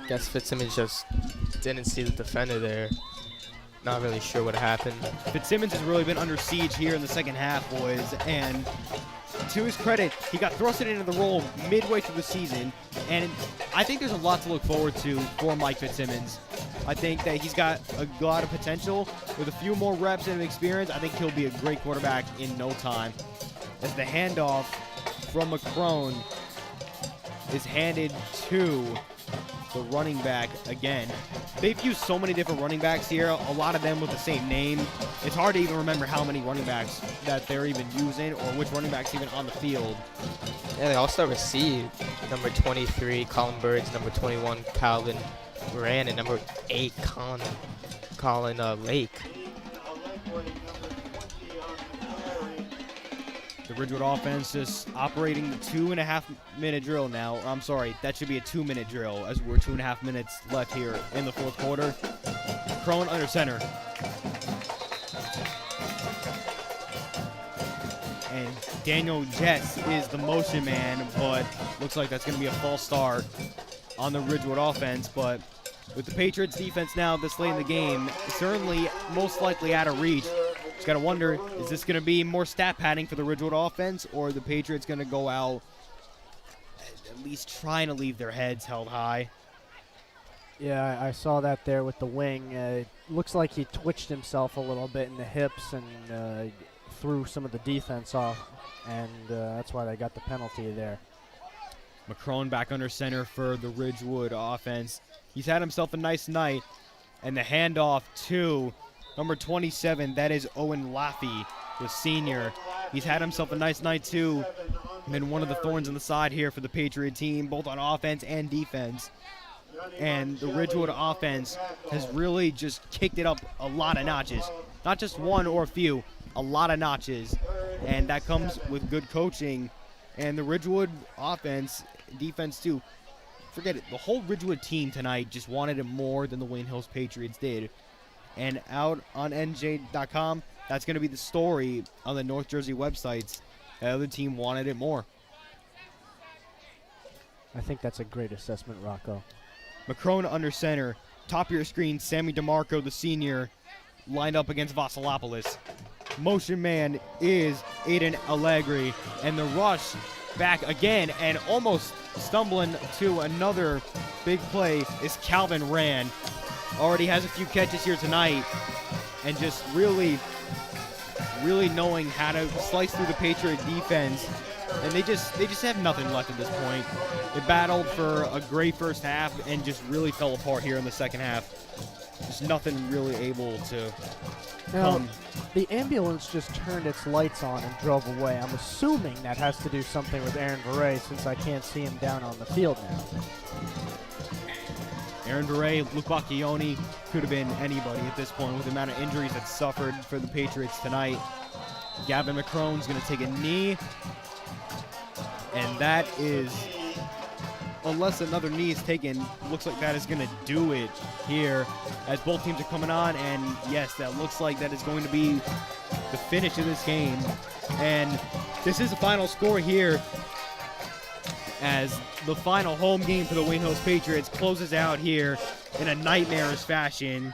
Guess Fitzsimmons just didn't see the defender there. Not really sure what happened. Fitzsimmons has really been under siege here in the second half, boys, and to his credit, he got thrusted into the role midway through the season, and I think there's a lot to look forward to for Mike Fitzsimmons. I think that he's got a lot of potential. With a few more reps and experience, I think he'll be a great quarterback in no time. As the handoff from McCrone is handed to the running back again. They've used so many different running backs here, a lot of them with the same name. It's hard to even remember how many running backs that they're even using or which running back's even on the field. Yeah, they also received number 23, Colin Birds, number 21, Calvin Moran, and number 8, Colin Lake. The Ridgewood offense just operating the 2.5-minute drill now. I'm sorry, that should be a 2-minute drill as we're 2.5 minutes left here in the fourth quarter. Crone under center. And Daniel Jets is the motion man, but looks like that's going to be a false start on the Ridgewood offense. But With the Patriots defense now this late in the game, certainly most likely out of reach. Just got to wonder, is this going to be more stat padding for the Ridgewood offense, or are the Patriots going to go out at least trying to leave their heads held high? Yeah, I saw that there with the wing. Looks like he twitched himself a little bit in the hips and threw some of the defense off, and that's why they got the penalty there. McCrone back under center for the Ridgewood offense. He's had himself a nice night, and the handoff to number 27, that is Owen Laffey, the senior. He's had himself a nice night too. Been one of the thorns in the side here for the Patriot team, both on offense and defense. And the Ridgewood offense has really just kicked it up a lot of notches. Not just one or a few, a lot of notches. And that comes with good coaching. And the Ridgewood offense, defense too, forget it. The whole Ridgewood team tonight just wanted it more than the Wayne Hills Patriots did. And out on NJ.com, that's going to be the story on the North Jersey websites. The other team wanted it more. I think that's a great assessment, Rocco. McCrone under center. Top of your screen, Sammy DeMarco, the senior, lined up against Vasilopoulos. Motion man is Aiden Allegri. And the rush back again and almost stumbling to another big play is Calvin Rand. Already has a few catches here tonight and just really knowing how to slice through the Patriot defense. And they just have nothing left at this point. They battled for a great first half and just really fell apart here in the second half. Just nothing really able to come. The ambulance just turned its lights on and drove away. I'm assuming that has to do something with Aaron Verrey since I can't see him down on the field now. Aaron Verrey, Luke Bacchioni, could have been anybody at this point with the amount of injuries that suffered for the Patriots tonight. Gavin McCrone's going to take a knee. And that is, unless another knee is taken, looks like that is going to do it here as both teams are coming on. And yes, that looks like that is going to be the finish of this game. And this is the final score here as the final home game for the Wayne Hills Patriots closes out here in a nightmarish fashion.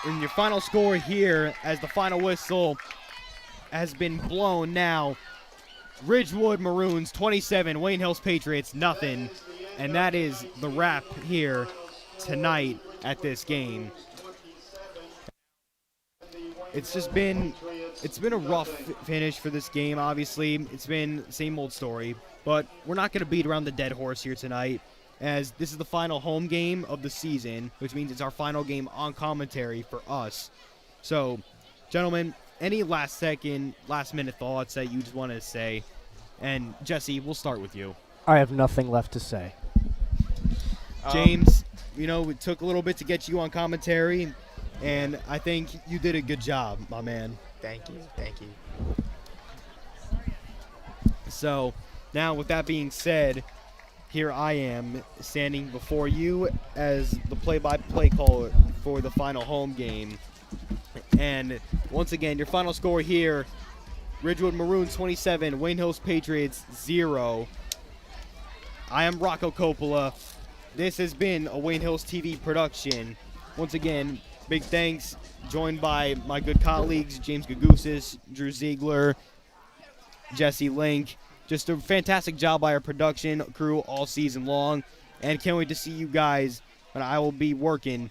And your final score here as the final whistle has been blown now. Ridgewood Maroons 27, Wayne Hills Patriots nothing. And that is the wrap here tonight at this game. It's been a rough finish for this game, obviously. It's been the same old story. But we're not going to beat around the dead horse here tonight, as this is the final home game of the season, which means it's our final game on commentary for us. So, gentlemen, any last-minute thoughts that you just want to say? And, Jesse, we'll start with you. I have nothing left to say. James, it took a little bit to get you on commentary, and I think you did a good job, my man. Thank you. So, now with that being said, here I am standing before you as the play-by-play caller for the final home game. And once again, your final score here, Ridgewood Maroons 27, Wayne Hills Patriots 0. I am Rocco Coppola. This has been a Wayne Hills TV production. Once again, big thanks, joined by my good colleagues, James Gougosis, Drew Zeigler, Jesse Link. Just a fantastic job by our production crew all season long. And can't wait to see you guys when I will be working